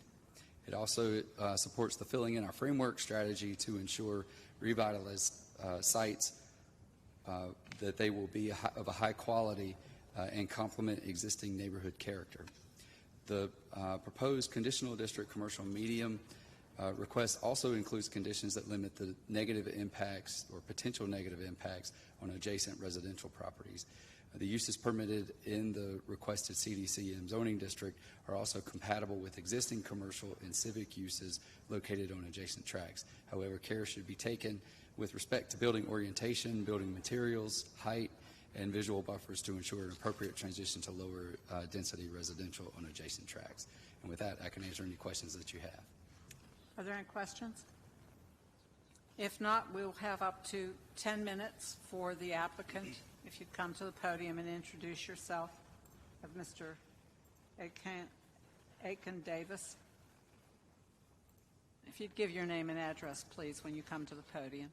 It also supports the filling in our framework strategy to ensure revitalized sites that they will be of a high quality and complement existing neighborhood character. The proposed conditional district commercial medium request also includes conditions that limit the negative impacts or potential negative impacts on adjacent residential properties. The uses permitted in the requested CDCM zoning district are also compatible with existing commercial and civic uses located on adjacent tracts. However, care should be taken with respect to building orientation, building materials, height, and visual buffers to ensure an appropriate transition to lower density residential on adjacent tracts. And with that, I can answer any questions that you have. Are there any questions? If not, we'll have up to 10 minutes for the applicant. If you'd come to the podium and introduce yourself, of Mr. Aiken Davis. If you'd give your name and address, please, when you come to the podium.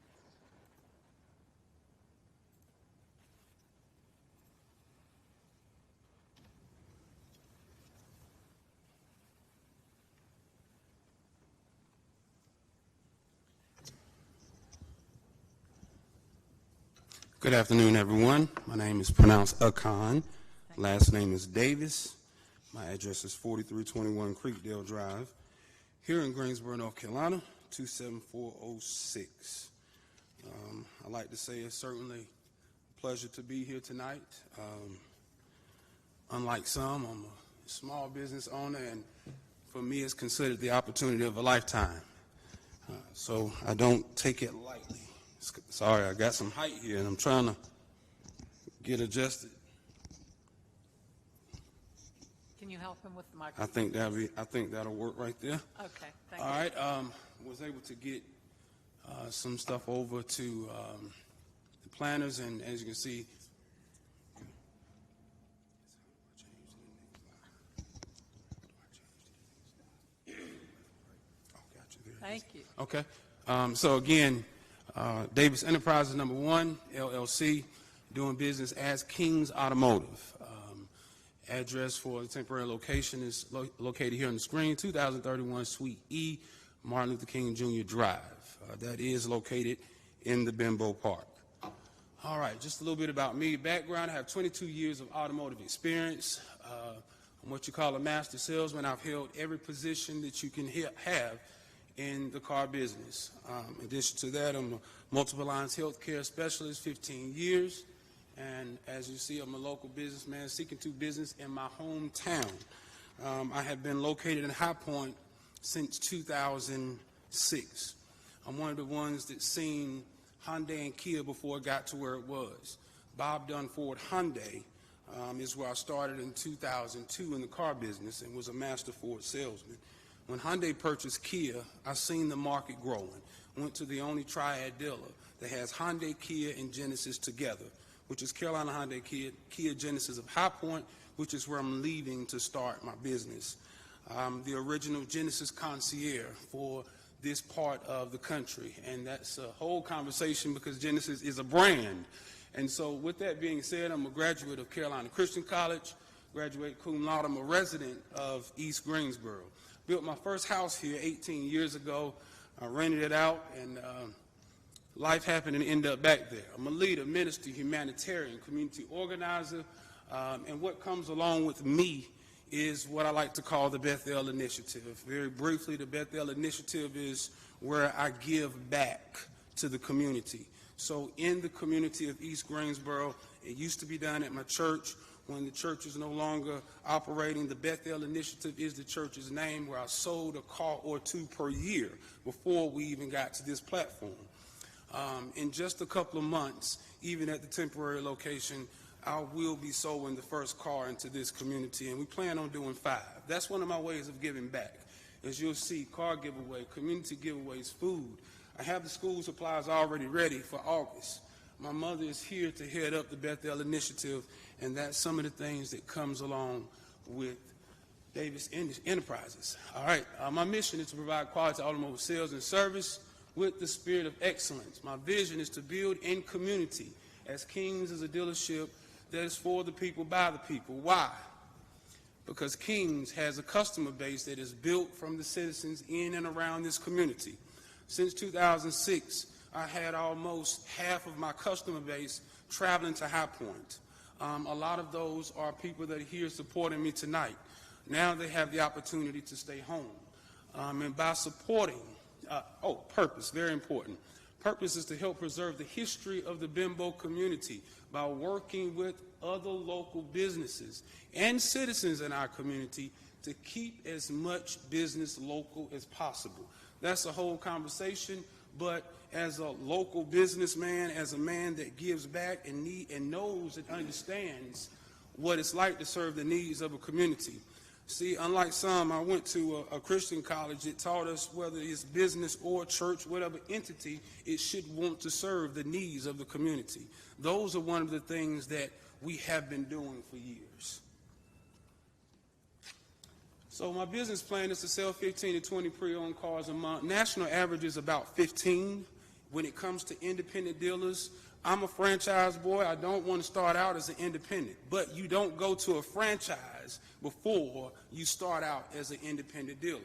Good afternoon, everyone. My name is pronounced Akon. Last name is Davis. My address is 4321 Creekdale Drive, here in Greensboro, North Carolina, 27406. I'd like to say it's certainly a pleasure to be here tonight. Unlike some, I'm a small business owner, and for me, it's considered the opportunity of a lifetime. So I don't take it lightly. Sorry, I got some height here, and I'm trying to get adjusted. Can you help him with the microphone? I think that'll work right there. Okay, thank you. All right, was able to get some stuff over to the planners, and as you can see, thank you. Okay, so again, Davis Enterprises #1 LLC, doing business as King's Automotive. Address for the temporary location is located here on the screen, 2031 Suite E, Martin Luther King Jr. Drive. That is located in the Bimbo Park. All right, just a little bit about me. Background, I have 22 years of automotive experience. I'm what you call a master salesman. I've held every position that you can have in the car business. In addition to that, I'm a multiple lines healthcare specialist, 15 years. And as you see, I'm a local businessman seeking to business in my hometown. I have been located in High Point since 2006. I'm one of the ones that seen Hyundai and Kia before it got to where it was. Bob Dunn Ford Hyundai is where I started in 2002 in the car business and was a master Ford salesman. When Hyundai purchased Kia, I seen the market growing. Went to the only triad dealer that has Hyundai, Kia, and Genesis together, which is Carolina Hyundai Kia Genesis of High Point, which is where I'm leaving to start my business. I'm the original Genesis concierge for this part of the country, and that's a whole conversation because Genesis is a brand. And so with that being said, I'm a graduate of Carolina Christian College, graduate cum laude. I'm a resident of East Greensboro. Built my first house here 18 years ago. I rented it out, and life happened and ended up back there. I'm a leader, minister, humanitarian, community organizer, and what comes along with me is what I like to call the Bethel Initiative. Very briefly, the Bethel Initiative is where I give back to the community. So in the community of East Greensboro, it used to be done at my church. When the church is no longer operating, the Bethel Initiative is the church's name, where I sold a car or two per year before we even got to this platform. In just a couple of months, even at the temporary location, I will be sowing the first car into this community, and we plan on doing 5. That's one of my ways of giving back. As you'll see, car giveaway, community giveaways, food. I have the school supplies already ready for August. My mother is here to head up the Bethel Initiative, and that's some of the things that comes along with Davis Enterprises. All right, my mission is to provide quality automotive sales and service with the spirit of excellence. My vision is to build in community, as King's is a dealership that is for the people, by the people. Why? because Kings has a customer base that is built from the citizens in and around this community. Since 2006, I had almost half of my customer base traveling to High Point. A lot of those are people that are here supporting me tonight. Now they have the opportunity to stay home. And by supporting, purpose, very important. Purpose is to help preserve the history of the Bimbo community by working with other local businesses and citizens in our community to keep as much business local as possible. That's a whole conversation, but as a local businessman, as a man that gives back and knows and understands what it's like to serve the needs of a community. See, unlike some, I went to a Christian college that taught us whether it's business or church, whatever entity, it should want to serve the needs of the community. Those are one of the things that we have been doing for years. So my business plan is to sell 15 to 20 pre-owned cars a month. National average is about 15. When it comes to independent dealers, I'm a franchise boy. I don't want to start out as an independent, but you don't go to a franchise before you start out as an independent dealer.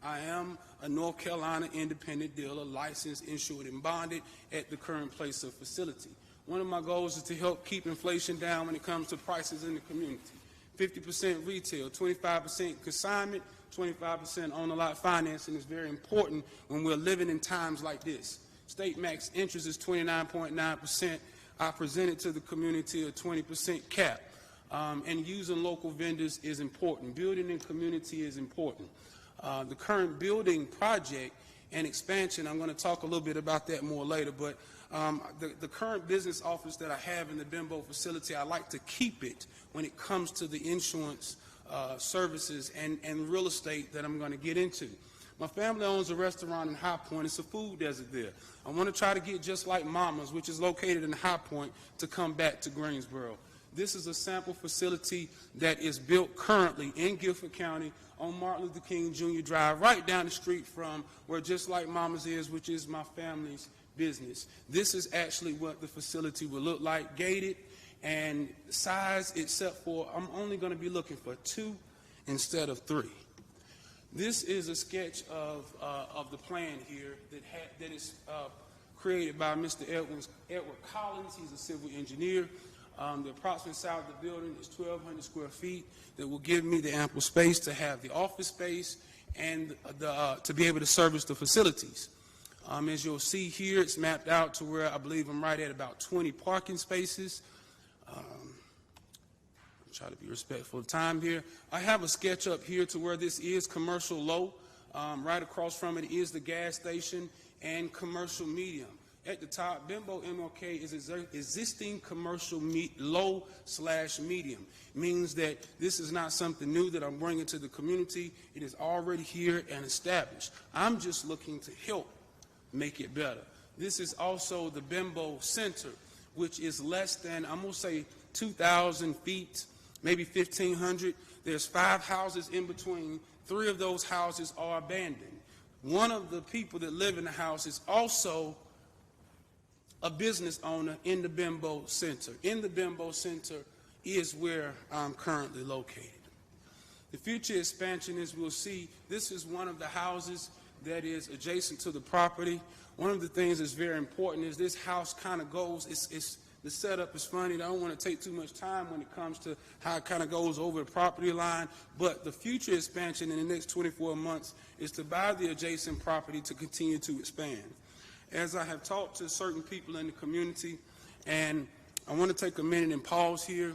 I am a North Carolina independent dealer, licensed, insured, and bonded at the current place of facility. One of my goals is to help keep inflation down when it comes to prices in the community. 50% retail, 25% consignment, 25% on-the-lot financing is very important when we're living in times like this. State max interest is 29.9%. I presented to the community a 20% cap. And using local vendors is important. Building in community is important. The current building project and expansion, I'm going to talk a little bit about that more later, but the current business office that I have in the Bimbo facility, I like to keep it when it comes to the insurance services and real estate that I'm going to get into. My family owns a restaurant in High Point. It's a food desert there. I want to try to get just like Mama's, which is located in High Point, to come back to Greensboro. This is a sample facility that is built currently in Guilford County on Martin Luther King Jr. Drive, right down the street from where Just Like Mama's is, which is my family's business. This is actually what the facility will look like, gated and size, except for I'm only going to be looking for 2 instead of 3. This is a sketch of the plan here that is created by Mr. Edward Collins. He's a civil engineer. The approximate size of the building is 1,200 square feet that will give me the ample space to have the office space and to be able to service the facilities. As you'll see here, it's mapped out to where I believe I'm right at about 20 parking spaces. Try to be respectful of time here. I have a sketch up here to where this is commercial low. Right across from it is the gas station and commercial medium. At the top, Bimbo MLK is existing commercial low/medium. Means that this is not something new that I'm bringing to the community. It is already here and established. I'm just looking to help make it better. This is also the Bimbo Center, which is less than, I'm going to say, 2,000 feet, maybe 1,500. There's 5 houses in between. 3 of those houses are abandoned. One of the people that live in the house is also a business owner in the Bimbo Center. In the Bimbo Center is where I'm currently located. The future expansion, as we'll see, this is one of the houses that is adjacent to the property. One of the things that's very important is this house kind of goes, the setup is funny. I don't want to take too much time when it comes to how it kind of goes over the property line, but the future expansion in the next 24 months is to buy the adjacent property to continue to expand. As I have talked to certain people in the community, and I want to take a minute and pause here.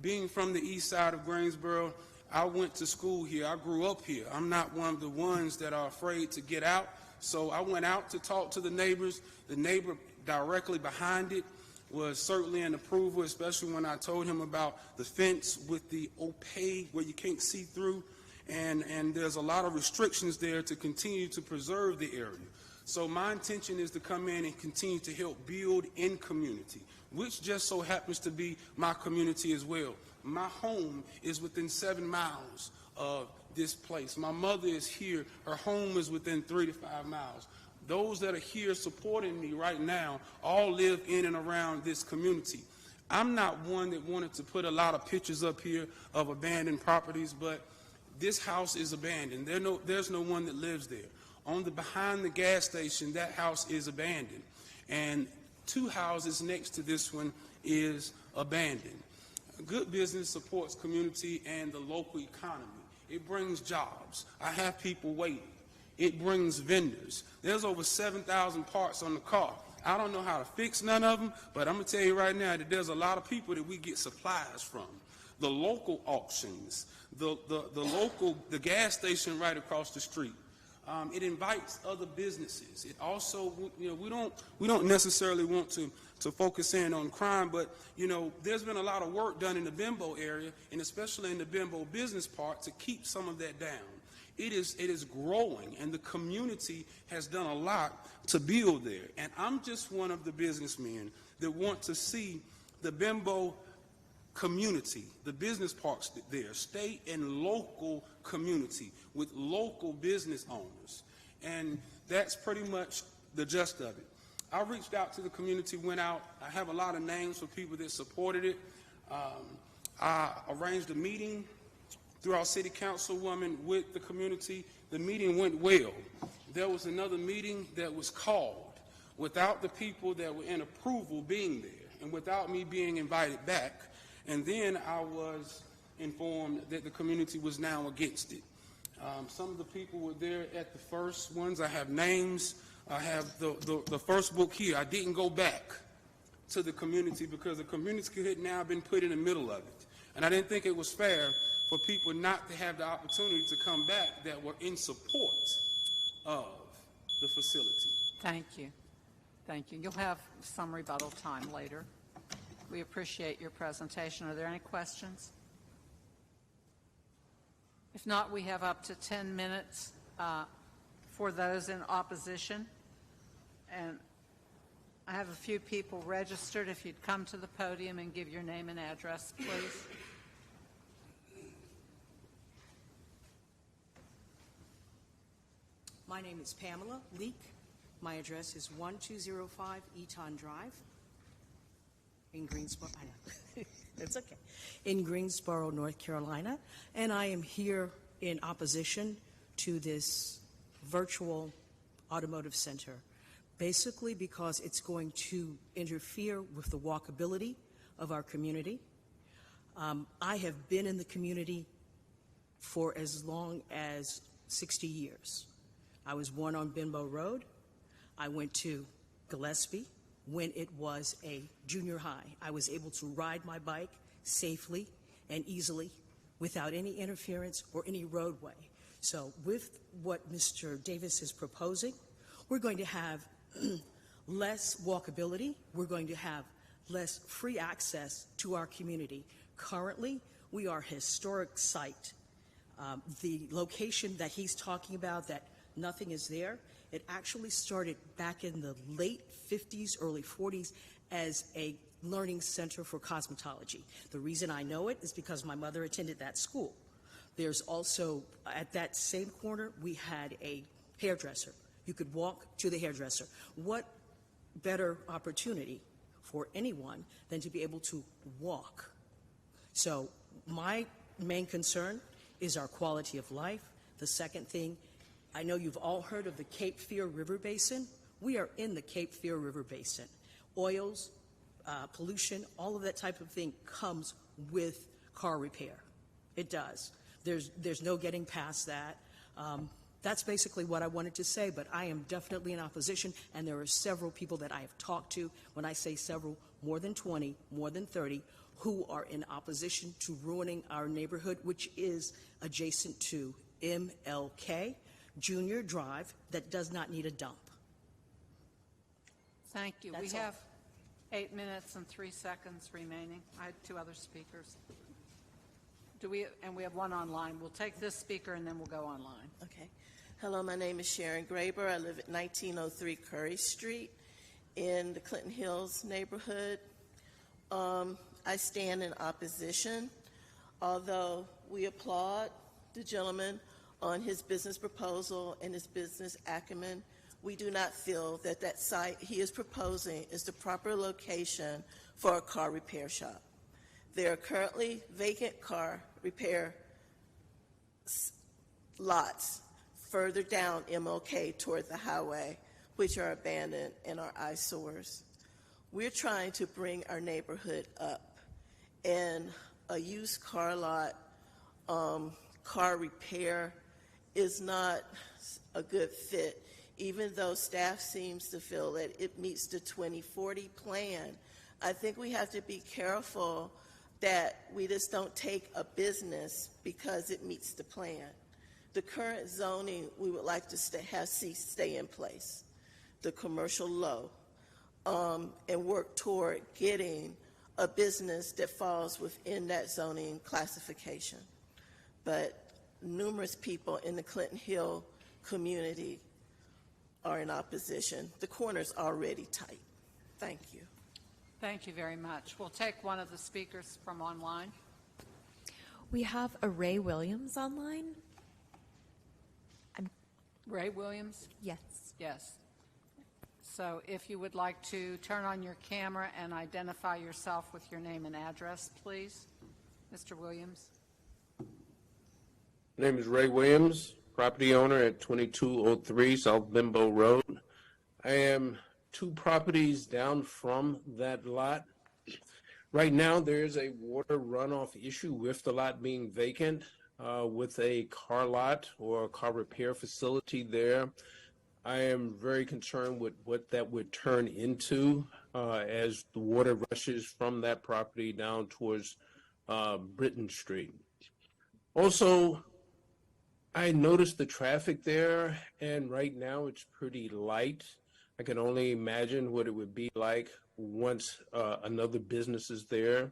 Being from the east side of Greensboro, I went to school here. I grew up here. I'm not one of the ones that are afraid to get out, so I went out to talk to the neighbors. The neighbor directly behind it was certainly an approval, especially when I told him about the fence with the opaque where you can't see through, and there's a lot of restrictions there to continue to preserve the area. So my intention is to come in and continue to help build in community, which just so happens to be my community as well. My home is within 7 miles of this place. My mother is here. Her home is within 3 to 5 miles. Those that are here supporting me right now all live in and around this community. I'm not one that wanted to put a lot of pictures up here of abandoned properties, but this house is abandoned. There's no one that lives there. Behind the gas station, that house is abandoned. And 2 houses next to this one is abandoned. Good business supports community and the local economy. It brings jobs. I have people waiting. It brings vendors. There's over 7,000 parts on the car. I don't know how to fix none of them, but I'm going to tell you right now that there's a lot of people that we get supplies from. The local auctions, the gas station right across the street. It invites other businesses. It also, we don't necessarily want to focus in on crime, but, there's been a lot of work done in the Bimbo area, and especially in the Bimbo business part, to keep some of that down. It is growing, and the community has done a lot to build there. And I'm just one of the businessmen that want to see the Bimbo community, the business parks there, state and local community with local business owners. And that's pretty much the gist of it. I reached out to the community, went out. I have a lot of names for people that supported it. I arranged a meeting through our city councilwoman with the community. The meeting went well. There was another meeting that was called without the people that were in approval being there and without me being invited back. And then I was informed that the community was now against it. Some of the people were there at the first ones. I have names. I have the first book here. I didn't go back to the community because the community had now been put in the middle of it. And I didn't think it was fair for people not to have the opportunity to come back that were in support of the facility. Thank you. Thank you. You'll have some rebuttal time later. We appreciate your presentation. Are there any questions? If not, we have up to 10 minutes for those in opposition. And I have a few people registered. If you'd come to the podium and give your name and address, please. My name is Pamela Leak. My address is 1205 Eton Drive in Greensboro. I know. It's okay. In Greensboro, North Carolina. And I am here in opposition to this virtual automotive center, basically because it's going to interfere with the walkability of our community. I have been in the community for as long as 60 years. I was born on Bimbo Road. I went to Gillespie when it was a junior high. I was able to ride my bike safely and easily without any interference or any roadway. So with what Mr. Davis is proposing, we're going to have less walkability. We're going to have less free access to our community. Currently, we are a historic site. The location that he's talking about, that nothing is there, it actually started back in the late 50s, early 40s as a learning center for cosmetology. The reason I know it is because my mother attended that school. There's also, at that same corner, we had a hairdresser. You could walk to the hairdresser. What better opportunity for anyone than to be able to walk? So my main concern is our quality of life. The second thing, I know you've all heard of the Cape Fear River Basin. We are in the Cape Fear River Basin. Oils, pollution, all of that type of thing comes with car repair. It does. There's no getting past that. That's basically what I wanted to say, but I am definitely in opposition, and there are several people that I have talked to, when I say several, more than 20, more than 30, who are in opposition to ruining our neighborhood, which is adjacent to MLK Junior Drive that does not need a dump. Thank you. That's we all. have 8 minutes and 3 seconds remaining. I had 2 other speakers. And we have one online. We'll take this speaker and then we'll go online. Okay. Hello, my name is Sharon Graber. I live at 1903 Curry Street in the Clinton Hills neighborhood. I stand in opposition, although we applaud the gentleman on his business proposal and his business acumen. we do not feel that that site he is proposing is the proper location for a car repair shop. There are currently vacant car repair lots further down MLK toward the highway, which are abandoned and are eyesores. We're trying to bring our neighborhood up, and a used car lot, car repair is not a good fit, even though staff seems to feel that it meets the 2040 plan. I think we have to be careful that we just don't take a business because it meets the plan. The current zoning we would like to stay in place, the commercial low, and work toward getting a business that falls within that zoning classification. But numerous people in the Clinton Hill community are in opposition. The corner's already tight. Thank you. Thank you very much. We'll take one of the speakers from online. We have a Ray Williams online. Ray Williams? Yes. Yes. So if you would like to turn on your camera and identify yourself with your name and address, please. Mr. Williams. My name is Ray Williams, property owner at 2203 South Bimbo Road. I am 2 properties down from that lot. Right now, there is a water runoff issue with the lot being vacant, with a car lot or a car repair facility there. I am very concerned with what that would turn into as the water rushes from that property down towards Britton Street. Also, I noticed the traffic there, and right now it's pretty light. I can only imagine what it would be like once another business is there.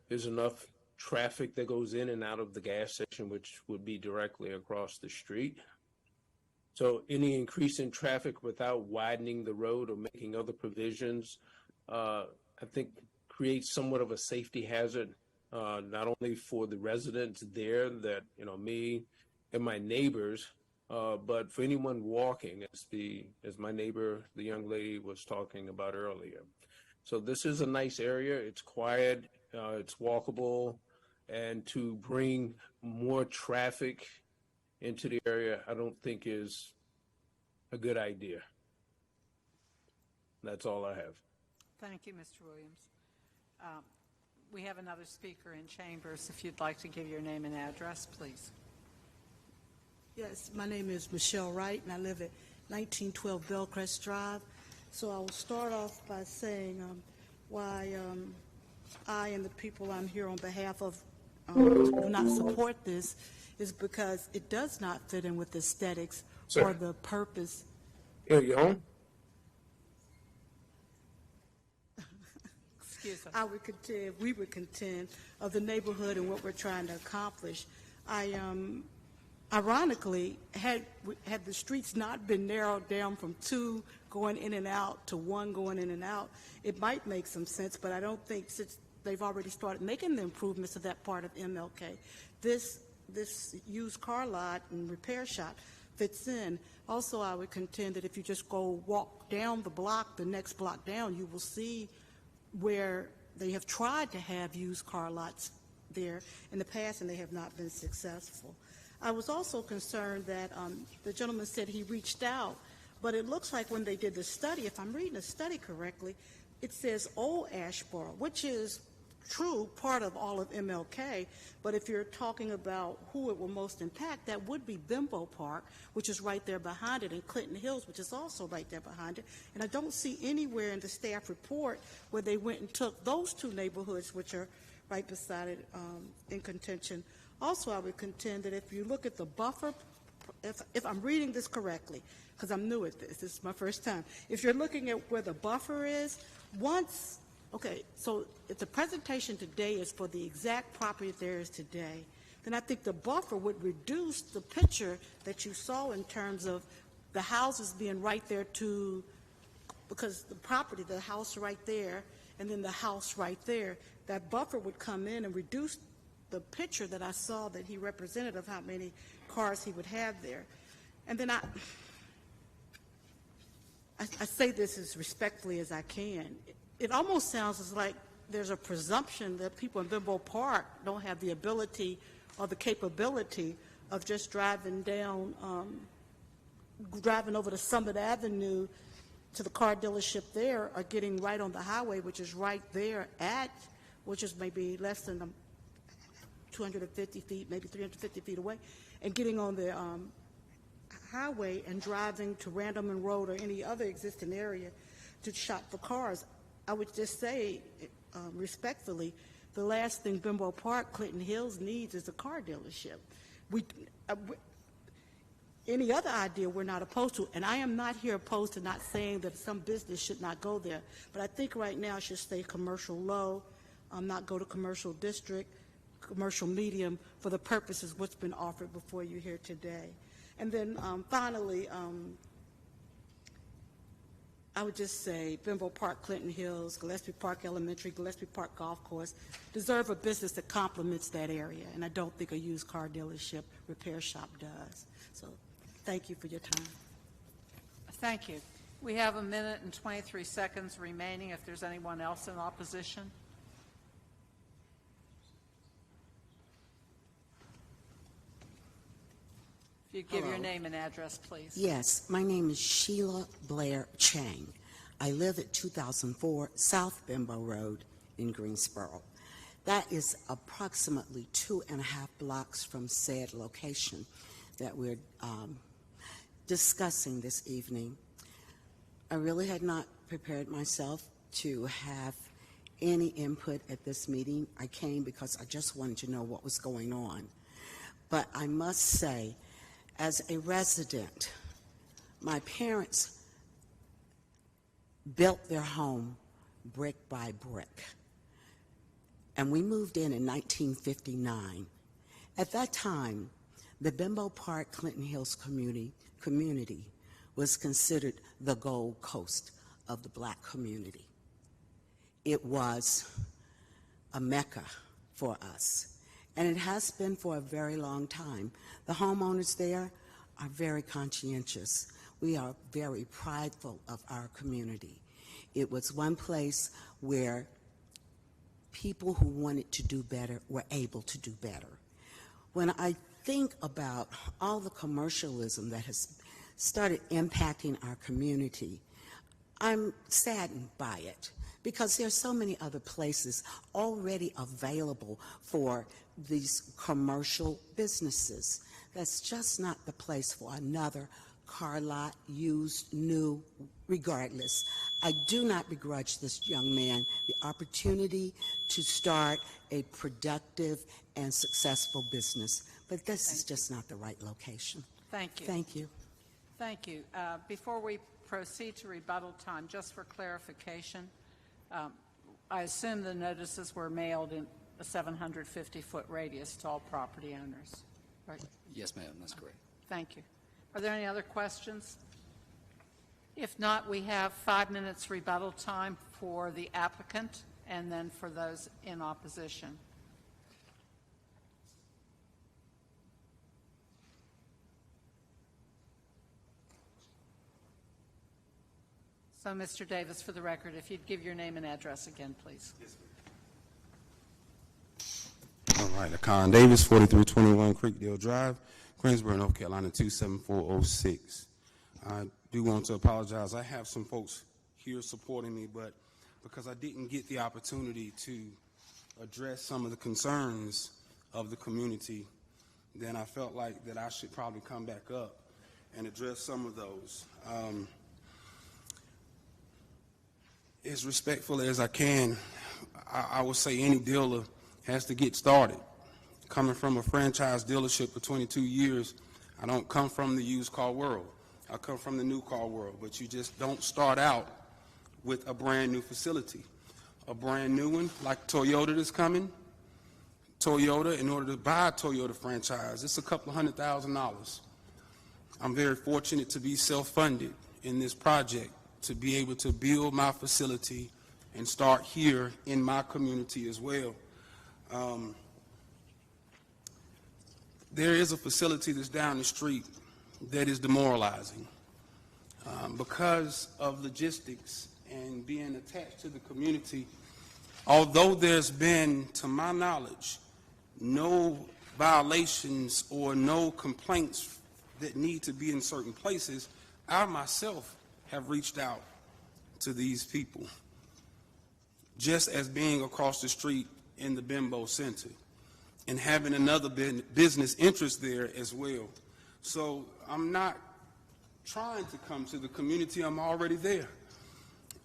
There's enough traffic that goes in and out of the gas station, which would be directly across the street. So any increase in traffic without widening the road or making other provisions, I think creates somewhat of a safety hazard, not only for the residents there that, me and my neighbors, but for anyone walking, as my neighbor, the young lady was talking about earlier. So this is a nice area. It's quiet, it's walkable, and to bring more traffic into the area, I don't think is a good idea. That's all I have. Thank you, Mr. Williams. We have another speaker in chambers. If you'd like to give your name and address, please. Yes, my name is Michelle Wright, and I live at 1912 Bellcrest Drive. So I will start off by saying why I and the people I'm here on behalf of do not support this is because it does not fit in with aesthetics or the purpose. Yeah, you home? Excuse us. We would contend of the neighborhood and what we're trying to accomplish. Ironically, had the streets not been narrowed down from 2 going in and out to 1 going in and out, it might make some sense, but I don't think, since they've already started making the improvements to that part of MLK, this used car lot and repair shop fits in. Also, I would contend that if you just go walk down the block, the next block down, you will see where they have tried to have used car lots there in the past, and they have not been successful. I was also concerned that the gentleman said he reached out, but it looks like when they did the study, if I'm reading the study correctly, it says Old Ashboro, which is true, part of all of MLK, but if you're talking about who it will most impact, that would be Bimbo Park, which is right there behind it, and Clinton Hills, which is also right there behind it. And I don't see anywhere in the staff report where they went and took those 2 neighborhoods, which are right beside it, in contention. Also, I would contend that if you look at the buffer, if I'm reading this correctly, because I'm new at this is my first time, if you're looking at where the buffer is, so if the presentation today is for the exact property there is today, then I think the buffer would reduce the picture that you saw in terms of the houses being right there because the property, the house right there, and then the house right there, that buffer would come in and reduce the picture that I saw that he represented of how many cars he would have there. And then I say this as respectfully as I can. It almost sounds as like there's a presumption that people in Bimbo Park don't have the ability or the capability of just driving down, driving over to Summit Avenue to the car dealership there, or getting right on the highway, which is right there which is maybe less than 250 feet, maybe 350 feet away, and getting on the highway and driving to Randleman Road or any other existing area to shop for cars. I would just say, respectfully, the last thing Bimbo Park, Clinton Hills needs is a car dealership. Any other idea we're not opposed to, and I am not here opposed to not saying that some business should not go there, but I think right now it should stay commercial low, not go to commercial district, commercial medium for the purposes what's been offered before you here today. And then finally, I would just say Bimbo Park, Clinton Hills, Gillespie Park Elementary, Gillespie Park Golf Course deserve a business that complements that area, and I don't think a used car dealership repair shop does. So thank you for your time. Thank you. We have 1 minute and 23 seconds remaining if there's anyone else in opposition. If you give your name and address, please. Yes, my name is Sheila Blair Chang. I live at 2004 South Bimbo Road in Greensboro. That is approximately 2.5 blocks from said location that we're discussing this evening. I really had not prepared myself to have any input at this meeting. I came because I just wanted to know what was going on. But I must say, as a resident, my parents built their home brick by brick. And we moved in 1959. At that time, the Bimbo Park Clinton Hills community was considered the Gold Coast of the black community. It was a mecca for us. And it has been for a very long time. The homeowners there are very conscientious. We are very prideful of our community. It was one place where people who wanted to do better were able to do better. When I think about all the commercialism that has started impacting our community, I'm saddened by it, because there are so many other places already available for these commercial businesses. That's just not the place for another car lot, used, new, regardless. I do not begrudge this young man the opportunity to start a productive and successful business, but this is just not the right location. Thank you. Thank you. Thank you. Before we proceed to rebuttal time, just for clarification, I assume the notices were mailed in a 750-foot radius to all property owners, right? Yes, ma'am, that's correct. Thank you. Are there any other questions? If not, we have 5 minutes rebuttal time for the applicant and then for those in opposition. So, Mr. Davis, for the record, if you'd give your name and address again, please. Yes, ma'am. All right, Akon Davis, 4321 Creekdale Drive, Greensboro, North Carolina, 27406. I do want to apologize. I have some folks here supporting me, but because I didn't get the opportunity to address some of the concerns of the community, then I felt like that I should probably come back up and address some of those. As respectfully as I can, I would say any dealer has to get started. Coming from a franchise dealership for 22 years, I don't come from the used car world. I come from the new car world, but you just don't start out with a brand new facility. A brand new one, like Toyota that's coming. Toyota, in order to buy a Toyota franchise, it's a couple of $100,000. I'm very fortunate to be self-funded in this project, to be able to build my facility and start here in my community as well. There is a facility that's down the street that is demoralizing. Because of logistics and being attached to the community, although there's been, to my knowledge, no violations or no complaints that need to be in certain places, I myself have reached out to these people, just as being across the street in the Bimbo Center and having another business interest there as well. So I'm not trying to come to the community, I'm already there.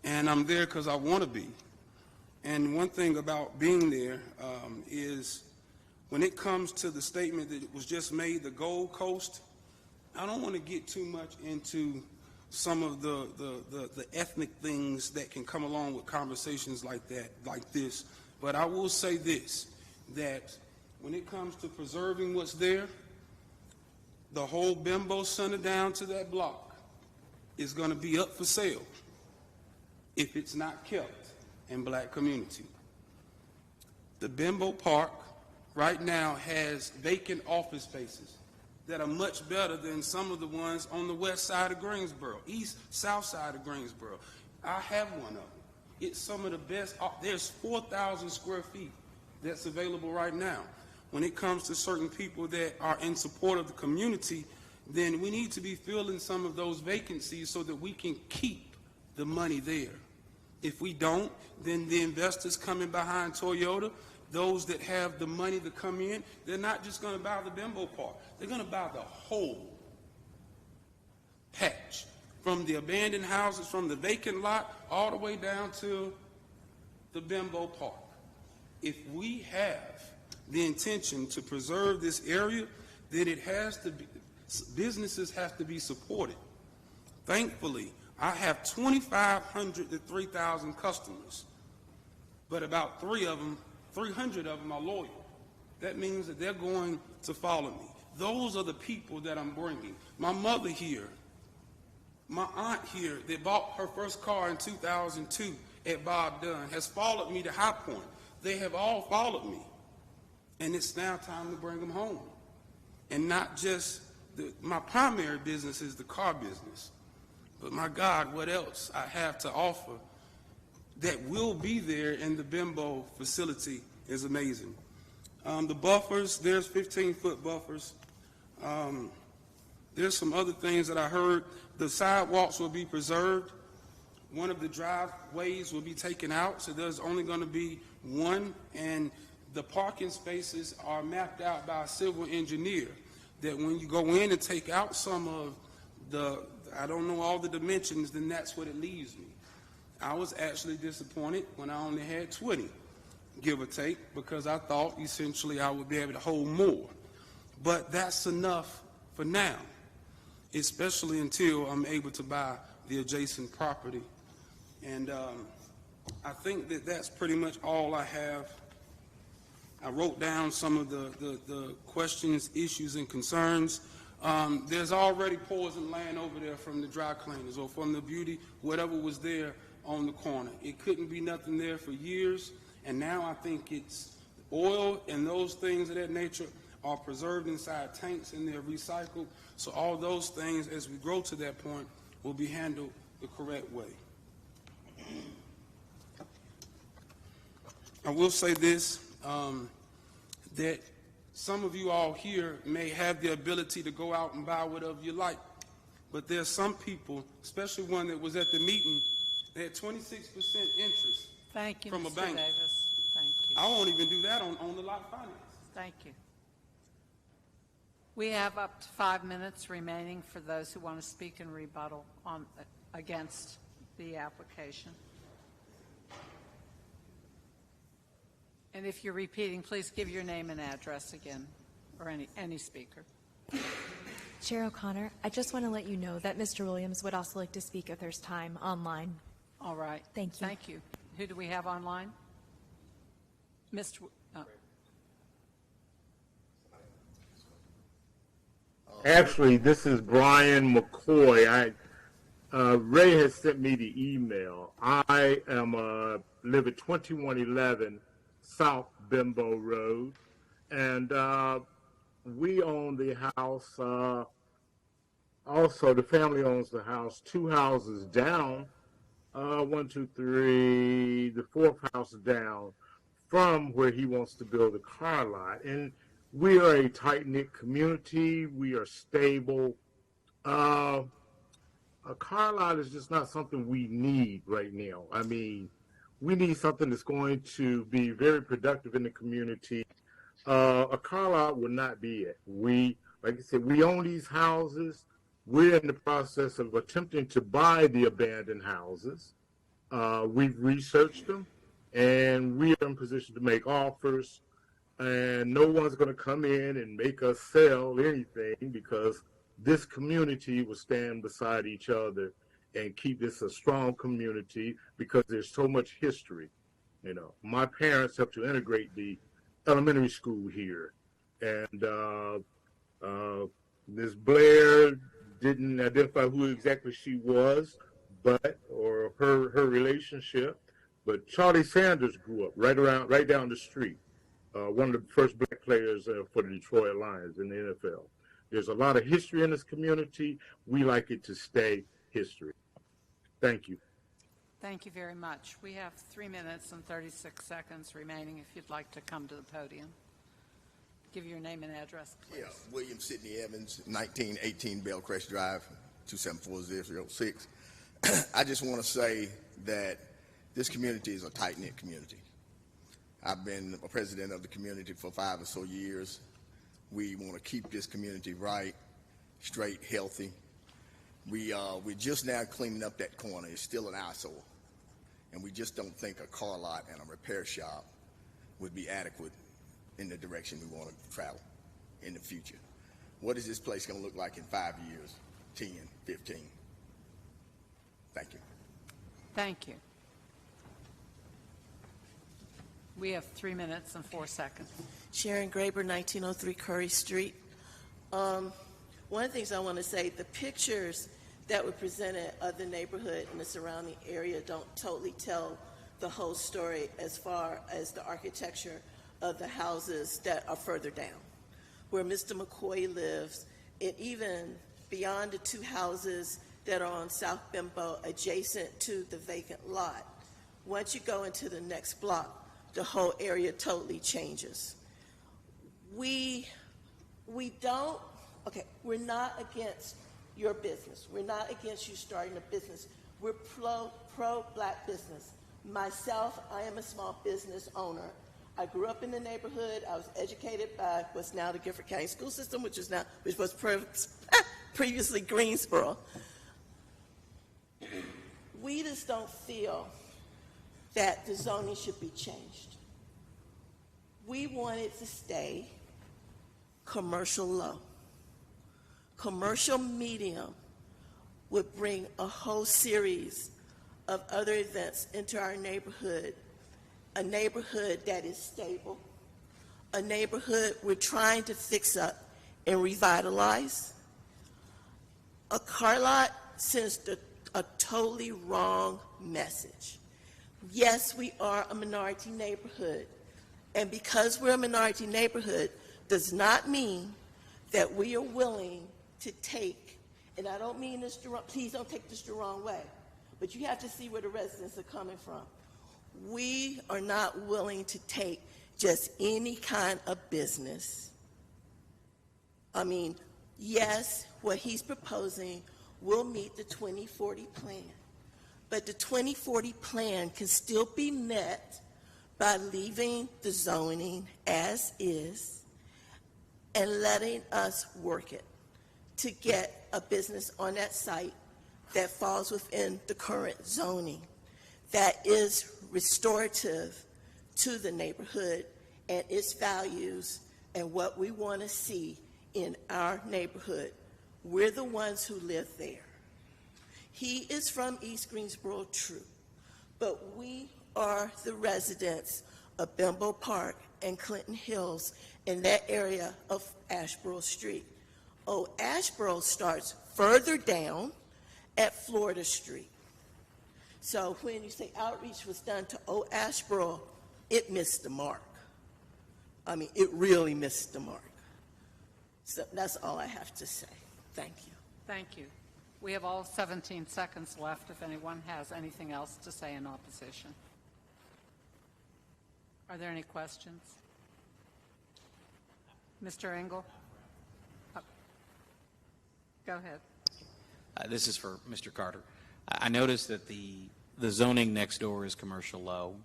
And I'm there because I want to be. And one thing about being there is when it comes to the statement that was just made, the Gold Coast, I don't want to get too much into some of the ethnic things that can come along with conversations like that, like this. But I will say this, that when it comes to preserving what's there, the whole Bimbo Center down to that block is going to be up for sale if it's not kept in black community. The Bimbo Park right now has vacant office spaces that are much better than some of the ones on the west side of Greensboro, south side of Greensboro. I have one of them. It's some of the best. There's 4,000 square feet that's available right now. When it comes to certain people that are in support of the community, then we need to be filling some of those vacancies so that we can keep the money there. If we don't, then the investors coming behind Toyota, those that have the money to come in, they're not just going to buy the Bimbo Park. They're going to buy the whole patch, from the abandoned houses, from the vacant lot, all the way down to the Bimbo Park. If we have the intention to preserve this area, then it has to be, businesses have to be supported. Thankfully, I have 2,500 to 3,000 customers, but about 300 of them are loyal. That means that they're going to follow me. Those are the people that I'm bringing. My mother here, my aunt here that bought her first car in 2002 at Bob Dunn has followed me to High Point. They have all followed me. And it's now time to bring them home. And not just, my primary business is the car business. But my God, what else I have to offer that will be there in the Bimbo facility is amazing. The buffers, there's 15-foot buffers. There's some other things that I heard. The sidewalks will be preserved. One of the driveways will be taken out, so there's only going to be one, and the parking spaces are mapped out by a civil engineer that when you go in and take out some of the, I don't know all the dimensions, then that's what it leaves me. I was actually disappointed when I only had 20, give or take, because I thought essentially I would be able to hold more. But that's enough for now, especially until I'm able to buy the adjacent property. And I think that that's pretty much all I have. I wrote down some of the questions, issues, and concerns. There's already poison land over there from the dry cleaners or from the beauty, whatever was there on the corner. It couldn't be nothing there for years, and now I think it's oil and those things of that nature are preserved inside tanks and they're recycled. So all those things, as we grow to that point, will be handled the correct way. I will say this, that some of you all here may have the ability to go out and buy whatever you like, but there's some people, especially one that was at the meeting, they had 26% interest. Thank you, from a Mr. bank. Davis. Thank you. I won't even do that on the lot finance. Thank you. We have up to 5 minutes remaining for those who want to speak in rebuttal on against the application. And if you're repeating, please give your name and address again, or any speaker. Chair O'Connor, I just want to let you know that Mr. Williams would also like to speak if there's time online. All right. Thank you. Thank you. Who do we have online? Mr. Actually, this is Brian McCoy. Ray has sent me the email. I am live at 2111 South Bimbo Road, and we own the house Also, the family owns the house 2 houses down, one, two, three, the fourth house down from where he wants to build a car lot. And we are a tight-knit community. We are stable. Uh, a car lot is just not something we need right now. I mean, we need something that's going to be very productive in the community. A car lot would not be it. Like I said, we own these houses. We're in the process of attempting to buy the abandoned houses. We've researched them, and we are in position to make offers. And no one's going to come in and make us sell anything, because this community will stand beside each other and keep this a strong community, because there's so much history. You know, my parents helped to integrate the elementary school here, and Ms. Blair didn't identify who exactly she was, or her relationship, but Charlie Sanders grew up right down the street. One of the first black players for the Detroit Lions in the NFL. There's a lot of history in this community. We like it to stay history. Thank you. Thank you very much. We have 3 minutes and 36 seconds remaining if you'd like to come to the podium. Give your name and address, please. Yeah, William Sidney Evans, 1918 Bellcrest Drive, 274-006. I just want to say that this community is a tight-knit community. I've been a president of the community for 5 or so years. We want to keep this community right, straight, healthy. We're just now cleaning up that corner. It's still an eyesore. And we just don't think a car lot and a repair shop would be adequate in the direction we want to travel in the future. What is this place going to look like in 5 years, 10, 15? Thank you. Thank you. We have 3 minutes and 4 seconds. Sharon Graber, 1903 Curry Street. One of the things I want to say, the pictures that were presented of the neighborhood and the surrounding area don't totally tell the whole story as far as the architecture of the houses that are further down, where Mr. McCoy lives, and even beyond the 2 houses that are on South Bimbo adjacent to the vacant lot. Once you go into the next block, the whole area totally changes. We're not against your business. We're not against you starting a business. We're pro-black business. Myself, I am a small business owner. I grew up in the neighborhood. I was educated by what's now the Gifford County School System, which was previously Greensboro. We just don't feel that the zoning should be changed. We want it to stay commercial low. Commercial medium would bring a whole series of other events into our neighborhood, a neighborhood that is stable, a neighborhood we're trying to fix up and revitalize. A car lot sends a totally wrong message. Yes, we are a minority neighborhood, and because we're a minority neighborhood does not mean that we are willing to take, and I don't mean this, please don't take this the wrong way, but you have to see where the residents are coming from. We are not willing to take just any kind of business. I mean, yes, what he's proposing will meet the 2040 plan, but the 2040 plan can still be met by leaving the zoning as is and letting us work it to get a business on that site that falls within the current zoning, that is restorative to the neighborhood and its values and what we want to see in our neighborhood. We're the ones who live there. He is from East Greensboro, true, but we are the residents of Bimbo Park and Clinton Hills in that area of Ashboro Street. Old Ashboro starts further down at Florida Street. So when you say outreach was done to Old Ashboro, it missed the mark. I mean, it really missed the mark. So that's all I have to say. Thank you. Thank you. We have all 17 seconds left if anyone has anything else to say in opposition. Are there any questions? Mr. Engel? Go ahead. This is for Mr. Carter. I noticed that the zoning next door is commercial low.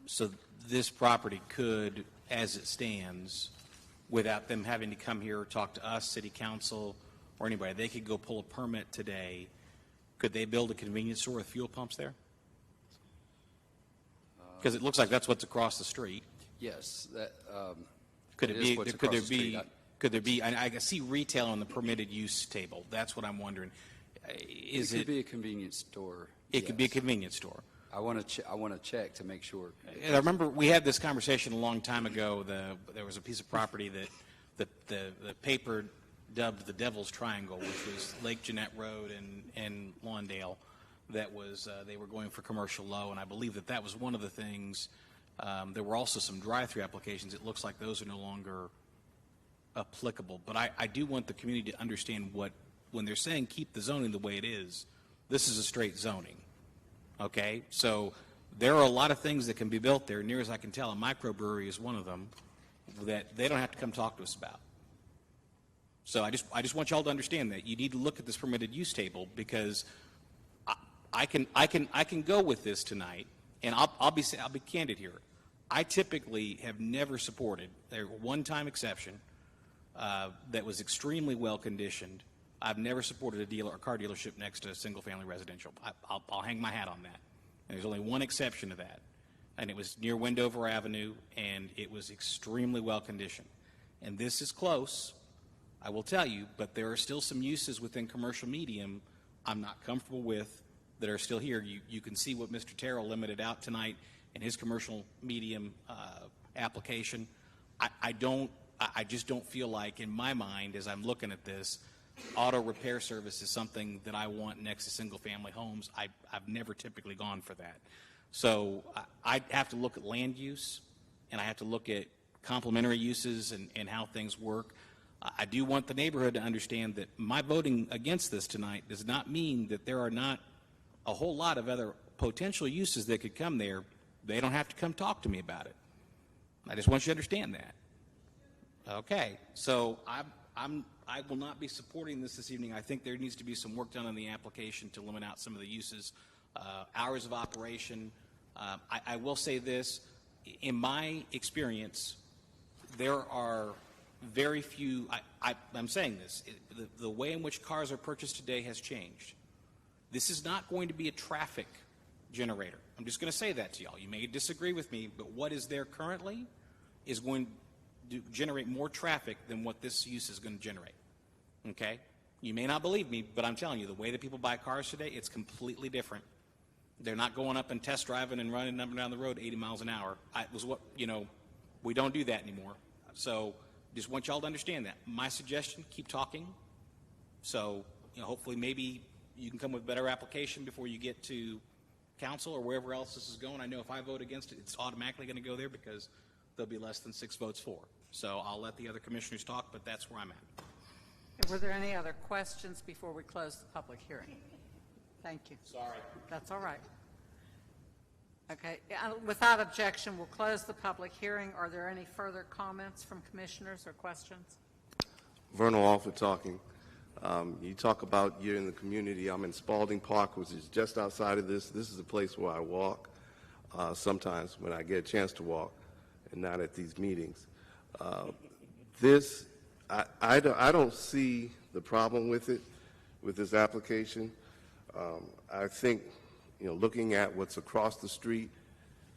So this property could, as it stands, without them having to come here or talk to us, city council, or anybody, they could go pull a permit today. Could they build a convenience store with fuel pumps there? Because it looks like that's what's across the street. Yes, that, Could it is be, what's could across there the street. be, could there be, I see retail on the permitted use table. That's what I'm wondering. Is It it? could be a convenience store. It could be a yes. convenience store. I want to check to make sure. And I remember we had this conversation a long time ago. There was a piece of property that the paper dubbed the Devil's Triangle, which was Lake Jeanette Road and Lawndale. That was they were going for commercial low, and I believe that was one of the things. There were also some drive-through applications. It looks like those are no longer applicable. But I do want the community to understand when they're saying keep the zoning the way it is, this is a straight zoning. Okay? So there are a lot of things that can be built there. Near as I can tell, a microbrewery is one of them that they don't have to come talk to us about. So I just want y'all to understand that you need to look at this permitted use table, because I can go with this tonight, and I'll be candid here. I typically have never supported a one-time exception that was extremely well conditioned. I've never supported a car dealership next to a single-family residential. I'll hang my hat on that. And there's only one exception to that, and it was near Wendover Avenue, and it was extremely well conditioned. And this is close, I will tell you, but there are still some uses within commercial medium I'm not comfortable with that are still here. You can see what Mr. Terrell limited out tonight in his commercial medium application. I just don't feel like, in my mind, as I'm looking at this, auto repair service is something that I want next to single-family homes. I've never typically gone for that. So I have to look at land use, and I have to look at complementary uses and how things work. I do want the neighborhood to understand that my voting against this tonight does not mean that there are not a whole lot of other potential uses that could come there. They don't have to come talk to me about it. I just want you to understand that. Okay, so I will not be supporting this evening. I think there needs to be some work done on the application to limit out some of the uses, hours of operation. I will say this, in my experience, there are very few, I'm saying this, the way in which cars are purchased today has changed. This is not going to be a traffic generator. I'm just going to say that to y'all. You may disagree with me, but what is there currently is going to generate more traffic than what this use is going to generate. Okay? You may not believe me, but I'm telling you, the way that people buy cars today, it's completely different. They're not going up and test driving and running up and down the road 80 miles an hour. We don't do that anymore. So just want y'all to understand that. My suggestion, keep talking. So, hopefully maybe you can come with a better application before you get to council or wherever else this is going. I know if I vote against it, it's automatically going to go there because there'll be less than 6 votes for. So I'll let the other commissioners talk, but that's where I'm at. Were there any other questions before we close the public hearing? Thank you. Sorry. That's all right. Okay, without objection, we'll close the public hearing. Are there any further comments from commissioners or questions? Vernal Alford talking. You talk about you're in the community. I'm in Spalding Park, which is just outside of this. This is a place where I walk sometimes when I get a chance to walk, and not at these meetings. I don't see the problem with it, with this application. I think, looking at what's across the street,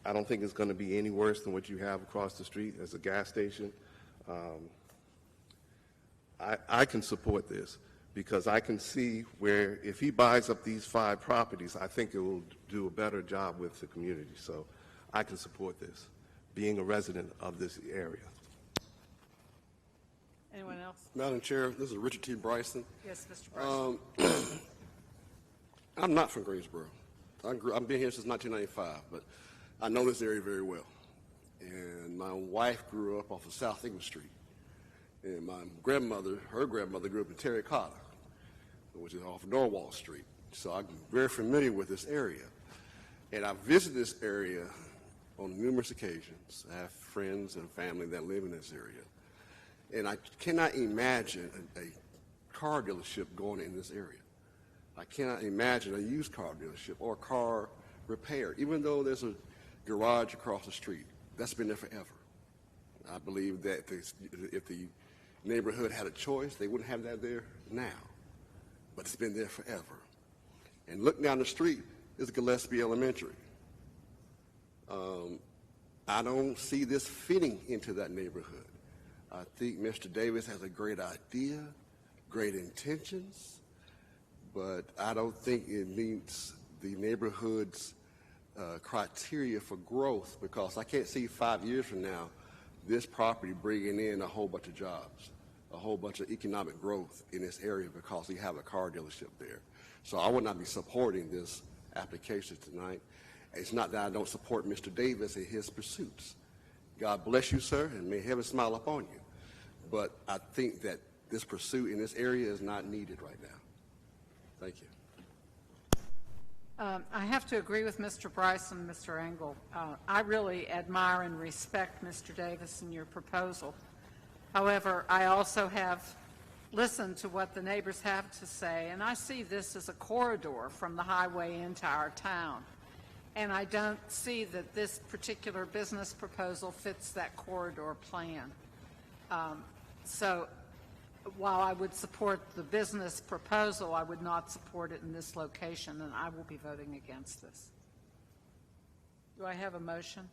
I don't think it's going to be any worse than what you have across the street as a gas station. I can support this because I can see where if he buys up these 5 properties, I think it will do a better job with the community. So I can support this, being a resident of this area. Anyone else? Madam Chair, this is Richard T. Bryson. Yes, Mr. Bryson. I'm not from Greensboro. I've been here since 1995, but I know this area very well. And my wife grew up off of South English Street. And my grandmother, her grandmother, grew up in Terracotta, which is off Norwalk Street. So I'm very familiar with this area. And I've visited this area on numerous occasions. I have friends and family that live in this area. And I cannot imagine a car dealership going in this area. I cannot imagine a used car dealership or a car repair, even though there's a garage across the street. That's been there forever. I believe that if the neighborhood had a choice, they wouldn't have that there now. But it's been there forever. And look down the street is Gillespie Elementary. I don't see this fitting into that neighborhood. I think Mr. Davis has a great idea, great intentions, but I don't think it meets the neighborhood's criteria for growth, because I can't see 5 years from now this property bringing in a whole bunch of jobs, a whole bunch of economic growth in this area because we have a car dealership there. So I would not be supporting this application tonight. It's not that I don't support Mr. Davis and his pursuits. God bless you, sir, and may heaven smile upon you. But I think that this pursuit in this area is not needed right now. Thank you. I have to agree with Mr. Bryce and Mr. Engel. I really admire and respect Mr. Davis and your proposal. However, I also have listened to what the neighbors have to say, and I see this as a corridor from the highway into our town. And I don't see that this particular business proposal fits that corridor plan. So while I would support the business proposal, I would not support it in this location, and I will be voting against this. Do I have a motion?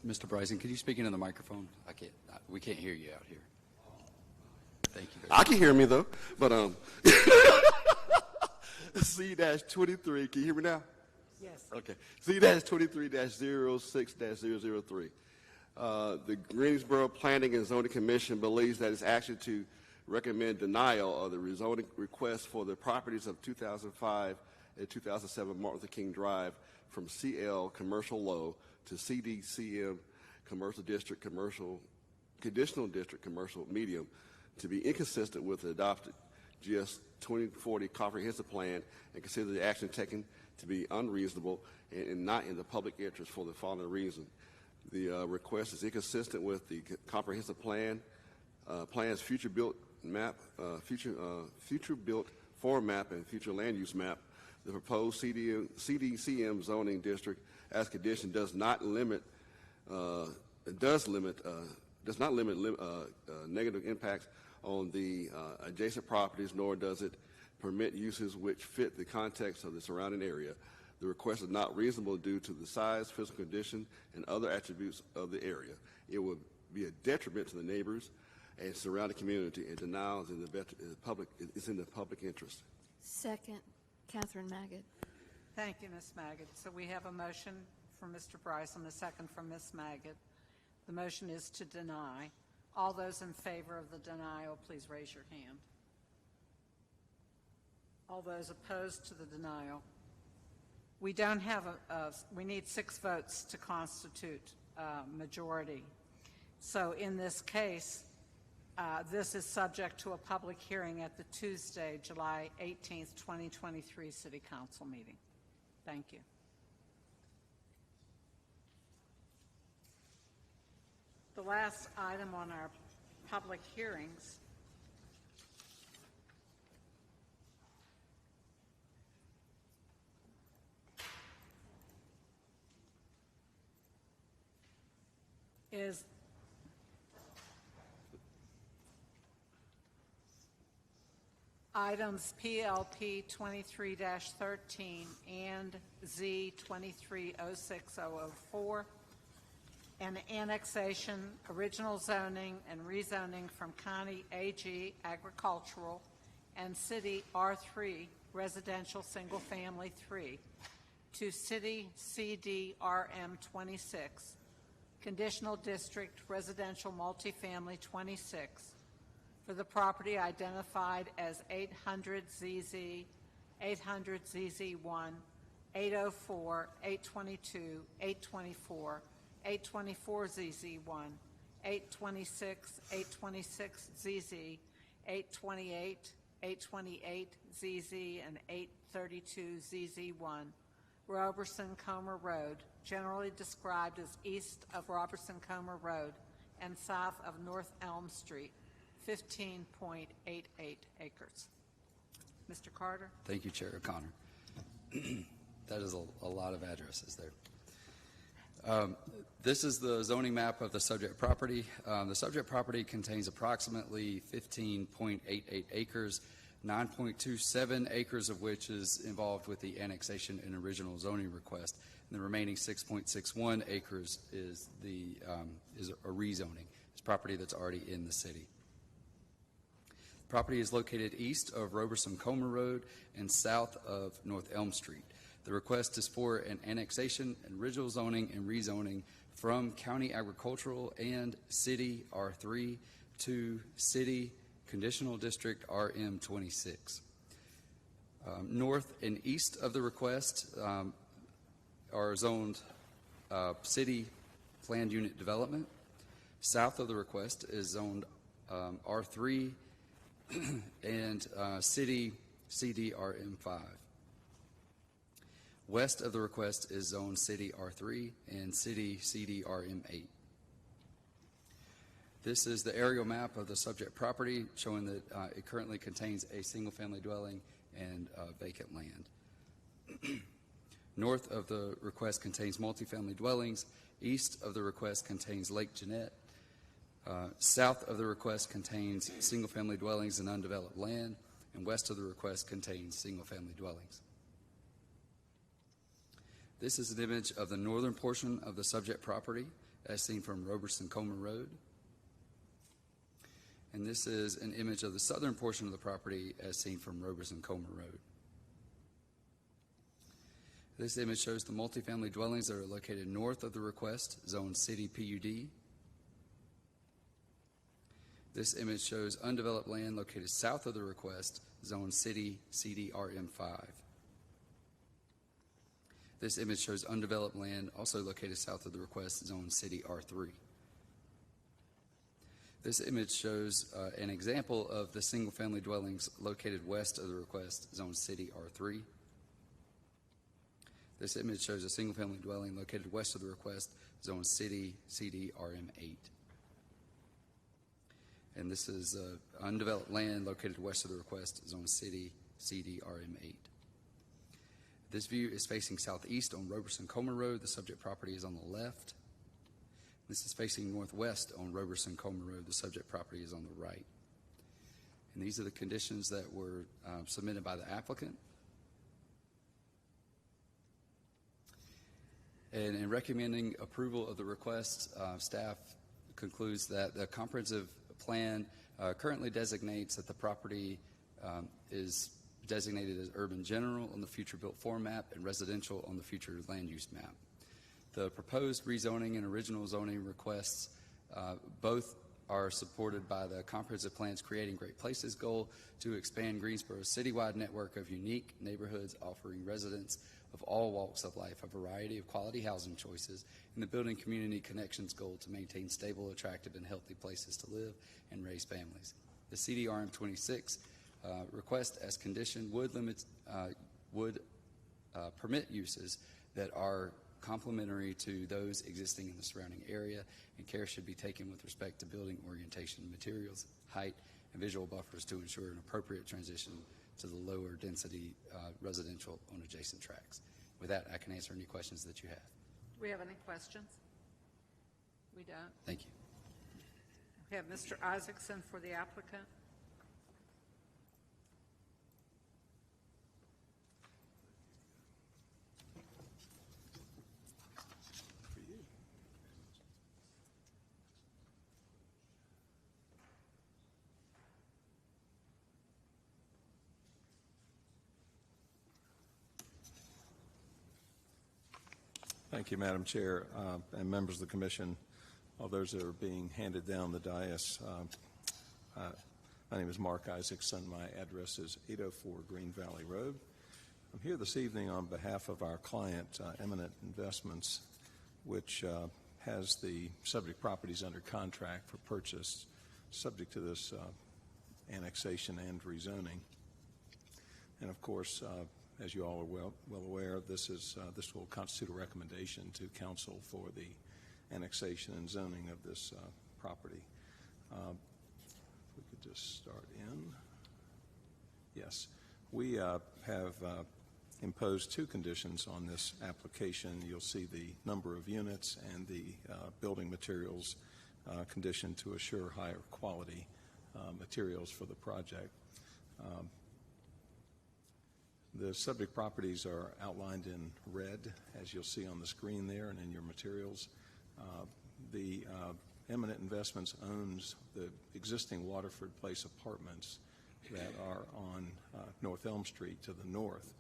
Mr. Bryson, could you speak into the microphone? We can't hear you out here. Thank you. I can hear me though, but C-23, can you hear me now? Yes. Okay. C-23-06-003. The Greensboro Planning and Zoning Commission believes that it's actually to recommend denial of the rezoning request for the properties of 2005 and 2007 Martin Luther King Drive from CL Commercial Low to CDCM Commercial District Conditional District Commercial Medium to be inconsistent with the adopted GS 2040 Comprehensive Plan, and consider the action taken to be unreasonable and not in the public interest for the following reason. The request is inconsistent with the Comprehensive Plan, Plan's future built map, future built form map, and future land use map. The proposed CDCM zoning district as condition does not limit negative impacts on the adjacent properties, nor does it permit uses which fit the context of the surrounding area. The request is not reasonable due to the size, physical condition, and other attributes of the area. It would be a detriment to the neighbors and surrounding community, and denial is in the public interest. Second, Catherine Magid. Thank you, Ms. Magid. So we have a motion from Mr. Bryce and a second from Ms. Magid. The motion is to deny. All those in favor of the denial, please raise your hand. All those opposed to the denial. We don't have we need 6 votes to constitute majority. So in this case, this is subject to a public hearing at the Tuesday, July 18th, 2023 City Council meeting. Thank you. The last item on our public hearings is items PLP 23-13 and Z 23-06004, an annexation, original zoning, and rezoning from County AG Agricultural and City R3 Residential Single Family 3 to City CD RM 26, Conditional District Residential Multifamily 26, for the property identified as 800 ZZ, 800 ZZ1, 804, 822, 824, 824 ZZ1, 826, 826 ZZ, 828, 828 ZZ, and 832 ZZ1, Robertson-Comer Road, generally described as east of Robertson-Comer Road and south of North Elm Street, 15.88 acres. Mr. Carter? Thank you, Chair O'Connor. That is a lot of addresses there. This is the zoning map of the subject property. The subject property contains approximately 15.88 acres, 9.27 acres of which is involved with the annexation and original zoning request, and the remaining 6.61 acres is a rezoning. It's property that's already in the city. The property is located east of Robertson-Comer Road and south of North Elm Street. The request is for an annexation and original zoning and rezoning from county agricultural and city R3 to city conditional district RM26. North and east of the request are zoned city planned unit development. South of the request is zoned R3 and city CDRM5. West of the request is zoned city R3 and city CDRM8. This is the aerial map of the subject property showing that it currently contains a single-family dwelling and vacant land. North of the request contains multifamily dwellings. East of the request contains Lake Jeanette. South of the request contains single-family dwellings and undeveloped land, and west of the request contains single-family dwellings. This is an image of the northern portion of the subject property as seen from Robertson-Comer Road. And this is an image of the southern portion of the property as seen from Robertson-Comer Road. This image shows the multifamily dwellings that are located north of the request, zone city PUD. This image shows undeveloped land located south of the request, zone city CDRM5. This image shows undeveloped land also located south of the request, zone city R3. This image shows an example of the single-family dwellings located west of the request, zone city R3. This image shows a single-family dwelling located west of the request, zone city CDRM8. And this is undeveloped land located west of the request, zone city CDRM8. This view is facing southeast on Robertson-Comer Road. The subject property is on the left. This is facing northwest on Robertson-Comer Road. The subject property is on the right. And these are the conditions that were submitted by the applicant. And in recommending approval of the request, staff concludes that the comprehensive plan currently designates that the property is designated as urban general on the future built form map and residential on the future land use map. The proposed rezoning and original zoning requests both are supported by the comprehensive plan's Creating Great Places goal to expand Greensboro's citywide network of unique neighborhoods offering residents of all walks of life a variety of quality housing choices, and the Building Community Connections goal to maintain stable, attractive, and healthy places to live and raise families. The CDRM 26 request as condition would permit uses that are complementary to those existing in the surrounding area, and care should be taken with respect to building orientation, materials, height, and visual buffers to ensure an appropriate transition to the lower density residential on adjacent tracts. With that, I can answer any questions that you have. Do we have any questions? We don't. Thank you. We have Mr. Isaacson for the applicant. Thank you, Madam Chair, and members of the Commission, all those that are being handed down the dais. My name is Mark Isaacson. My address is 804 Green Valley Road. I'm here this evening on behalf of our client, Eminent Investments, which has the subject properties under contract for purchase, subject to this annexation and rezoning. And of course, as you all are well aware, this will constitute a recommendation to council for the annexation and zoning of this property. If we could just start in. Yes, we have imposed two conditions on this application. You'll see the number of units and the building materials condition to assure higher quality materials for the project. The subject properties are outlined in red, as you'll see on the screen there and in your materials. The Eminent Investments owns the existing Waterford Place apartments that are on North Elm Street to the north,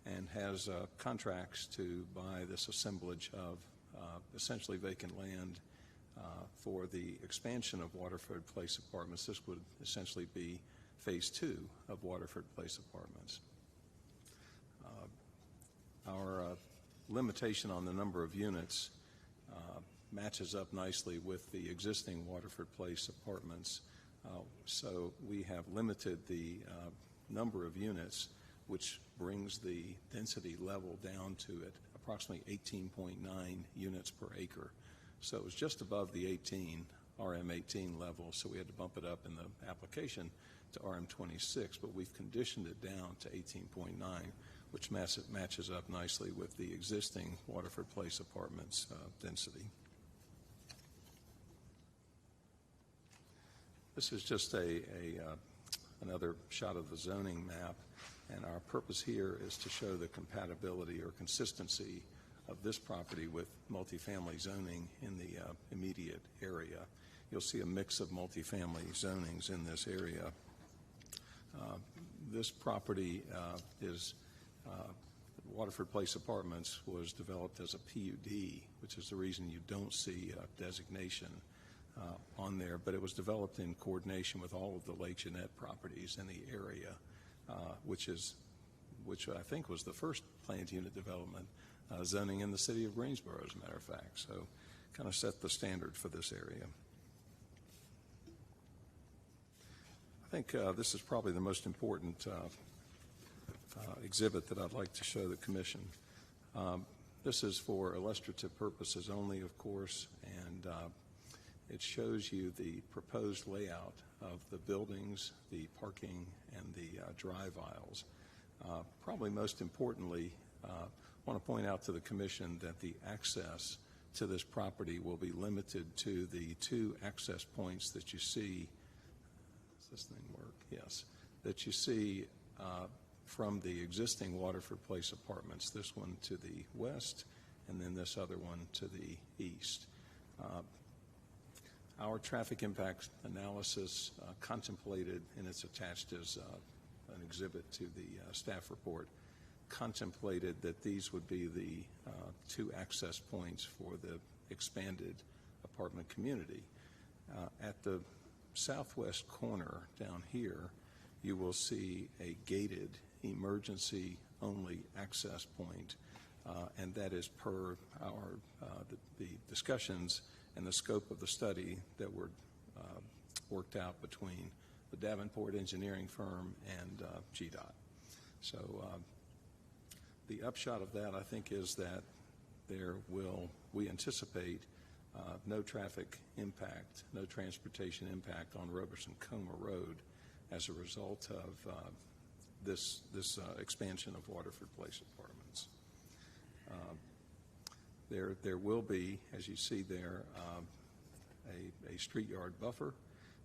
and has contracts to buy this assemblage of essentially vacant land for the expansion of Waterford Place apartments. This would essentially be phase 2 of Waterford Place apartments. Our limitation on the number of units matches up nicely with the existing Waterford Place apartments. So we have limited the number of units, which brings the density level down to approximately 18.9 units per acre. So it was just above the RM18 level, so we had to bump it up in the application to RM26, but we've conditioned it down to 18.9, which matches up nicely with the existing Waterford Place apartments density. This is just another shot of the zoning map, and our purpose here is to show the compatibility or consistency of this property with multifamily zoning in the immediate area. You'll see a mix of multifamily zonings in this area. This property Waterford Place Apartments was developed as a PUD, which is the reason you don't see a designation on there, but it was developed in coordination with all of the Lake Jeanette properties in the area, which I think was the first planned unit development zoning in the city of Greensboro, as a matter of fact. So kind of set the standard for this area. I think this is probably the most important exhibit that I'd like to show the commission. This is for illustrative purposes only, of course, and it shows you the proposed layout of the buildings, the parking, and the drive aisles. Probably most importantly, I want to point out to the commission that the access to this property will be limited to the two access points that you see. Does this thing work? Yes. That you see from the existing Waterford Place apartments, this one to the west and then this other one to the east. Our traffic impact analysis contemplated, and it's attached as an exhibit to the staff report, contemplated that these would be the two access points for the expanded apartment community. At the southwest corner down here, you will see a gated emergency only access point, and that is per the discussions and the scope of the study that were worked out between the Davenport engineering firm and GDOT. So the upshot of that, I think, is that we anticipate no traffic impact, no transportation impact on Roberson-Coma Road as a result of this expansion of Waterford Place apartments. There will be, as you see there, a street yard buffer.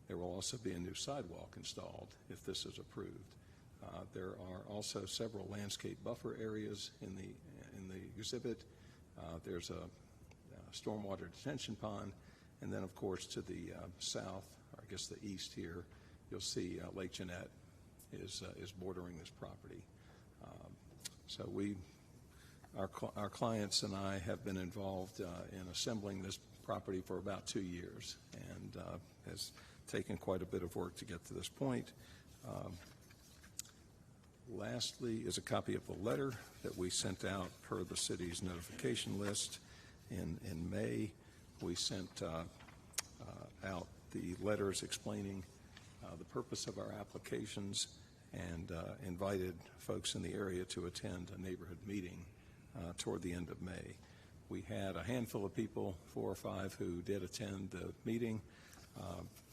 There will also be a new sidewalk installed if this is approved. There are also several landscape buffer areas in the exhibit. There's a stormwater detention pond, and then of course to the south, or I guess the east here, you'll see Lake Jeanette is bordering this property. So our clients and I have been involved in assembling this property for about 2 years, and as taken quite a bit of work to get to this point. Lastly is a copy of the letter that we sent out per the city's notification list. In May, we sent out the letters explaining the purpose of our applications and invited folks in the area to attend a neighborhood meeting toward the end of May. We had a handful of people, 4 or 5, who did attend the meeting.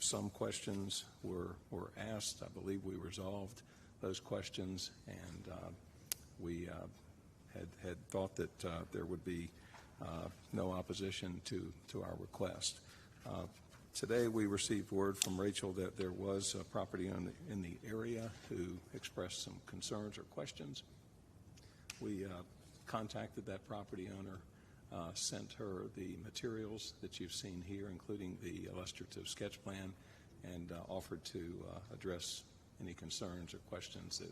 Some questions were asked. I believe we resolved those questions, and we had thought that there would be no opposition to our request. Today we received word from Rachel that there was a property owner in the area who expressed some concerns or questions. We contacted that property owner, sent her the materials that you've seen here, including the illustrative sketch plan, and offered to address any concerns or questions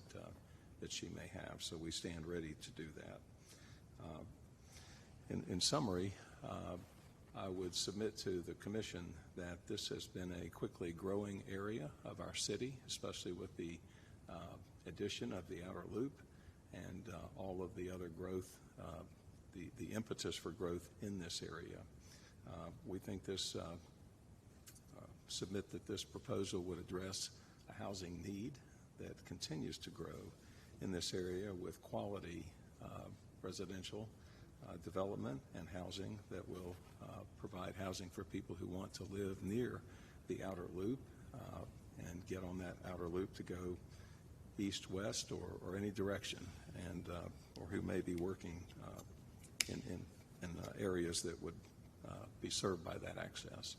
that she may have. So we stand ready to do that. In summary, I would submit to the Commission that this has been a quickly growing area of our city, especially with the addition of the outer loop and all of the other growth, the impetus for growth in this area. We think this, submit that this proposal would address a housing need that continues to grow in this area with quality residential development and housing that will provide housing for people who want to live near the outer loop and get on that outer loop to go east, west, or any direction, and or who may be working in areas that would be served by that access.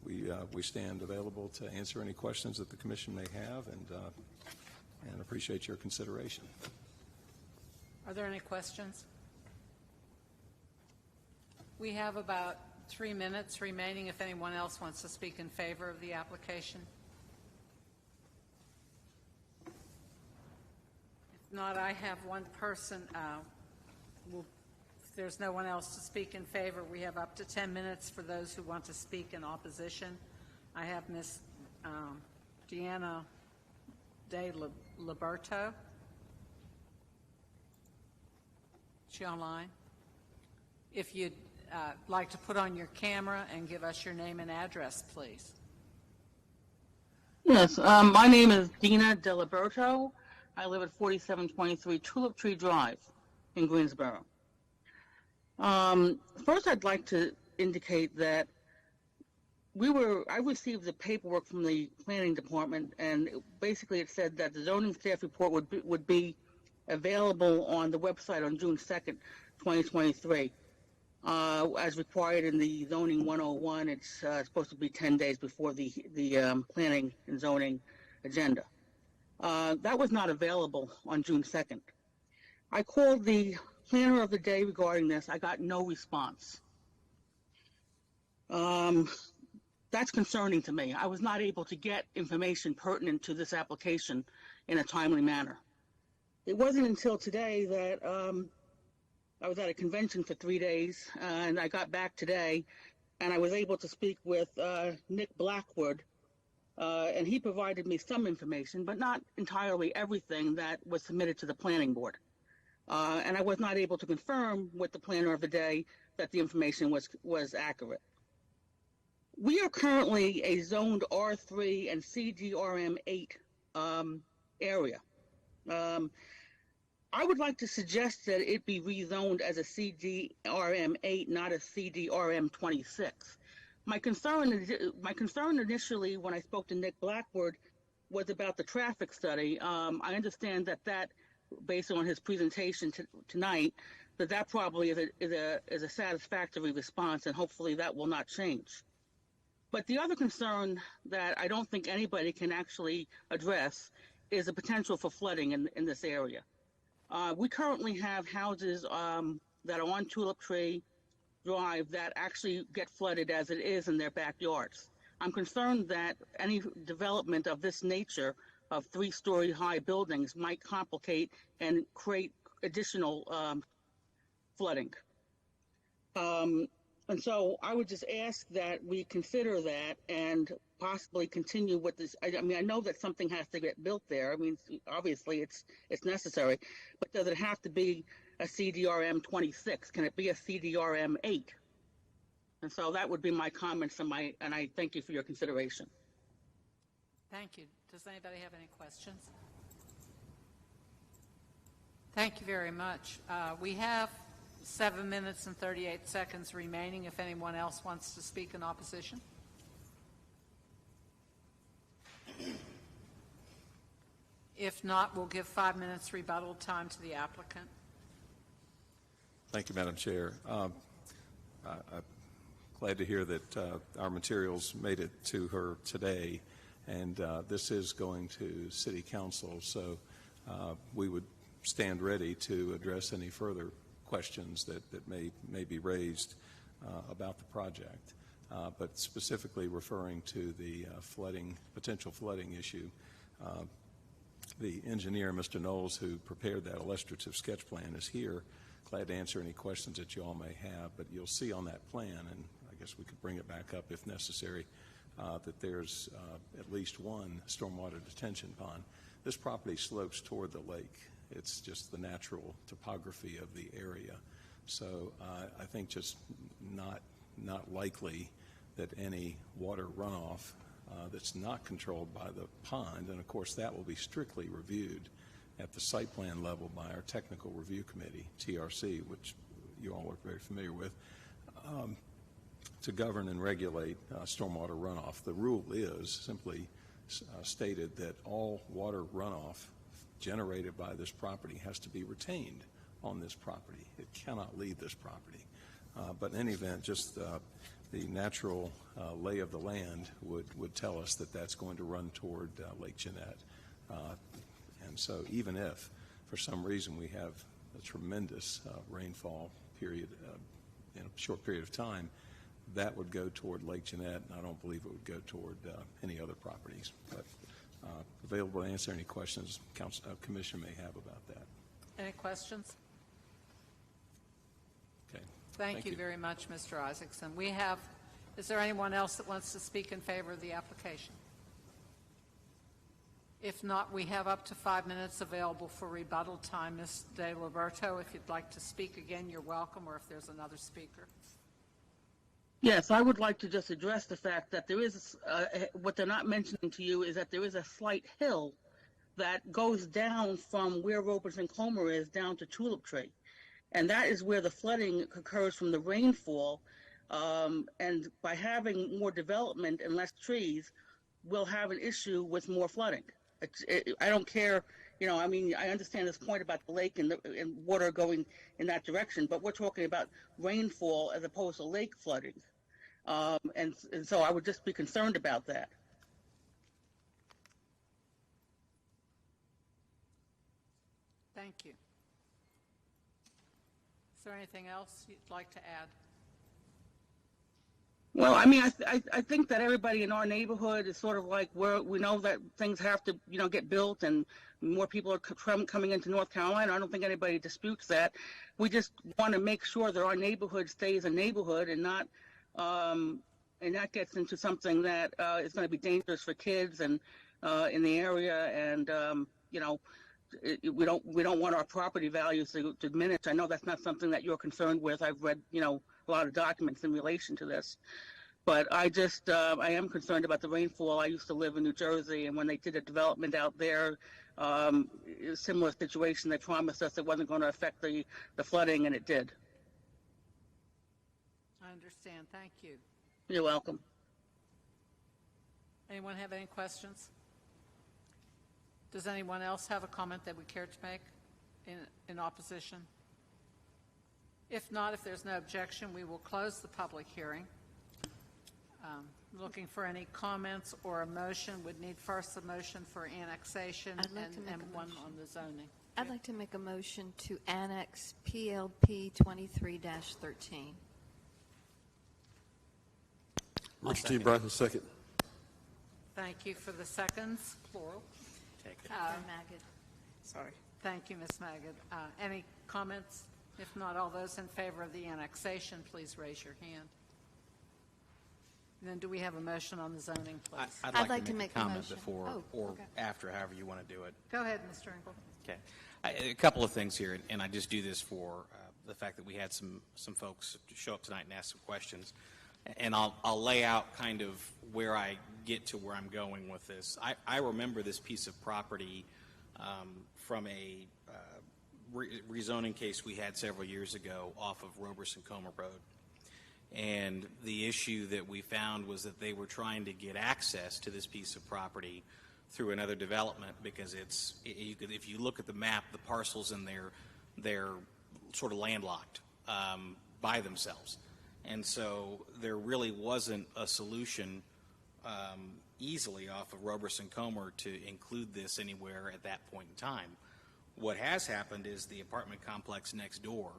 We stand available to answer any questions that the Commission may have, and appreciate your consideration. Are there any questions? We have about 3 minutes remaining if anyone else wants to speak in favor of the application. If not, I have one person. If there's no one else to speak in favor, we have up to 10 minutes for those who want to speak in opposition. I have Ms. Deanna De Liberto. Is she online? If you'd like to put on your camera and give us your name and address, please. Yes, my name is Dina Diliberto. I live at 4723 Tulip Tree Drive in Greensboro. First, I'd like to indicate that I received the paperwork from the planning department, and basically it said that the zoning staff report would be available on the website on June 2nd, 2023. As required in the zoning 101, it's supposed to be 10 days before the planning and zoning agenda. That was not available on June 2nd. I called the planner of the day regarding this. I got no response. That's concerning to me. I was not able to get information pertinent to this application in a timely manner. It wasn't until today that I was at a convention for 3 days, and I got back today, and I was able to speak with Nick Blackwood, and he provided me some information, but not entirely everything that was submitted to the planning board. And I was not able to confirm with the planner of the day that the information was accurate. We are currently a zoned R3 and CDRM 8 area. I would like to suggest that it be rezoned as a CDRM 8, not a CDRM 26. My concern initially when I spoke to Nick Blackwood was about the traffic study. I understand that based on his presentation tonight, that probably is a satisfactory response, and hopefully that will not change. But the other concern that I don't think anybody can actually address is the potential for flooding in this area. We currently have houses that are on Tulip Tree Drive that actually get flooded as it is in their backyards. I'm concerned that any development of this nature of 3-story high buildings might complicate and create additional flooding. And so I would just ask that we consider that and possibly continue with this. I mean, I know that something has to get built there. I mean, obviously it's necessary, but does it have to be a CDRM 26? Can it be a CDRM 8? And so that would be my comments and I thank you for your consideration. Thank you. Does anybody have any questions? Thank you very much. We have 7 minutes and 38 seconds remaining if anyone else wants to speak in opposition. If not, we'll give 5 minutes rebuttal time to the applicant. Thank you, Madam Chair. I'm glad to hear that our materials made it to her today, and this is going to City Council, so we would stand ready to address any further questions that may be raised about the project. But specifically referring to the potential flooding issue, the engineer, Mr. Knowles, who prepared that illustrative sketch plan, is here. Glad to answer any questions that you all may have, but you'll see on that plan, and I guess we could bring it back up if necessary, that there's at least one stormwater detention pond. This property slopes toward the lake. It's just the natural topography of the area. So I think just not likely that any water runoff that's not controlled by the pond, and of course that will be strictly reviewed at the site plan level by our technical review committee, TRC, which you all are very familiar with, to govern and regulate stormwater runoff. The rule is simply stated that all water runoff generated by this property has to be retained on this property. It cannot leave this property. But in any event, just the natural lay of the land would tell us that that's going to run toward Lake Jeanette. And so even if, for some reason, we have a tremendous rainfall period in a short period of time, that would go toward Lake Jeanette, and I don't believe it would go toward any other properties. But available to answer any questions Commission may have about that. Any questions? Okay. Thank you very much, Mr. Isaacson. Is there anyone else that wants to speak in favor of the application? If not, we have up to 5 minutes available for rebuttal time. Ms. De Liberto, if you'd like to speak again, you're welcome, or if there's another speaker. Yes, I would like to just address the fact that there is, what they're not mentioning to you is that there is a slight hill that goes down from where Robertson Comer is down to Tulip Tree. And that is where the flooding occurs from the rainfall. And by having more development and less trees, we'll have an issue with more flooding. I don't care, I mean, I understand this point about the lake and water going in that direction, but we're talking about rainfall as opposed to lake flooding. And so I would just be concerned about that. Thank you. Is there anything else you'd like to add? Well, I mean, I think that everybody in our neighborhood is sort of like we know that things have to, get built and more people are coming into North Carolina. I don't think anybody disputes that. We just want to make sure that our neighborhood stays a neighborhood and not, and that gets into something that is going to be dangerous for kids and in the area. And, we don't want our property values to diminish. I know that's not something that you're concerned with. I've read, a lot of documents in relation to this. But I am concerned about the rainfall. I used to live in New Jersey, and when they did a development out there, a similar situation, they promised us it wasn't going to affect the flooding, and it did. I understand. Thank you. You're welcome. Anyone have any questions? Does anyone else have a comment they would care to make in opposition? If not, if there's no objection, we will close the public hearing. Looking for any comments or a motion. Would need first a motion for annexation and one on the zoning. I'd like to make a motion to annex PLP 23-13. Richard T. Bryson, second. Thank you for the seconds, plural. Magid. Sorry. Thank you, Ms. Magid. Any comments? If not, all those in favor of the annexation, please raise your hand. And then do we have a motion on the zoning, please? I'd like to make a comment motion. before Oh, or okay. after, however you want to do it. Go ahead, Mr. Engel. Okay. A couple of things here, and I just do this for the fact that we had some folks show up tonight and ask some questions. And I'll lay out kind of where I get to where I'm going with this. I remember this piece of property from a rezoning case we had several years ago off of Roberson-Comer Road. And the issue that we found was that they were trying to get access to this piece of property through another development because if you look at the map, the parcels in there, they're sort of landlocked by themselves. And so there really wasn't a solution easily off of Roberson-Comer to include this anywhere at that point in time. What has happened is the apartment complex next door,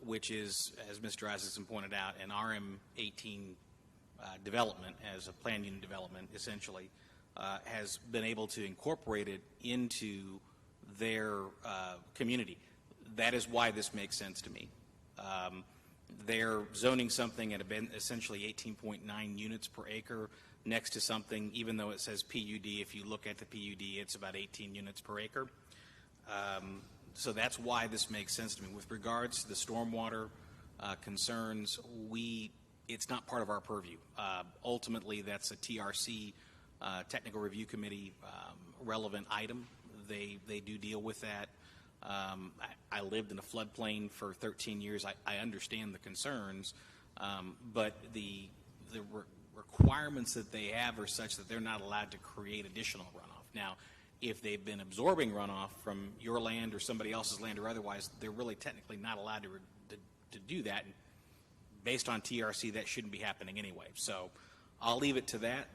which is, as Mr. Isaacson pointed out, an RM18 development as a planned unit development, essentially, has been able to incorporate it into their community. That is why this makes sense to me. They're zoning something at essentially 18.9 units per acre next to something, even though it says PUD, if you look at the PUD, it's about 18 units per acre. So that's why this makes sense to me. With regards to the stormwater concerns, it's not part of our purview. Ultimately, that's a TRC, Technical Review Committee, relevant item. They do deal with that. I lived in a floodplain for 13 years. I understand the concerns, but the requirements that they have are such that they're not allowed to create additional runoff. Now, if they've been absorbing runoff from your land or somebody else's land or otherwise, they're really technically not allowed to do that. And based on TRC, that shouldn't be happening anyway. So I'll leave it to that.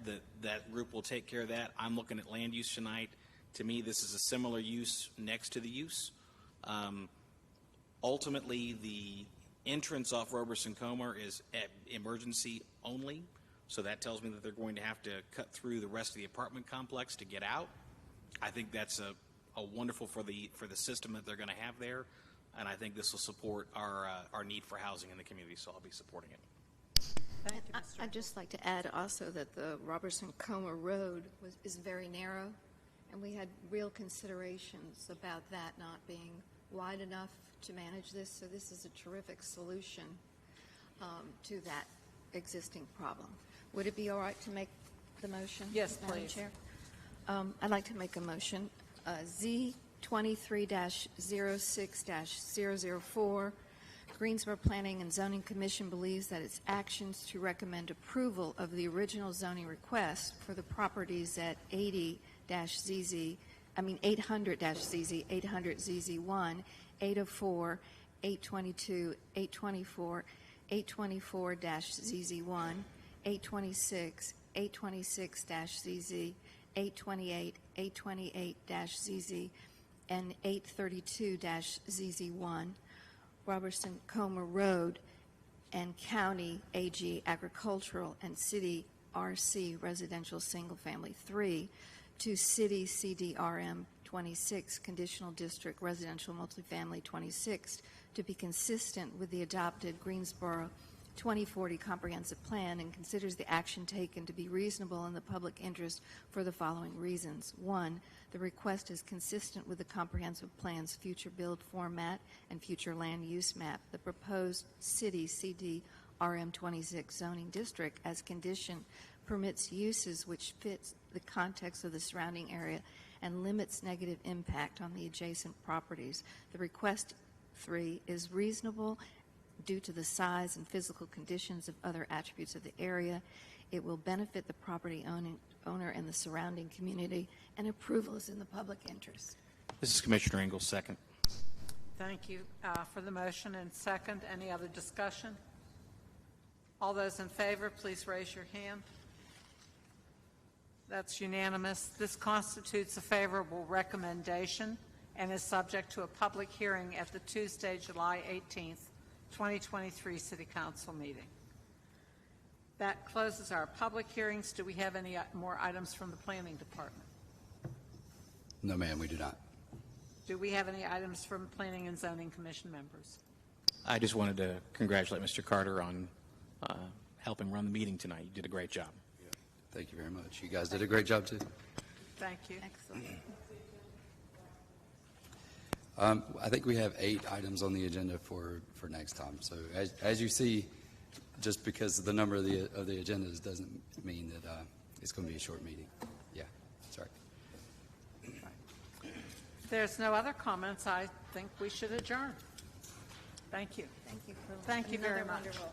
That group will take care of that. I'm looking at land use tonight. To me, this is a similar use next to the use. Ultimately, the entrance off Roberson-Comer is at emergency only. So that tells me that they're going to have to cut through the rest of the apartment complex to get out. I think that's a wonderful for the system that they're going to have there, and I think this will support our need for housing in the community. So I'll be supporting it. Thank you, Mr. I'd just like to add also that the Roberson-Comer Road is very narrow, and we had real considerations about that not being wide enough to manage this. So this is a terrific solution to that existing problem. Would it be all right to make the motion? Yes, Madam please. Chair? I'd like to make a motion. Z23-06-004, Greensboro Planning and Zoning Commission believes that its actions to recommend approval of the original zoning request for the properties at 800-ZZ, 800-ZZ1, 804, 822, 824, 824-ZZ1, 826, 826-ZZ, 828, 828-ZZ, and 832-ZZ1, Roberson-Comer Road, and County AG Agricultural and City RC Residential Single Family 3 to City CDRM 26 Conditional District Residential Multifamily 26 to be consistent with the adopted Greensboro 2040 Comprehensive Plan and considers the action taken to be reasonable in the public interest for the following reasons. 1, the request is consistent with the Comprehensive Plan's future build format and future land use map. The proposed City CDRM 26 zoning district as condition permits uses which fits the context of the surrounding area and limits negative impact on the adjacent properties. The request 3 is reasonable due to the size and physical conditions of other attributes of the area. It will benefit the property owner and the surrounding community, and approval is in the public interest. This is Commissioner Ingles, second. Thank you for the motion and second. Any other discussion? All those in favor, please raise your hand. That's unanimous. This constitutes a favorable recommendation and is subject to a public hearing at the Tuesday, July 18th, 2023 City Council meeting. That closes our public hearings. Do we have any more items from the Planning Department? No, ma'am, we do not. Do we have any items from Planning and Zoning Commission members? I just wanted to congratulate Mr. Carter on helping run the meeting tonight. You did a great job. Thank you very much. You guys did a great job, too. Thank you. Excellent. I think we have 8 items on the agenda for next time. So as you see, just because of the number of the agendas doesn't mean that it's going to be a short meeting. Yeah, sorry. If there's no other comments, I think we should adjourn. Thank you. Thank you for Thank you very another much. wonderful